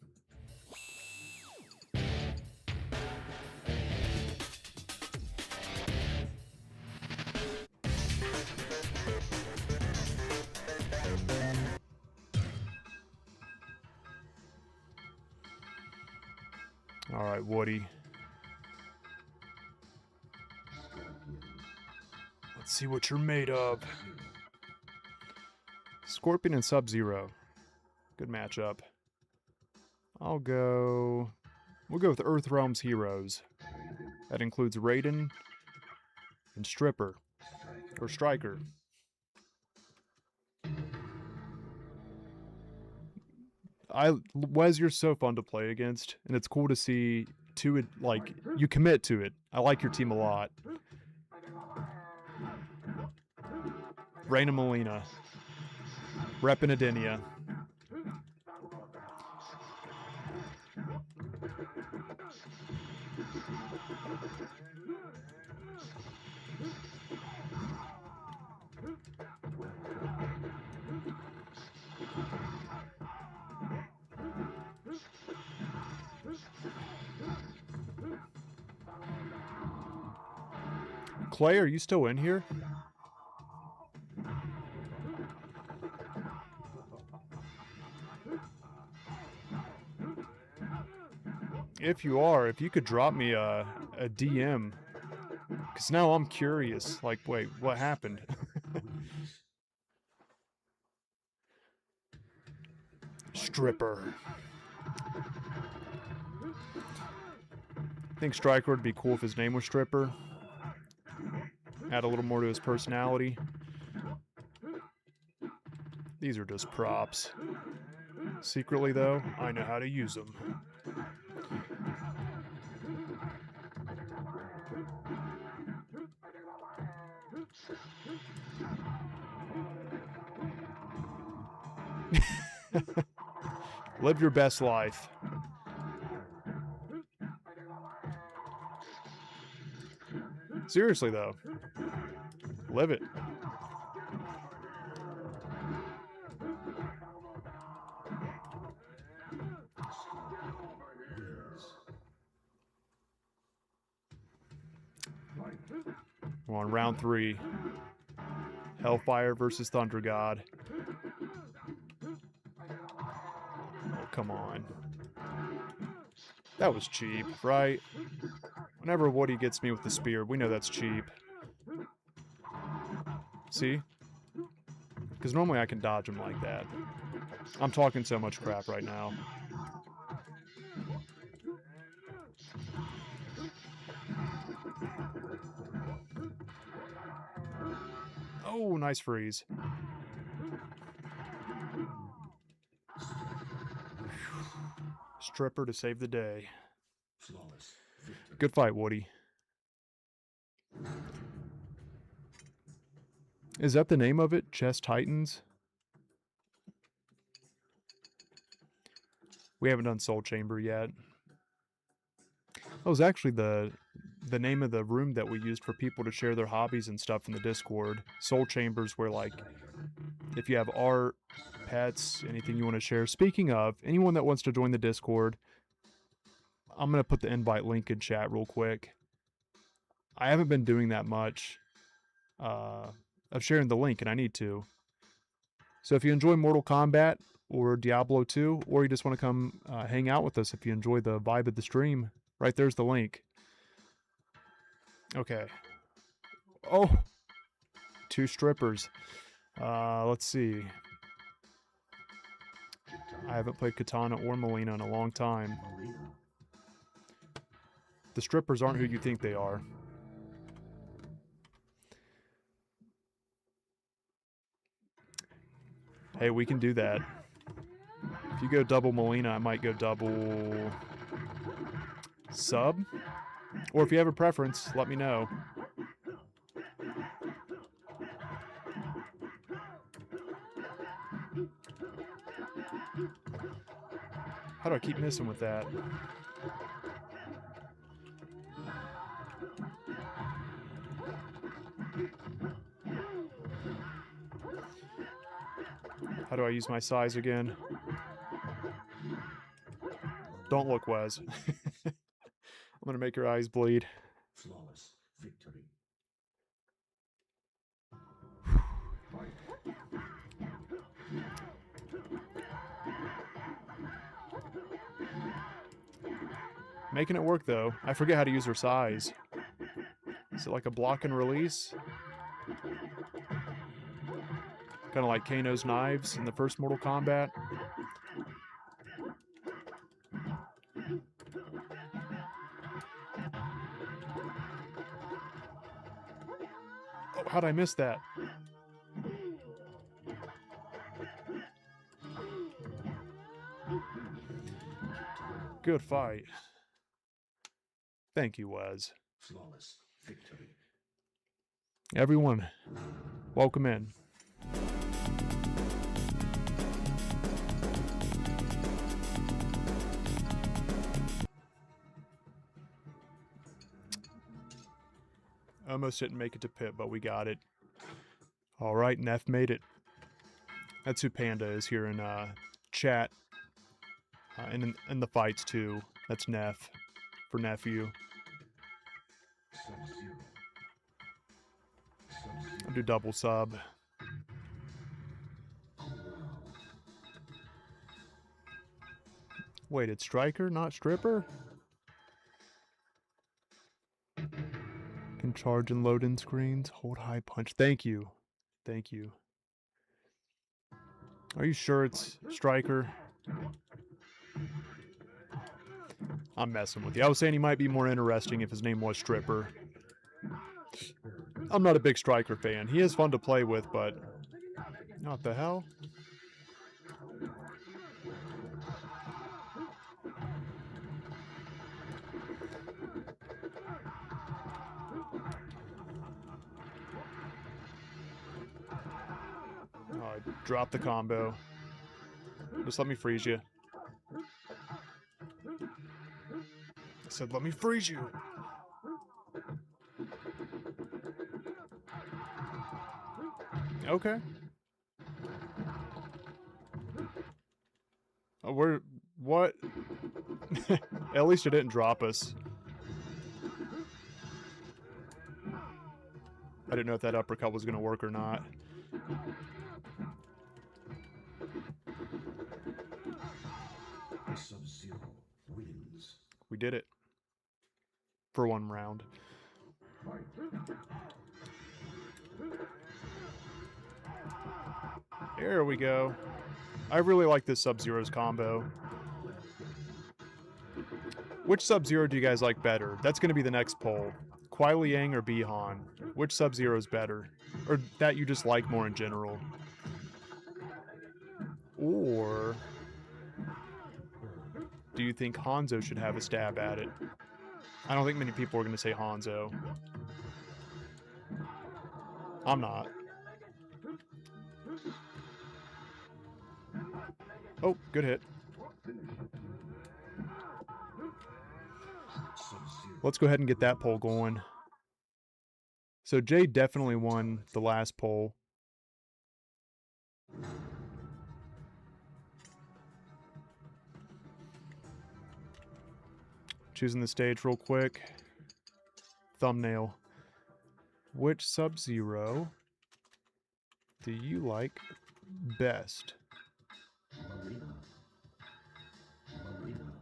Speaker 1: Alright, Woody. Let's see what you're made of. Scorpion and Sub-Zero. Good matchup. We'll go with Earthrealm's Heroes. That includes Raiden and Stripper. Or Striker. Wes, you're so fun to play against, and it's cool to see you commit to it. I like your team a lot. Reina Molina. Reppin' Adenia. Clay, are you still in here? If you are, if you could drop me a DM. Because now I'm curious. Like, wait, what happened? Stripper. I think Striker would be cool if his name was Stripper. Add a little more to his personality. These are just props. Secretly, though, I know how to use them. Live your best life. Seriously, though. Live it. We're on round 3. Hellfire versus Thunder God. Oh, come on. That was cheap, right? Whenever Woody gets me with the spear, we know that's cheap. See? Because normally I can dodge him like that. I'm talking so much crap right now. Oh, nice freeze. Stripper to save the day. Good fight, Woody. Is that the name of it? Chess Titans? We haven't done Soul Chamber yet. That was actually the the name of the room that we used for people to share their hobbies and stuff in the Discord. Soul Chambers, where like if you have art, pets, anything you want to share. Speaking of, anyone that wants to join the Discord, I'm going to put the invite link in chat real quick. I haven't been doing that much of sharing the link, and I need to. So if you enjoy Mortal Kombat or Diablo 2, or you just want to come hang out with us if you enjoy the vibe of the stream, right there's the link. Okay. Oh, 2 strippers. Let's see. I haven't played Katana or Melina in a long time. The strippers aren't who you think they are. Hey, we can do that. If you go double Melina, I might go double sub. Or if you have a preference, let me know. How do I keep missing with that? How do I use my size again? Don't look, Wes. I'm gonna make your eyes bleed.
Speaker 2: Flawless victory.
Speaker 1: Making it work though. I forget how to use her size. Is it like a block and release? Kind of like Kano's knives in the first Mortal Kombat. Oh, how'd I miss that? Good fight. Thank you, Wes.
Speaker 2: Flawless victory.
Speaker 1: Everyone, welcome in. Almost didn't make it to pit, but we got it. All right, Neff made it. That's who Panda is here in chat. And in the fights too. That's Neff for nephew.
Speaker 2: Sub-Zero.
Speaker 1: I'll do double sub. Wait, it's striker, not stripper? Can charge and load in screens. Hold high punch. Thank you. Thank you. Are you sure it's striker? I'm messing with you. I was saying he might be more interesting if his name was stripper. I'm not a big striker fan. He is fun to play with, but... What the hell? Oh, I dropped the combo. Just let me freeze you. I said, let me freeze you. Okay. Oh, we're... What? At least it didn't drop us. I didn't know if that uppercut was going to work or not.
Speaker 2: Sub-Zero wins.
Speaker 1: We did it. For one round. There we go. I really like this Sub-Zero's combo. Which Sub-Zero do you guys like better? That's going to be the next poll. Kuai Liang or Bihan? Which Sub-Zero is better? Or that you just like more in general? Or do you think Hanzo should have a stab at it? I don't think many people are going to say Hanzo. I'm not. Oh, good hit.
Speaker 2: Sub-Zero
Speaker 1: Let's go ahead and get that poll going. So Jay definitely won the last poll. Choosing the stage real quick. Thumbnail. Which Sub-Zero do you like best?
Speaker 2: Marina. Marina.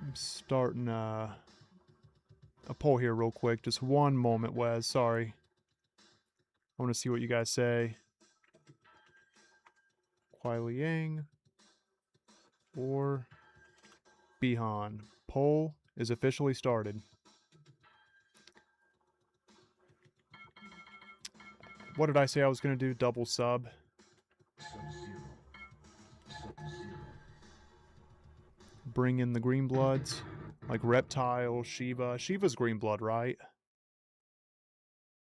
Speaker 1: I'm starting a poll here real quick. Just one moment, Wes. Sorry. I want to see what you guys say. Kuai Liang or Bihan. Poll is officially started. What did I say I was going to do? Double sub.
Speaker 2: Sub-Zero. Sub-Zero.
Speaker 1: Bring in the green bloods. Like Reptile, Shiva. Shiva's green blood, right?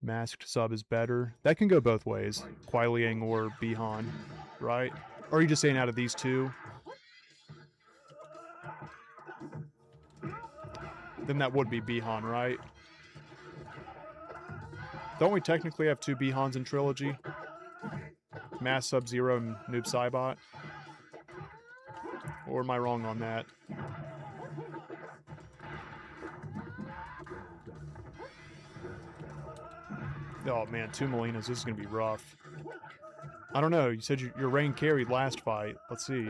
Speaker 1: Masked sub is better. That can go both ways. Kuai Liang or Bihan, right? Or are you just saying out of these two? Then that would be Bihan, right? Don't we technically have two Bihans in Trilogy? Mass Sub-Zero and Noob Saibot? Or am I wrong on that? Oh man, two Molinas. This is going to be rough. I don't know. You said your Rain carried last fight. Let's see.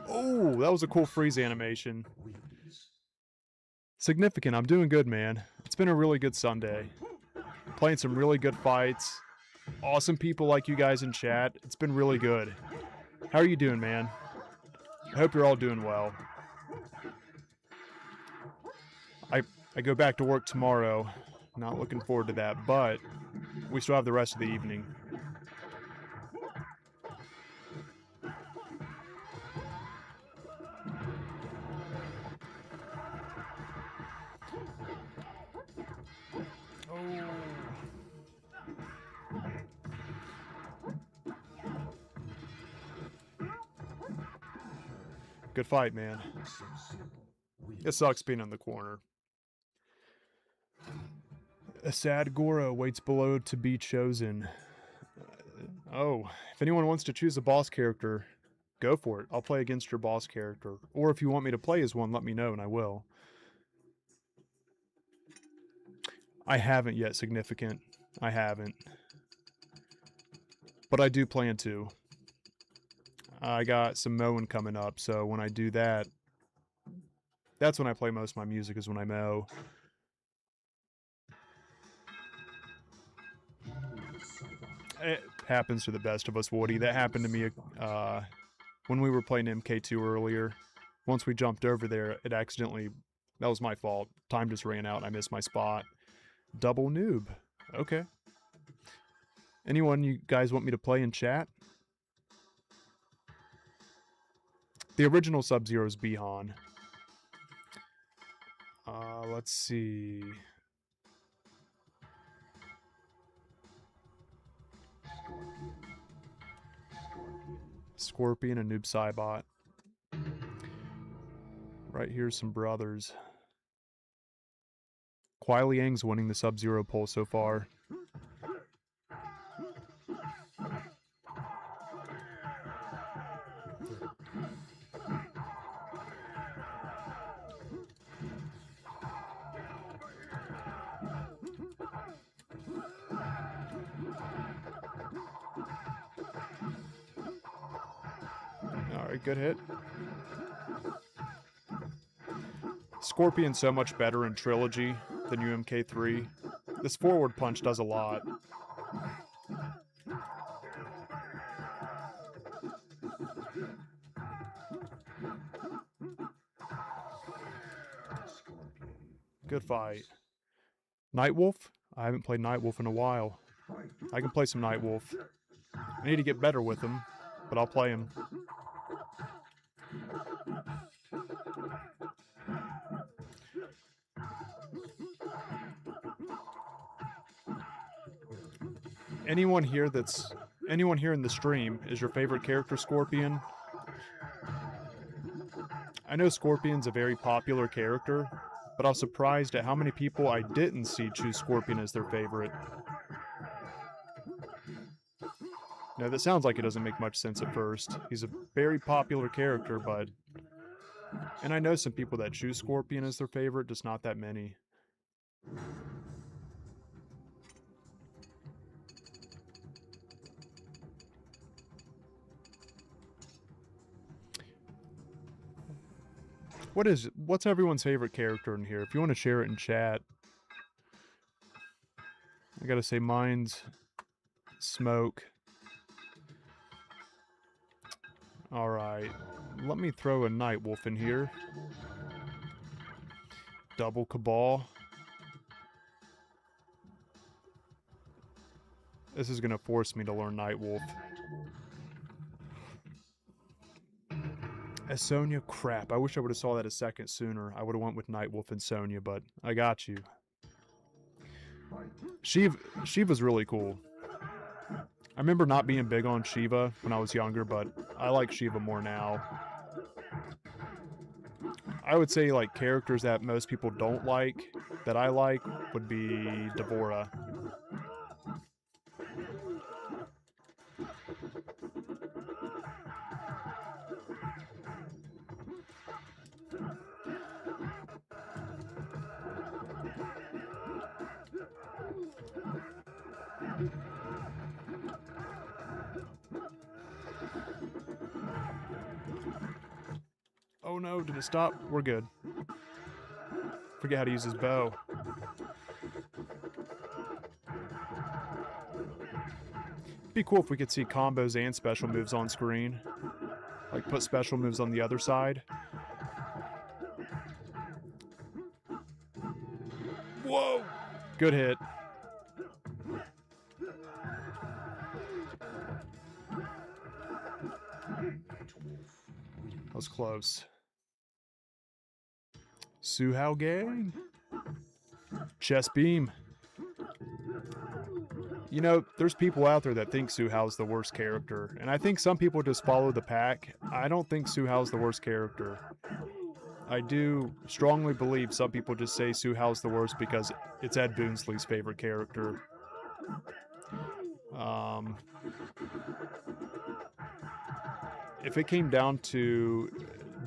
Speaker 1: Oh, that was a cool freeze animation.
Speaker 2: Wins.
Speaker 1: Significant. I'm doing good, man. It's been a really good Sunday. Playing some really good fights. Awesome people like you guys in chat. It's been really good. How are you doing, man? I hope you're all doing well. I go back to work tomorrow. Not looking forward to that, but we still have the rest of the evening. Good fight, man.
Speaker 2: Sub-Zero. Wins.
Speaker 1: It sucks being in the corner. A sad Goro waits below to be chosen. Oh, if anyone wants to choose a boss character, go for it. I'll play against your boss character. Or if you want me to play as one, let me know and I will. I haven't yet, Significant. I haven't. But I do plan to. I got some mowing coming up, so when I do that, that's when I play most of my music, is when I mow. It happens to the best of us, Woody. That happened to me when we were playing MK2 earlier. Once we jumped over there, it accidentally... That was my fault. Time just ran out and I missed my spot. Double noob. Okay. Anyone you guys want me to play in chat? The original Sub-Zero is Bihan. Let's see. Scorpion and Noob Saibot. Right here's some brothers. Kuai Liang's winning the Sub-Zero poll so far. Alright, good hit. Scorpion's so much better in Trilogy than UMK3. This forward punch does a lot. Good fight. Nightwolf? I haven't played Nightwolf in a while. I can play some Nightwolf. I need to get better with him, but I'll play him. anyone here in the stream, is your favorite character Scorpion? I know Scorpion's a very popular character, but I was surprised at how many people I didn't see choose Scorpion as their favorite. Now, that sounds like it doesn't make much sense at first. He's a very popular character, but... And I know some people that choose Scorpion as their favorite, just not that many. What's everyone's favorite character in here? If you want to share it in chat. I gotta say mine's Smoke. Alright. Let me throw a Nightwolf in here. Double Cabal. This is gonna force me to learn Nightwolf. As Sonya, crap. I wish I would have saw that a second sooner. I would have went with Nightwolf and Sonya, but I got you. Shiva's really cool. I remember not being big on Shiva when I was younger, but I like Shiva more now. I would say like characters that most people don't like, that I like, would be Devora. Oh no, did it stop? We're good. Forget how to use his bow. It'd be cool if we could see combos and special moves on screen. Like put special moves on the other side. Whoa! Good hit. That was close. Suhao gang. Chest beam. You know, there's people out there that think Suhao's the worst character, and I think some people just follow the pack. I don't think Suhao's the worst character. I do strongly believe some people just say Suhao's the worst because it's Ed Boonsley's favorite character. If it came down to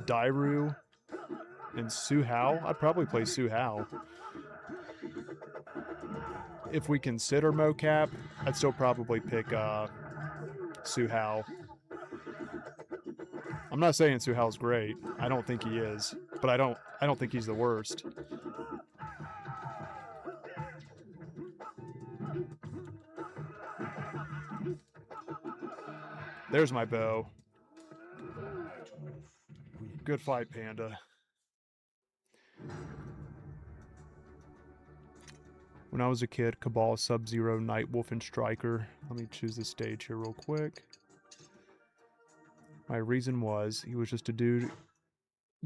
Speaker 1: Dairu and Suhao, I'd probably play Suhao. If we consider mocap, I'd still probably pick Suhao. I'm not saying Suhao's great. I don't think he is, but I don't think he's the worst. There's my bow. Good fight, Panda. When I was a kid, Cabal, Sub-Zero, Nightwolf, and Striker. Let me choose the stage here real quick. My reason was, he was just a dude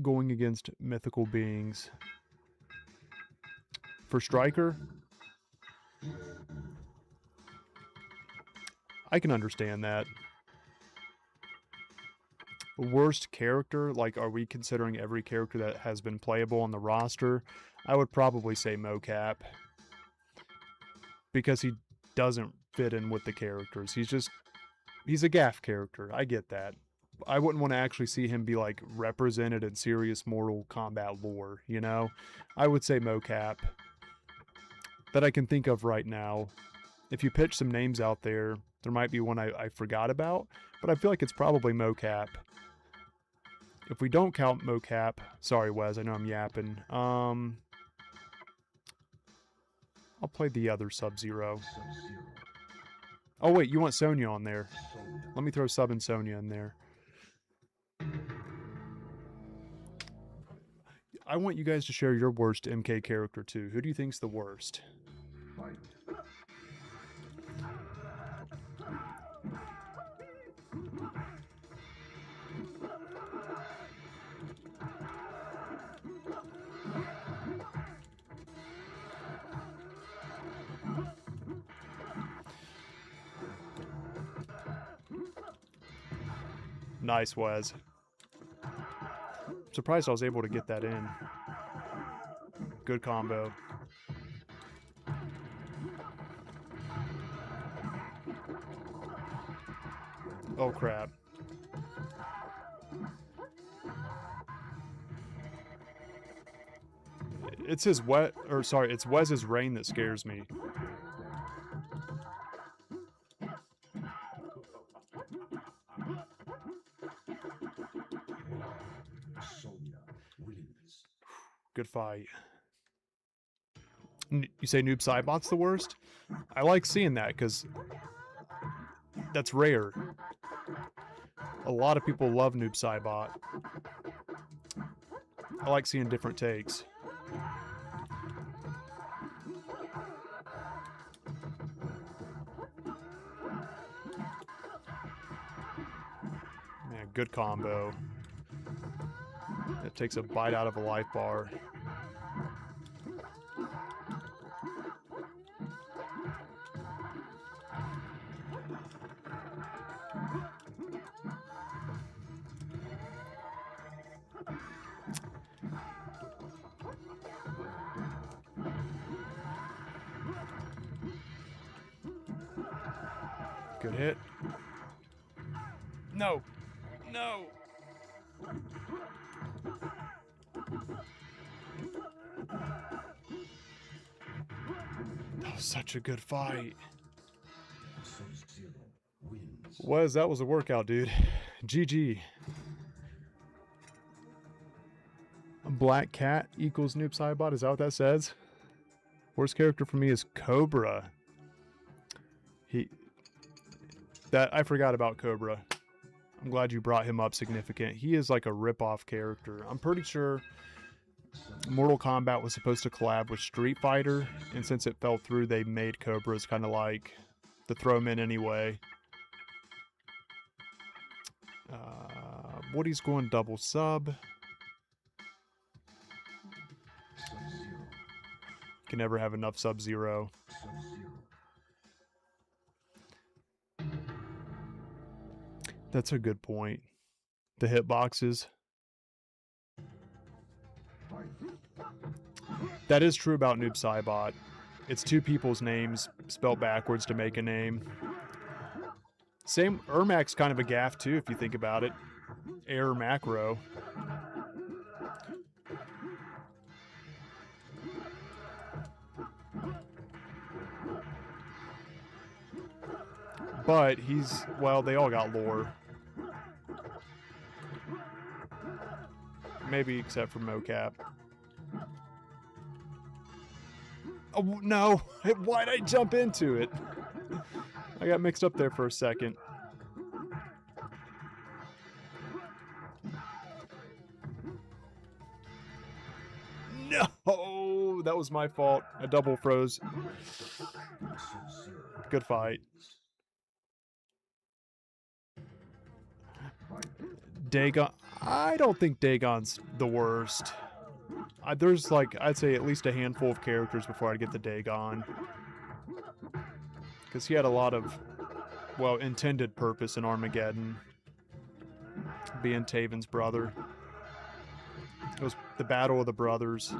Speaker 1: going against mythical beings. For Striker, I can understand that. Worst character, like, are we considering every character that has been playable on the roster? I would probably say Mocap. Because he doesn't fit in with the characters. He's a gaff character. I get that. I wouldn't want to actually see him be, like, represented in serious Mortal Kombat lore, you know? I would say Mocap. That I can think of right now. If you pitch some names out there, there might be one I forgot about, but I feel like it's probably Mocap. If we don't count Mocap, sorry Wes, I know I'm yapping. I'll play the other Sub-Zero. Oh wait, you want Sonya on there. Let me throw Sub and Sonya in there. I want you guys to share your worst MK character too. Who do you think's the worst? Nice, Wes. Surprised I was able to get that in. Good combo. Oh crap. It's his it's Wes's rain that scares me.
Speaker 2: Sonia wins.
Speaker 1: Good fight. You say Noob Saibot's the worst? I like seeing that because that's rare. A lot of people love Noob Saibot. I like seeing different takes. Man, good combo. It takes a bite out of a life bar. Good hit. No. No. That was such a good fight.
Speaker 2: Sub-Zero wins.
Speaker 1: Wes, that was a workout, dude. GG. Black Cat equals Noob Saibot. Is that what that says? Worst character for me is Cobra. I forgot about Cobra. I'm glad you brought him up significant. He is like a rip-off character. I'm pretty sure Mortal Kombat was supposed to collab with Street Fighter, and since it fell through, they made Cobras kind of like to throw him in anyway. Woody's going double sub.
Speaker 2: Sub-Zero.
Speaker 1: Can never have enough Sub-Zero.
Speaker 2: Sub-Zero.
Speaker 1: That's a good point. The hitboxes. That is true about Noob Saibot. It's two people's names spelled backwards to make a name. Same, Ermac's kind of a gaff too, if you think about it. Error macro. But he's, well, they all got lore. Maybe except for Mocap. Oh, no. Why'd I jump into it? I got mixed up there for a second. No! That was my fault. I double froze.
Speaker 2: Sub-Zero.
Speaker 1: Good fight. Dagon. I don't think Dagon's the worst. There's like, I'd say at least a handful of characters before I'd get to Dagon. Because he had a lot of, well, intended purpose in Armageddon. Being Taven's brother. It was the Battle of the Brothers.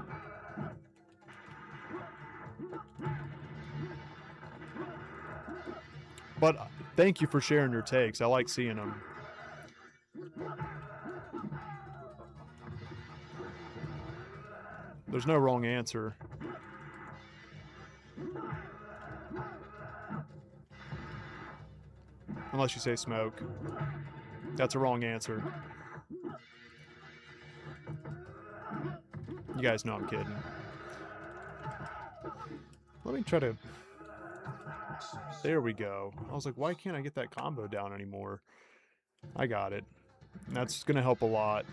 Speaker 1: But thank you for sharing your takes. I like seeing them. There's no wrong answer. Unless you say smoke. That's a wrong answer. You guys know I'm kidding. Let me try to... There we go. I was like, why can't I get that combo down anymore? I got it. That's going to help a lot.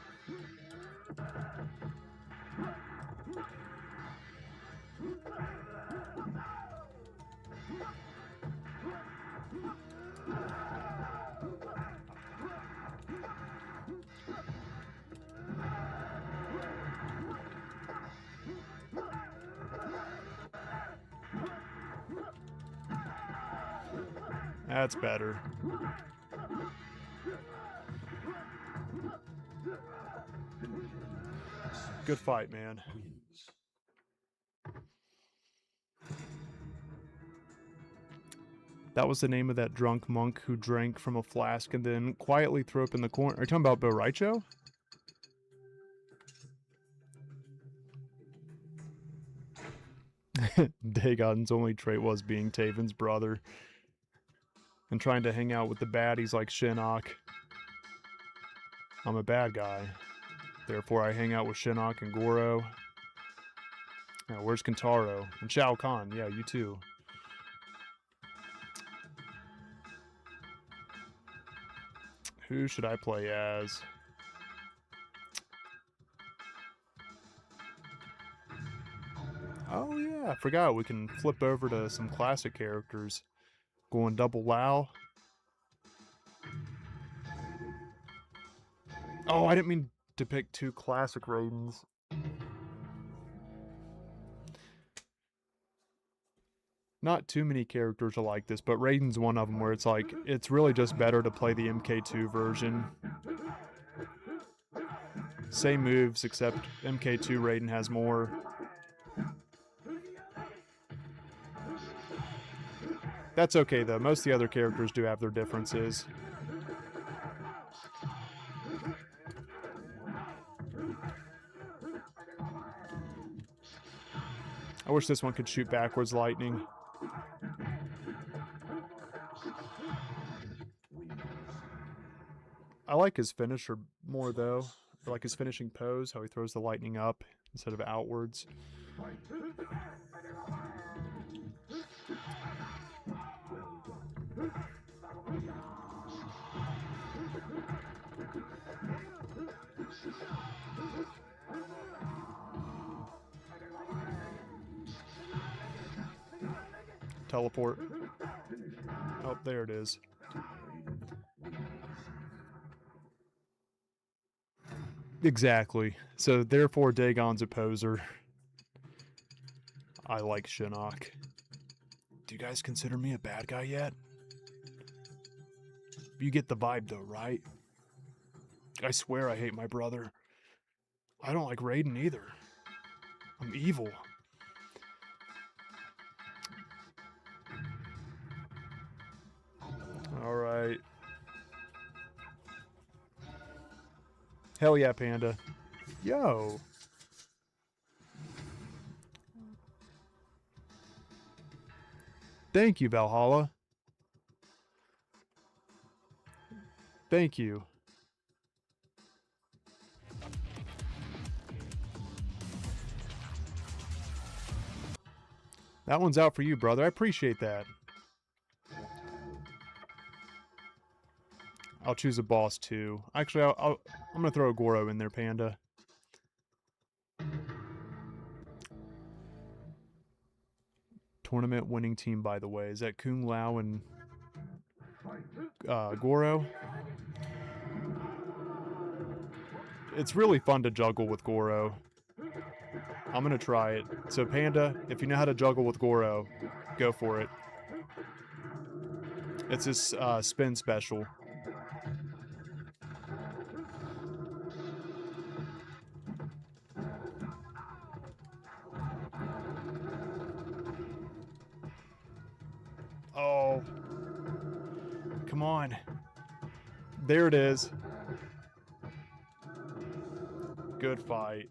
Speaker 1: That's better. Good fight, man.
Speaker 2: Wins.
Speaker 1: That was the name of that drunk monk who drank from a flask and then quietly threw up in the corner. Are you talking about Boraicho? Dagon's only trait was being Taven's brother and trying to hang out with the baddies like Shinnok. I'm a bad guy. Therefore, I hang out with Shinnok and Goro. Now, where's Kentaro? And Shao Kahn. Yeah, you too. Who should I play as? Oh yeah, I forgot we can flip over to some classic characters. Going double Lao. Oh, I didn't mean to pick two classic Raidens. Not too many characters are like this, but Raiden's one of them where it's like, it's really just better to play the MK2 version. Same moves, except MK2 Raiden has more. That's okay though, most of the other characters do have their differences. I wish this one could shoot backwards lightning. I like his finisher more though. I like his finishing pose, how he throws the lightning up instead of outwards. Teleport. Oh, there it is. Exactly. So therefore Dagon's a poser. I like Shinnok. Do you guys consider me a bad guy yet? You get the vibe though, right? I swear I hate my brother. I don't like Raiden either. I'm evil. Alright. Hell yeah, Panda. Yo. Thank you, Valhalla. Thank you. That one's out for you, brother. I appreciate that. I'll choose a boss too. Actually, I'm gonna throw a Goro in there, Panda. Tournament winning team, by the way. Is that Kung Lao and Goro? It's really fun to juggle with Goro. I'm gonna try it. So Panda, if you know how to juggle with Goro, go for it. It's this spin special. Oh. Come on. There it is. Good fight.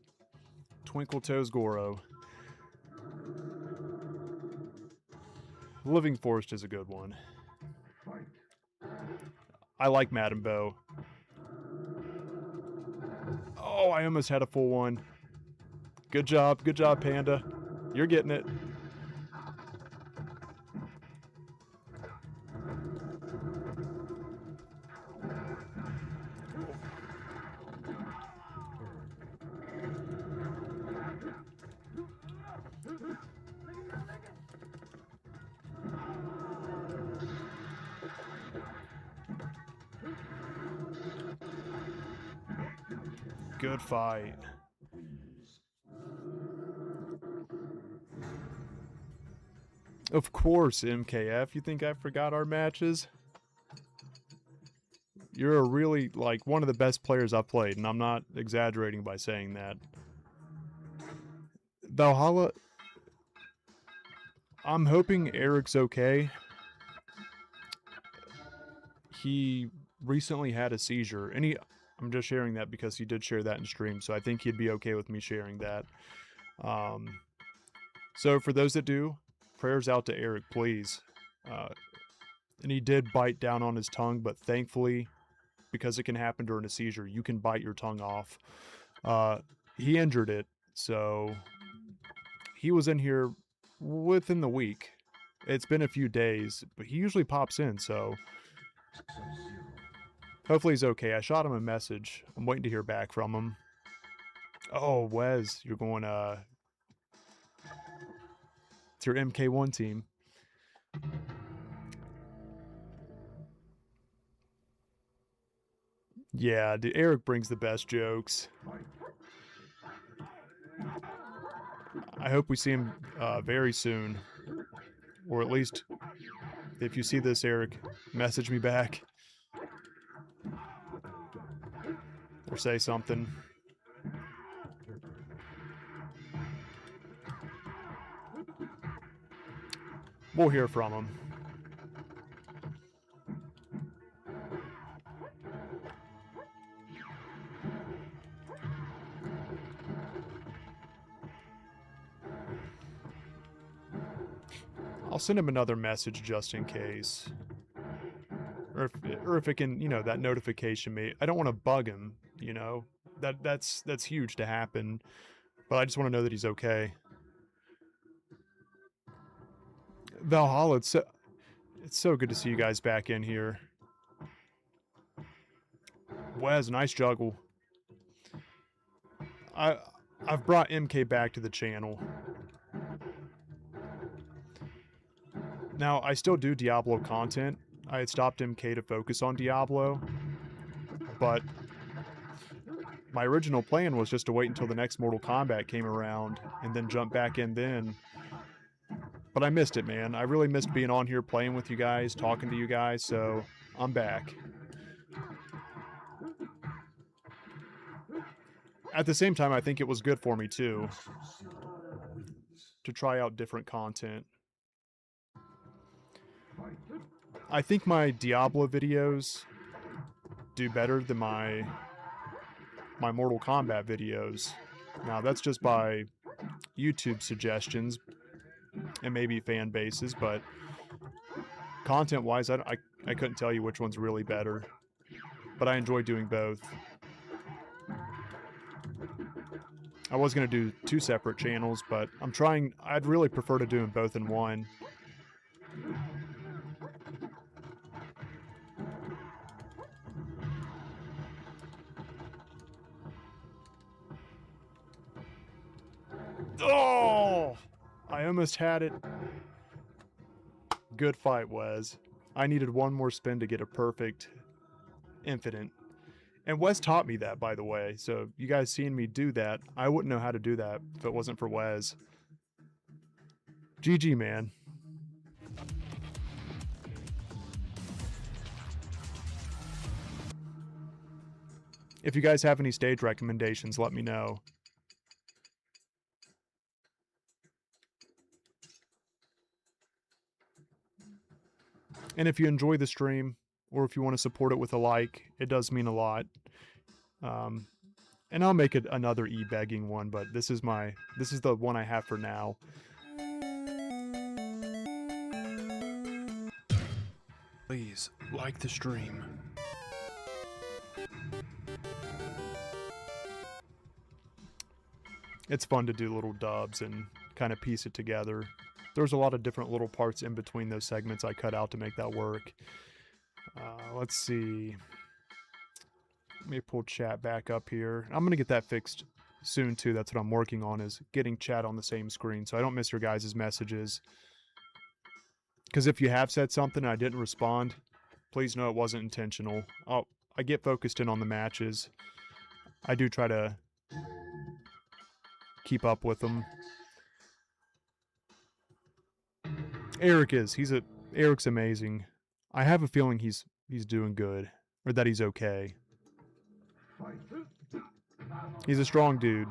Speaker 1: Twinkle Toes Goro. Living Forest is a good one. I like Madam Bo. Oh, I almost had a full one. Good job, Panda. You're getting it. Good fight. Of course, MKF. You think I forgot our matches? You're a really, like, one of the best players I've played, and I'm not exaggerating by saying that. Valhalla, I'm hoping Eric's okay. He recently had a seizure, and I'm just sharing that because he did share that in stream, so I think he'd be okay with me sharing that. So for those that do, prayers out to Eric, please. And he did bite down on his tongue, but thankfully, because it can happen during a seizure, you can bite your tongue off. He injured it, so he was in here within the week. It's been a few days, but he usually pops in, so
Speaker 2: Sub-Zero.
Speaker 1: hopefully he's okay. I shot him a message. I'm waiting to hear back from him. Oh, Wes, you're going, it's your MK1 team. Yeah, dude, Eric brings the best jokes. I hope we see him very soon. Or at least, if you see this, Eric, message me back. Or say something. We'll hear from him. I'll send him another message just in case. Or if it can, that notification me. I don't want to bug him, That's huge to happen. But I just want to know that he's okay. Valhalla, it's so good to see you guys back in here. Wes, nice juggle. I've brought MK back to the channel. Now, I still do Diablo content. I had stopped MK to focus on Diablo, but my original plan was just to wait until the next Mortal Kombat came around and then jump back in then. But I missed it, man. I really missed being on here playing with you guys, talking to you guys, so I'm back. At the same time, I think it was good for me, too, to try out different content. I think my Diablo videos do better than my Mortal Kombat videos. Now, that's just by YouTube suggestions and maybe fan bases, but content-wise, I couldn't tell you which one's really better. But I enjoy doing both. I was going to do 2 separate channels, but I'd really prefer to do them both in one. Oh! I almost had it. Good fight, Wes. I needed one more spin to get a perfect infinite. And Wes taught me that, by the way. So you guys seeing me do that, I wouldn't know how to do that if it wasn't for Wes. GG, man. If you guys have any stage recommendations, let me know. And if you enjoy the stream, or if you want to support it with a like, it does mean a lot. And I'll make it another e-begging one, but this is the one I have for now. Please like the stream. It's fun to do little dubs and kind of piece it together. There's a lot of different little parts in between those segments I cut out to make that work. Let's see. Let me pull chat back up here. I'm going to get that fixed soon too. That's what I'm working on, is getting chat on the same screen so I don't miss your guys' messages. Because if you have said something and I didn't respond, please know it wasn't intentional. I get focused in on the matches. I do try to keep up with them. Eric's amazing. I have a feeling he's doing good, or that he's okay. He's a strong dude.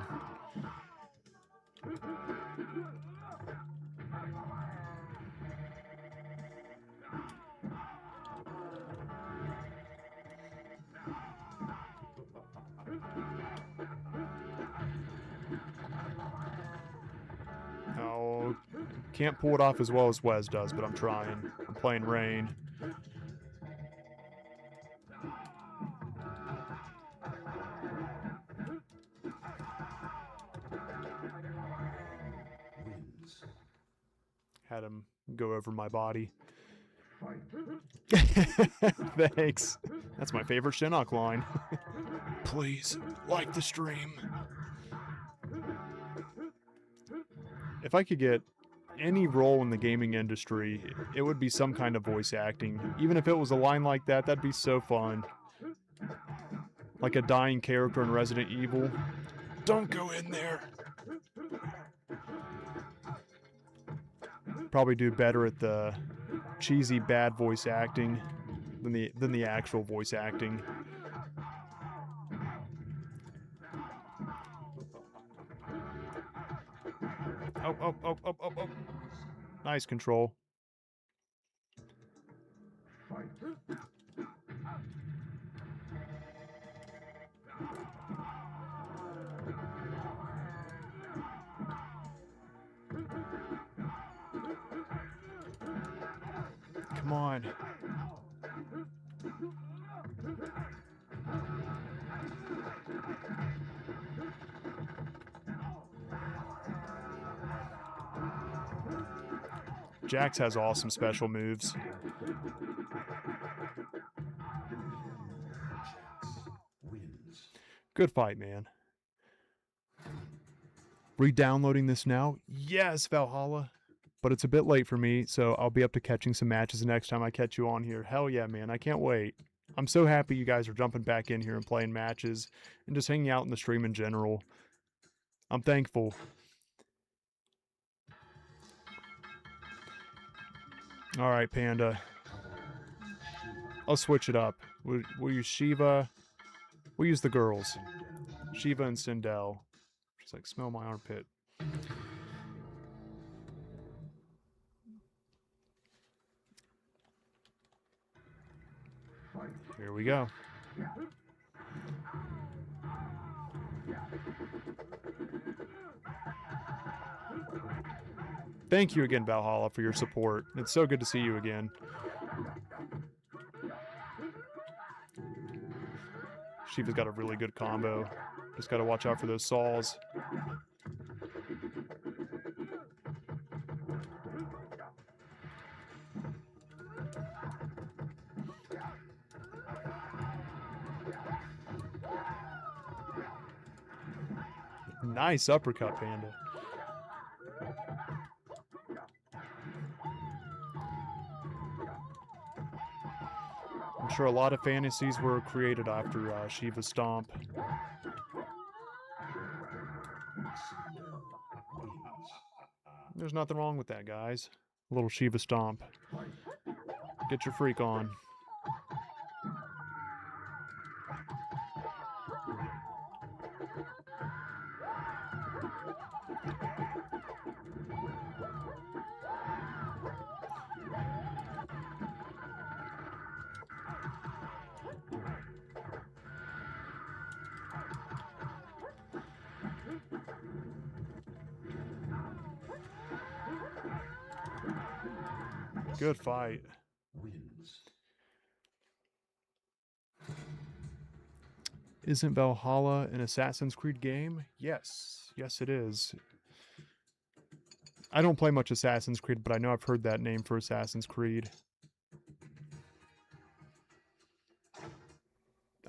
Speaker 1: Can't pull it off as well as Wes does, but I'm trying. I'm playing Rain.
Speaker 2: Wins.
Speaker 1: Had him go over my body. Thanks. That's my favorite Shinnok line. Please, like the stream. If I could get any role in the gaming industry, it would be some kind of voice acting. Even if it was a line like that, that'd be so fun. Like a dying character in Resident Evil. Don't go in there. Probably do better at the cheesy bad voice acting than the actual voice acting. Oh. Nice control. Come on. Jax has awesome special moves.
Speaker 2: Jax wins.
Speaker 1: Good fight, man. Re-downloading this now? Yes, Valhalla. But it's a bit late for me, so I'll be up to catching some matches next time I catch you on here. Hell yeah, man. I can't wait. I'm so happy you guys are jumping back in here and playing matches and just hanging out in the stream in general. I'm thankful. All right, Panda. I'll switch it up. We'll use Shiva. We'll use the girls. Shiva and Sindel. She's like, smell my armpit. Here we go. Thank you again, Valhalla, for your support. It's so good to see you again. Shiva's got a really good combo. Just got to watch out for those saws. Nice uppercut, Panda. I'm sure a lot of fantasies were created after Shiva's stomp. There's nothing wrong with that, guys. A little Shiva stomp. Get your freak on. Good fight.
Speaker 2: Wins.
Speaker 1: Isn't Valhalla an Assassin's Creed game? Yes. Yes, it is. I don't play much Assassin's Creed, but I know I've heard that name for Assassin's Creed.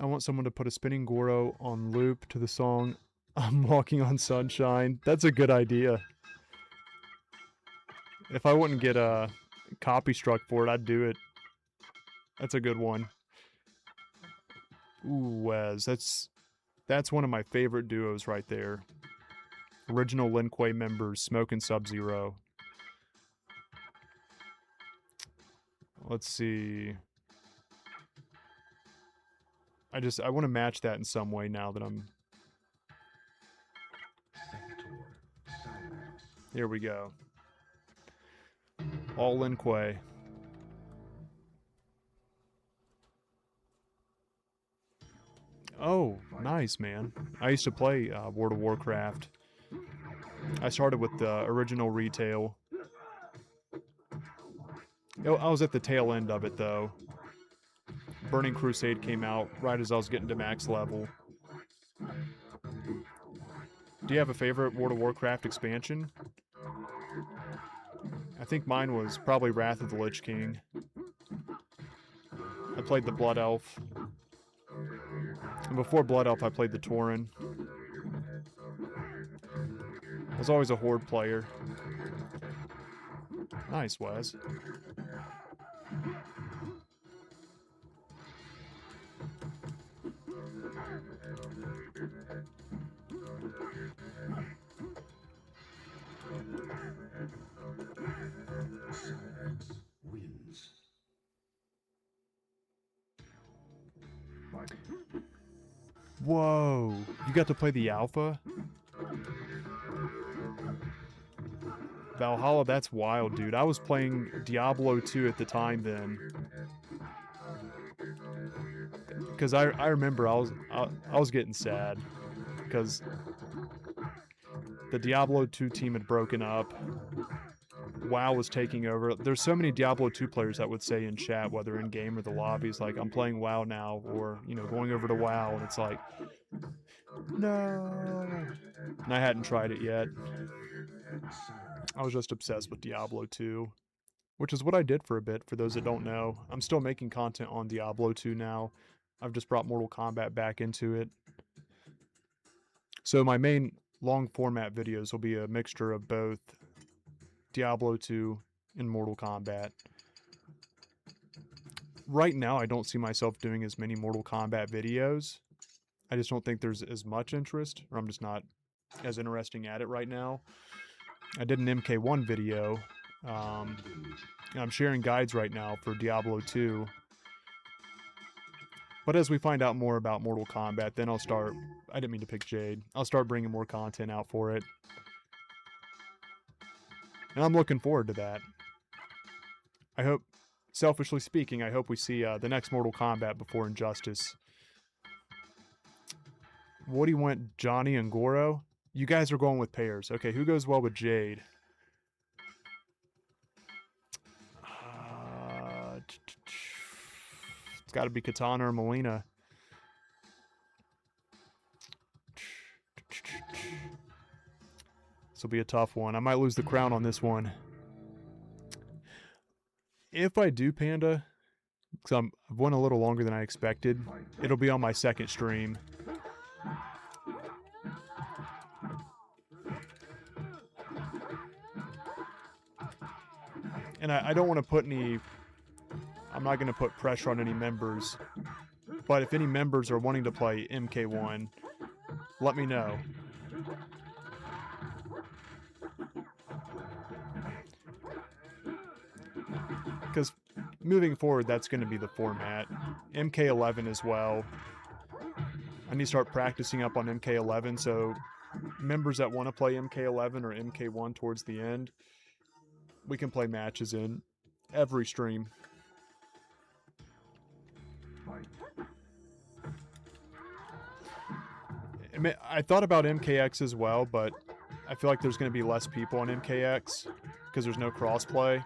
Speaker 1: I want someone to put a spinning Goro on loop to the song I'm Walking on Sunshine. That's a good idea. If I wouldn't get copy struck for it, I'd do it. That's a good one. Ooh, Wes, that's one of my favorite duos right there. Original Lin Kuei members, Smoke and Sub-Zero. Let's see. I want to match that in some way now that I'm... Here we go. All Lin Kuei. Oh, nice, man. I used to play World of Warcraft. I started with the original retail. I was at the tail end of it, though. Burning Crusade came out right as I was getting to max level. Do you have a favorite World of Warcraft expansion? I think mine was probably Wrath of the Lich King. I played the Blood Elf. And before Blood Elf, I played the Tauren. I was always a Horde player. Nice, Wes.
Speaker 2: Wins.
Speaker 1: Whoa, you got to play the alpha? Valhalla, that's wild, dude. I was playing Diablo 2 at the time then. Because I remember I was getting sad. Because the Diablo 2 team had broken up. WoW was taking over. There's so many Diablo 2 players that would say in chat, whether in game or the lobbies, like, I'm playing WoW now, or, you know, going over to WoW, and it's like, no. And I hadn't tried it yet. I was just obsessed with Diablo 2, which is what I did for a bit, for those that don't know. I'm still making content on Diablo 2 now. I've just brought Mortal Kombat back into it. So my main long format videos will be a mixture of both Diablo 2 and Mortal Kombat. Right now, I don't see myself doing as many Mortal Kombat videos. I just don't think there's as much interest, or I'm just not as interesting at it right now. I did an MK1 video, and I'm sharing guides right now for Diablo 2. But as we find out more about Mortal Kombat, then I'll start... I didn't mean to pick Jade. I'll start bringing more content out for it. And I'm looking forward to that. I hope, selfishly speaking, I hope we see the next Mortal Kombat before Injustice. Woody went Johnny and Goro. You guys are going with pairs. Okay, who goes well with Jade? It's got to be Katana or Melina. This will be a tough one. I might lose the crown on this one. If I do Panda, because I've won a little longer than I expected, it'll be on my second stream. And I don't want to put any... I'm not going to put pressure on any members. But if any members are wanting to play MK1, let me know. Because moving forward, that's going to be the format. MK11 as well. I need to start practicing up on MK11, so members that want to play MK11 or MK1 towards the end, we can play matches in every stream. I thought about MKX as well, but I feel like there's going to be less people on MKX because there's no crossplay.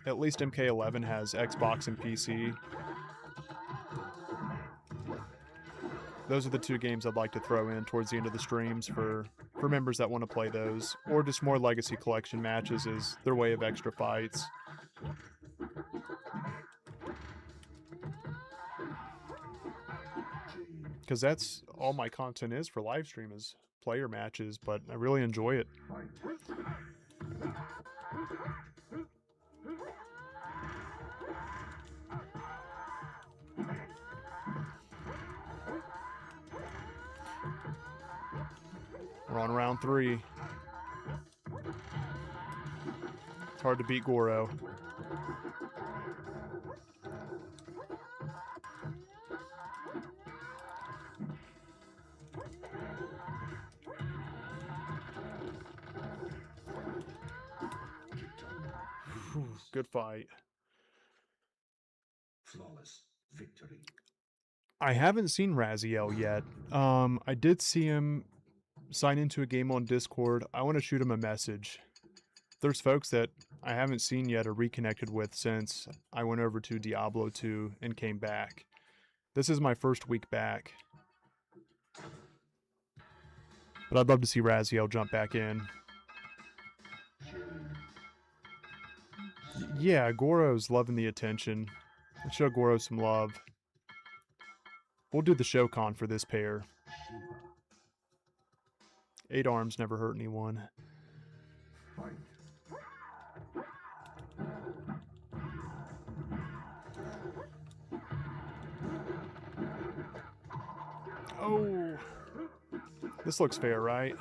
Speaker 1: At least MK11 has Xbox and PC. Those are the two games I'd like to throw in towards the end of the streams for members that want to play those, or just more Legacy Collection matches as their way of extra fights. Because that's all my content is for live stream, is player matches, but I really enjoy it. We're on round 3. It's hard to beat Goro. Good fight.
Speaker 2: Flawless victory. I
Speaker 1: haven't seen Raziel yet. I did see him sign into a game on Discord. I want to shoot him a message. There's folks that I haven't seen yet or reconnected with since I went over to Diablo 2 and came back. This is my first week back. But I'd love to see Raziel jump back in. Yeah, Goro's loving the attention. Let's show Goro some love. We'll do the Shokan for this pair. 8 arms never hurt anyone. Oh! This looks fair, right?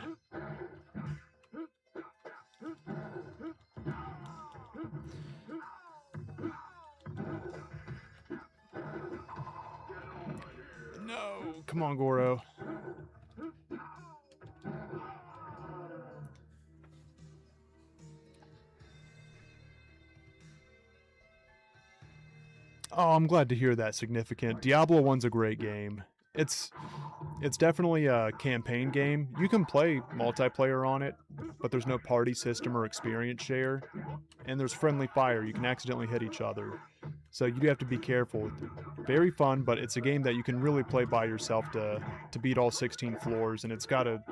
Speaker 1: No! Come on, Goro. Oh, I'm glad to hear that, Significant. Diablo 1's a great game. It's definitely a campaign game. You can play multiplayer on it, but there's no party system or experience share. And there's friendly fire. You can accidentally hit each other. So you do have to be careful. Very fun, but it's a game that you can really play by yourself to beat all 16 floors, and it's got a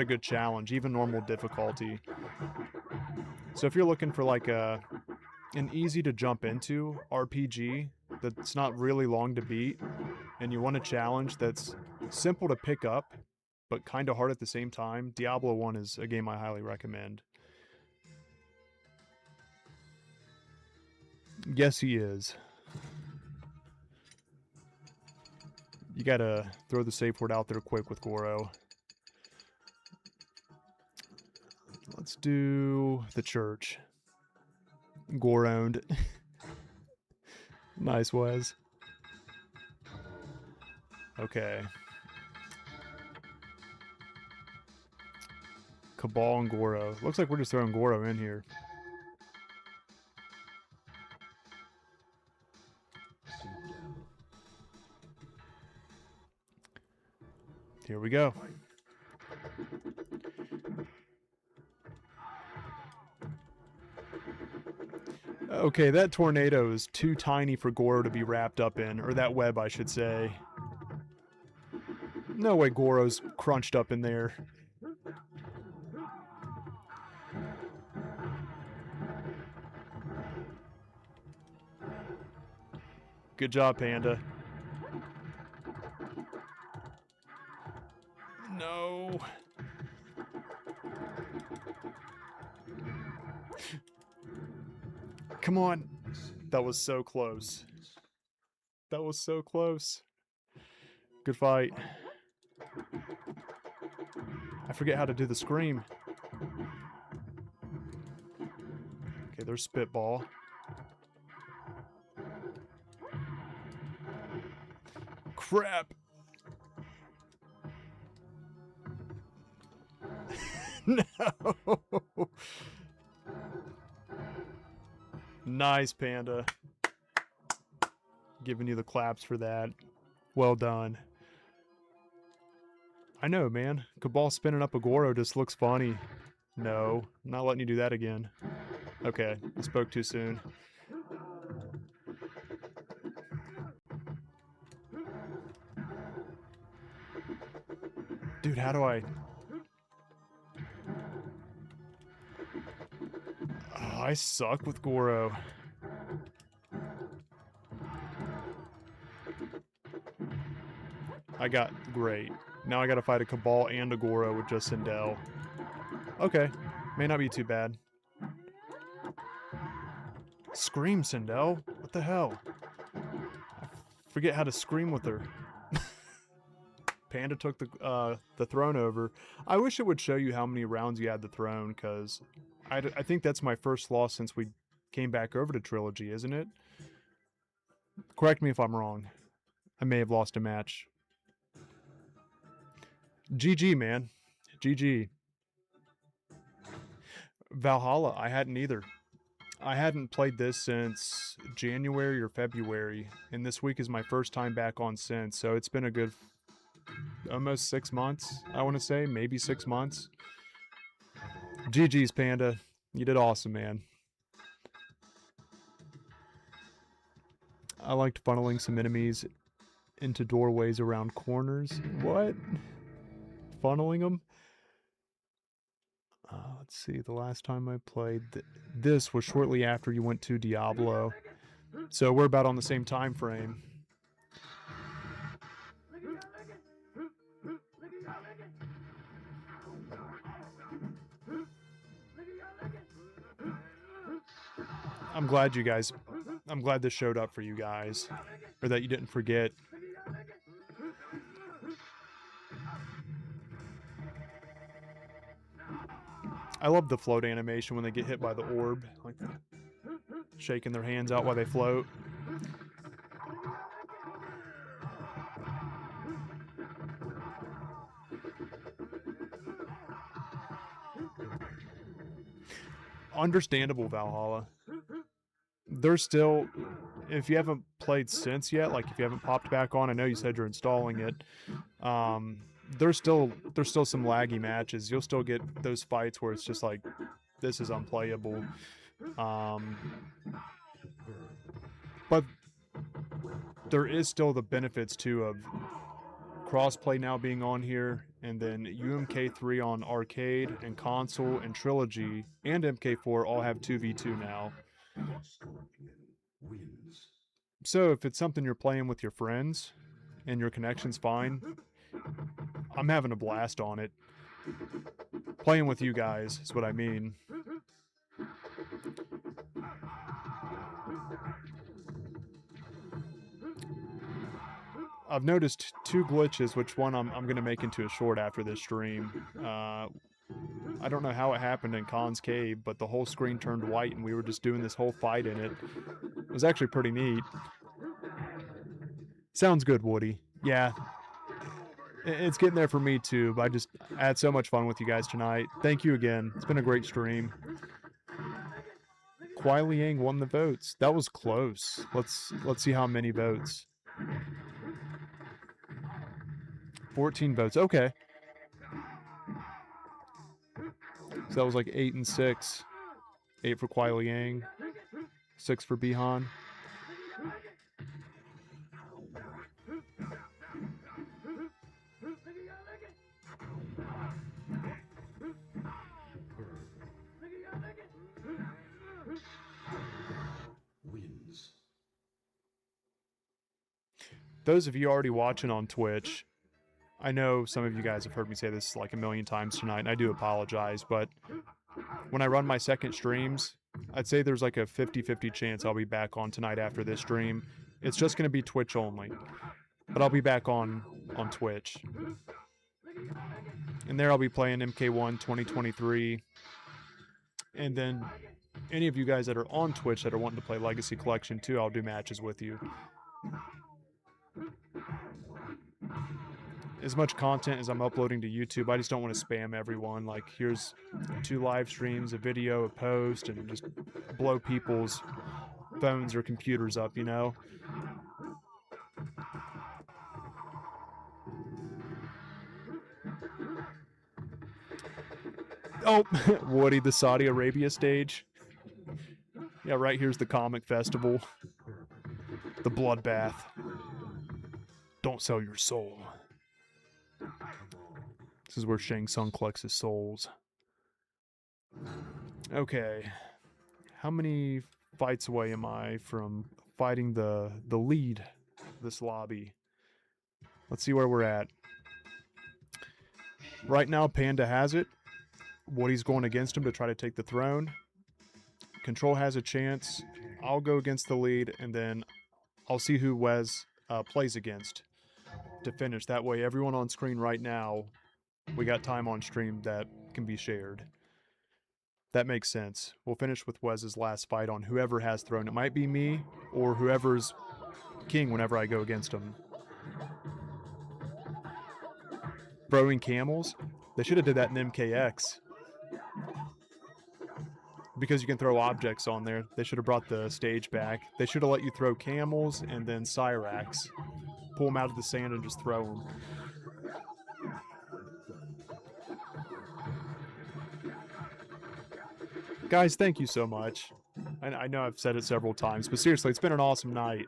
Speaker 1: good challenge, even normal difficulty. So if you're looking for like an easy to jump into RPG that's not really long to beat, and you want a challenge that's simple to pick up, but kind of hard at the same time, Diablo 1 is a game I highly recommend. Yes, he is. You gotta throw the safe word out there quick with Goro. Let's do the church. Goro-owned. Nice, Wes. Okay. Cabal and Goro. Looks like we're just throwing Goro in here. Here we go. Okay, that tornado is too tiny for Goro to be wrapped up in, or that web, I should say. No way Goro's crunched up in there. Good job, Panda. No. Come on. That was so close. That was so close. Good fight. I forget how to do the scream. Okay, there's Spitball. Crap. No. Nice, Panda. Giving you the claps for that. Well done. I know, man. Cabal spinning up a Goro just looks funny. No, I'm not letting you do that again. Okay, I spoke too soon. Dude, how do I... Oh, I suck with Goro. I got great. Now I gotta fight a Cabal and a Goro with just Sindel. Okay, may not be too bad. Scream, Sindel. What the hell? I forget how to scream with her. Panda took the throne over. I wish it would show you how many rounds you had the throne, because I think that's my first loss since we came back over to Trilogy, isn't it? Correct me if I'm wrong. I may have lost a match. GG, man. GG. Valhalla, I hadn't either. I hadn't played this since January or February, and this week is my first time back on since, so it's been a good almost 6 months, I want to say, maybe 6 months. GG's, Panda. You did awesome, man. I liked funneling some enemies into doorways around corners. What? Funneling them? Let's see, the last time I played this was shortly after you went to Diablo. So we're about on the same time frame. I'm glad this showed up for you guys. Or that you didn't forget. I love the float animation when they get hit by the orb. Like shaking their hands out while they float. Understandable, Valhalla. There's still, if you haven't played since yet, like if you haven't popped back on, I know you said you're installing it. There's still some laggy matches. You'll still get those fights where it's just like, this is unplayable. But there is still the benefits too of crossplay now being on here, and then UMK3 on arcade and console and trilogy and MK4 all have 2v2 now. So if it's something you're playing with your friends and your connection's fine, I'm having a blast on it. Playing with you guys is what I mean. I've noticed 2 glitches, which one I'm going to make into a short after this stream. I don't know how it happened in Khan's Cave, but the whole screen turned white and we were just doing this whole fight in it. It was actually pretty neat. Sounds good, Woody. Yeah. It's getting there for me too, but I had so much fun with you guys tonight. Thank you again. It's been a great stream. Kuai Liang won the votes. That was close. Let's see how many votes. 14 votes. Okay. So that was like 8 and 6. 8 for Kuai Liang. 6 for Bihan. Those of you already watching on Twitch, I know some of you guys have heard me say this like a million times tonight, and I do apologize, but when I run my second streams, I'd say there's like a 50-50 chance I'll be back on tonight after this stream. It's just going to be Twitch only, but I'll be back on Twitch. And there I'll be playing MK1 2023. And then any of you guys that are on Twitch that are wanting to play Legacy Collection too, I'll do matches with you. As much content as I'm uploading to YouTube, I just don't want to spam everyone. Like, here's 2 live streams, a video, a post, and just blow people's phones or computers up, you know? Oh, Woody, the Saudi Arabia stage. Yeah, right here's the comic festival. The bloodbath. Don't sell your soul. This is where Shang Tsung collects his souls. Okay. How many fights away am I from fighting the lead of this lobby? Let's see where we're at. Right now, Panda has it. Woody's going against him to try to take the throne. Control has a chance. I'll go against the lead, and then I'll see who Wes plays against to finish. That way, everyone on screen right now, we got time on stream that can be shared. That makes sense. We'll finish with Wes's last fight on whoever has throne. It might be me or whoever's king whenever I go against him. Throwing camels? They should have did that in MKX. Because you can throw objects on there, they should have brought the stage back. They should have let you throw camels and then Cyrax. Pull them out of the sand and just throw them. Guys, thank you so much. I know I've said it several times, but seriously, it's been an awesome night.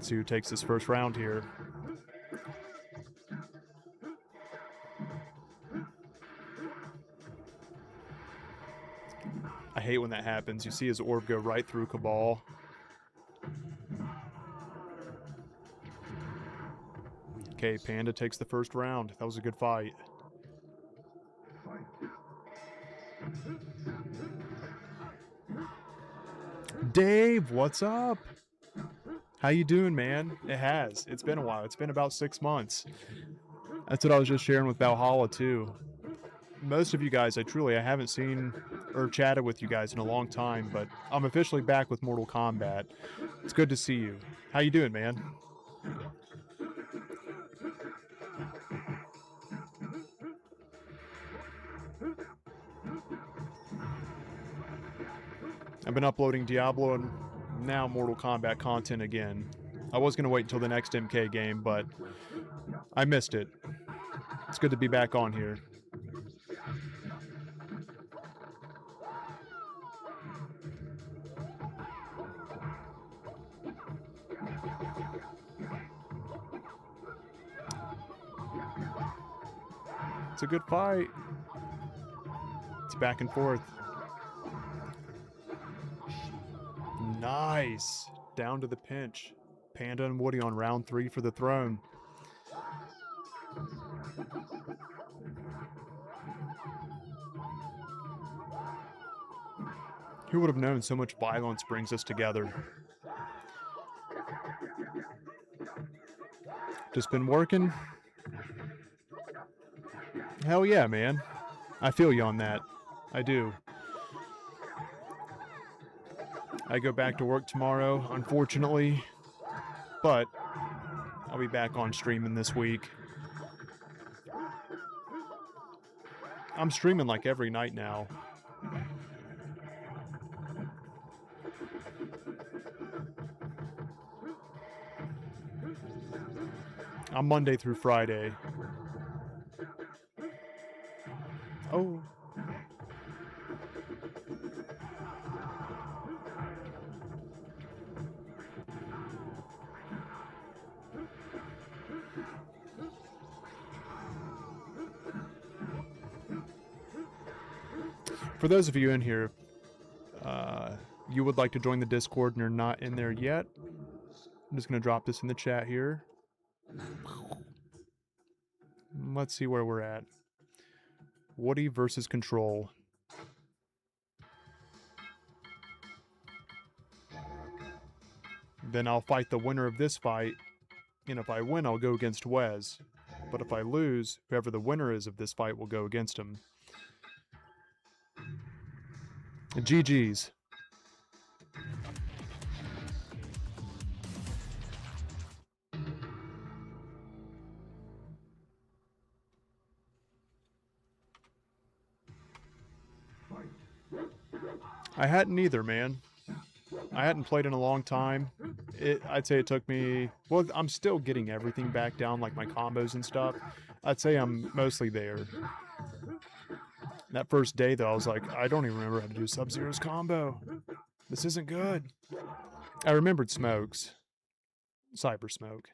Speaker 1: Let's see who takes this first round here. I hate when that happens. You see his orb go right through Cabal. Okay, Panda takes the first round. That was a good fight. Dave, what's up? How you doing, man? It has. It's been a while. It's been about 6 months. That's what I was just sharing with Valhalla, too. Most of you guys, I haven't seen or chatted with you guys in a long time, but I'm officially back with Mortal Kombat. It's good to see you. How you doing, man? I've been uploading Diablo and now Mortal Kombat content again. I was going to wait until the next MK game, but I missed it. It's good to be back on here. It's a good fight. It's back and forth. Nice. Down to the pinch. Panda and Woody on round 3 for the throne. Who would have known so much violence brings us together? Just been working? Hell yeah, man. I feel you on that. I do. I go back to work tomorrow, unfortunately, but I'll be back on streaming this week. I'm streaming like every night now. I'm Monday through Friday. Oh. For those of you in here, you would like to join the Discord and you're not in there yet, I'm just going to drop this in the chat here. Let's see where we're at. Woody versus Control. Then I'll fight the winner of this fight, and if I win, I'll go against Wes. But if I lose, whoever the winner is of this fight will go against him. GG's. I hadn't either, man. I hadn't played in a long time. I'd say it took me... Well, I'm still getting everything back down, like my combos and stuff. I'd say I'm mostly there. That first day, though, I was like, I don't even remember how to do Sub-Zero's combo. This isn't good. I remembered Smokes. Cyber Smoke.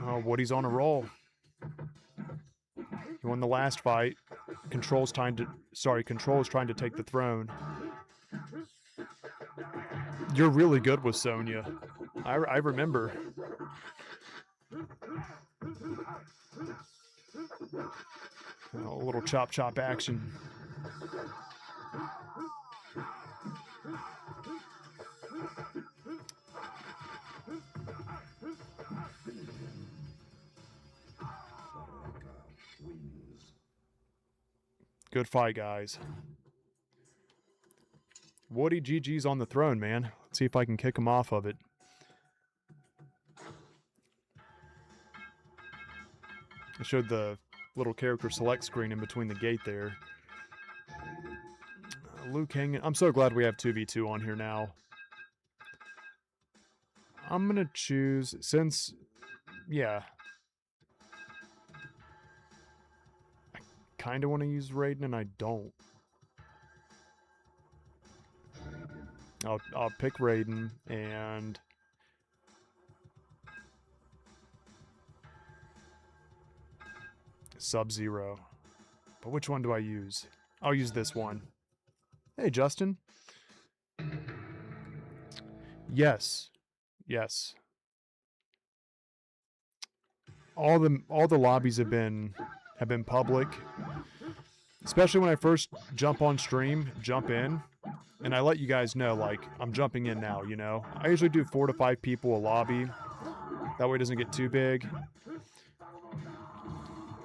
Speaker 1: Oh, Woody's on a roll. He won the last fight. Control's trying to take the throne. You're really good with Sonya. I remember. Oh, a little chop action. Good fight, guys. Woody, GG's on the throne, man. Let's see if I can kick him off of it. I showed the little character select screen in between the gate there. Liu Kang. I'm so glad we have 2v2 on here now. I'm gonna choose, since, yeah. I kind of want to use Raiden and I don't. I'll pick Raiden and Sub-Zero. But which one do I use? I'll use this one. Hey, Justin. Yes. Yes. All the lobbies have been public. Especially when I first jump on stream, jump in, and I let you guys know, like, I'm jumping in now, you know? I usually do 4 to 5 people a lobby. That way it doesn't get too big.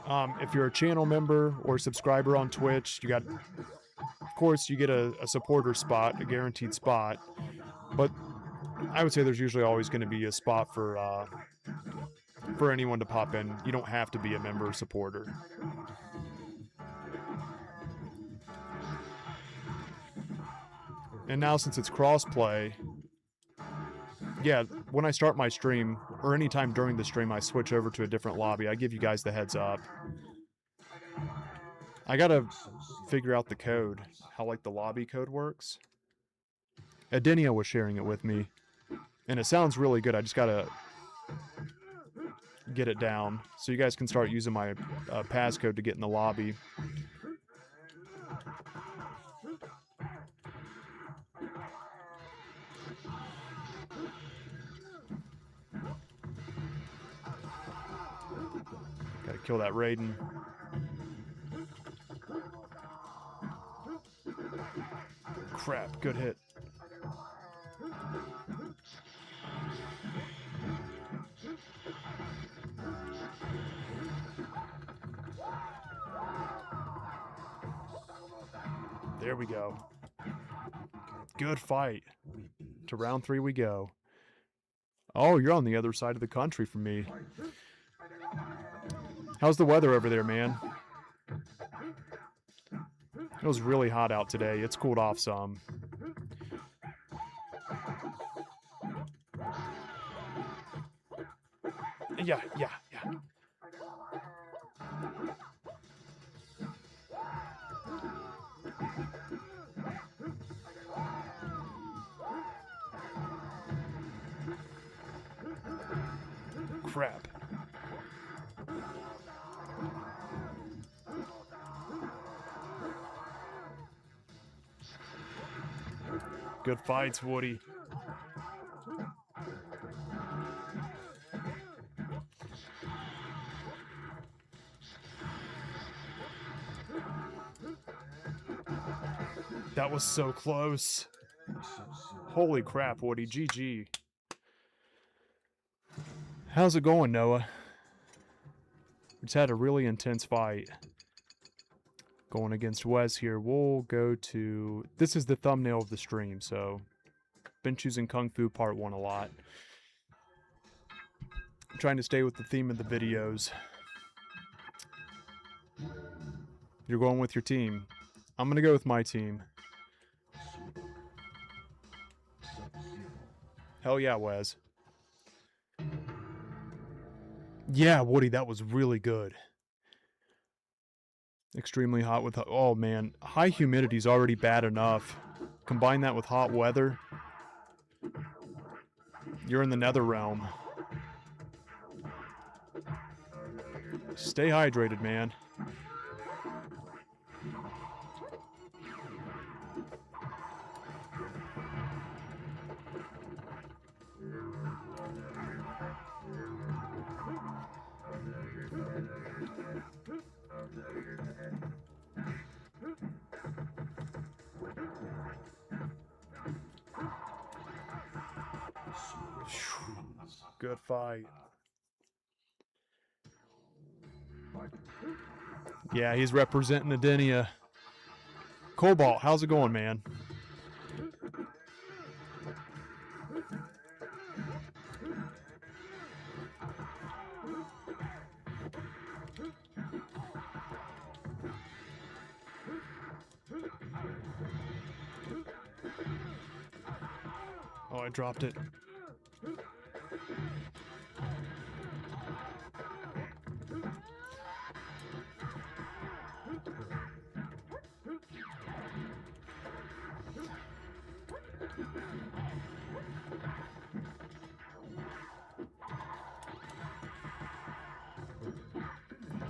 Speaker 1: If you're a channel member or subscriber on Twitch, you got, of course, you get a supporter spot, a guaranteed spot. But I would say there's usually always going to be a spot for anyone to pop in. You don't have to be a member or supporter. And now since it's crossplay, yeah, when I start my stream, or anytime during the stream I switch over to a different lobby, I give you guys the heads up. I gotta figure out the code, how like the lobby code works. Adenia was sharing it with me, and it sounds really good. I just gotta get it down, so you guys can start using my passcode to get in the lobby. Gotta kill that Raiden. Crap, good hit. There we go. Good fight. To round 3 we go. Oh, you're on the other side of the country from me. How's the weather over there, man? It was really hot out today. It's cooled off some. Yeah. Crap. Good fights, Woody. That was so close. Holy crap, Woody. GG. How's it going, Noah? We just had a really intense fight. Going against Wes here. We'll go to... This is the thumbnail of the stream, so... Been choosing Kung Fu Part 1 a lot. I'm trying to stay with the theme of the videos. You're going with your team. I'm gonna go with my team. Hell yeah, Wes. Yeah, Woody, that was really good. Extremely hot with... Oh, man. High humidity is already bad enough. Combine that with hot weather. You're in the nether realm. Stay hydrated, man. Good fight. Yeah, he's representing Adenia. Cobalt, how's it going, man? Oh, I dropped it.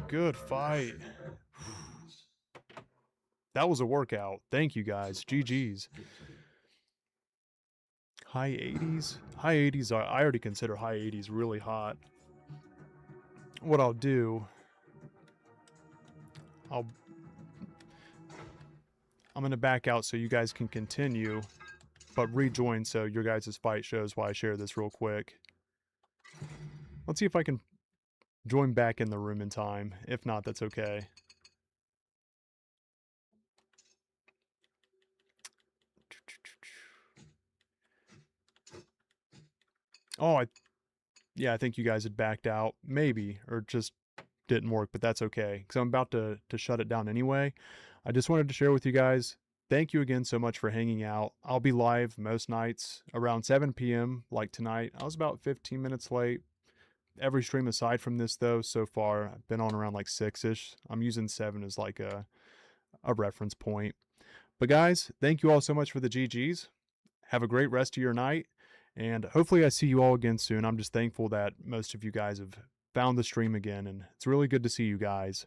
Speaker 1: Good fight. That was a workout. Thank you guys. GG's. High 80s? High 80s, I already consider high 80s really hot. What I'll do, I'm going to back out so you guys can continue, but rejoin so your guys' fight shows while I share this real quick. Let's see if I can join back in the room in time. If not, that's okay. Oh, yeah, I think you guys had backed out. Maybe, or just didn't work, but that's okay, because I'm about to shut it down anyway. I just wanted to share with you guys, thank you again so much for hanging out. I'll be live most nights around 7 p.m. like tonight. I was about 15 minutes late. Every stream aside from this, though, so far, I've been on around like 6-ish. I'm using 7 as like a reference point. But guys, thank you all so much for the GGs. Have a great rest of your night, and hopefully I see you all again soon. I'm just thankful that most of you guys have found the stream again, and it's really good to see you guys.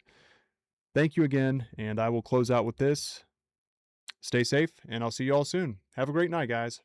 Speaker 1: Thank you again, and I will close out with this. Stay safe, and I'll see you all soon. Have a great night, guys.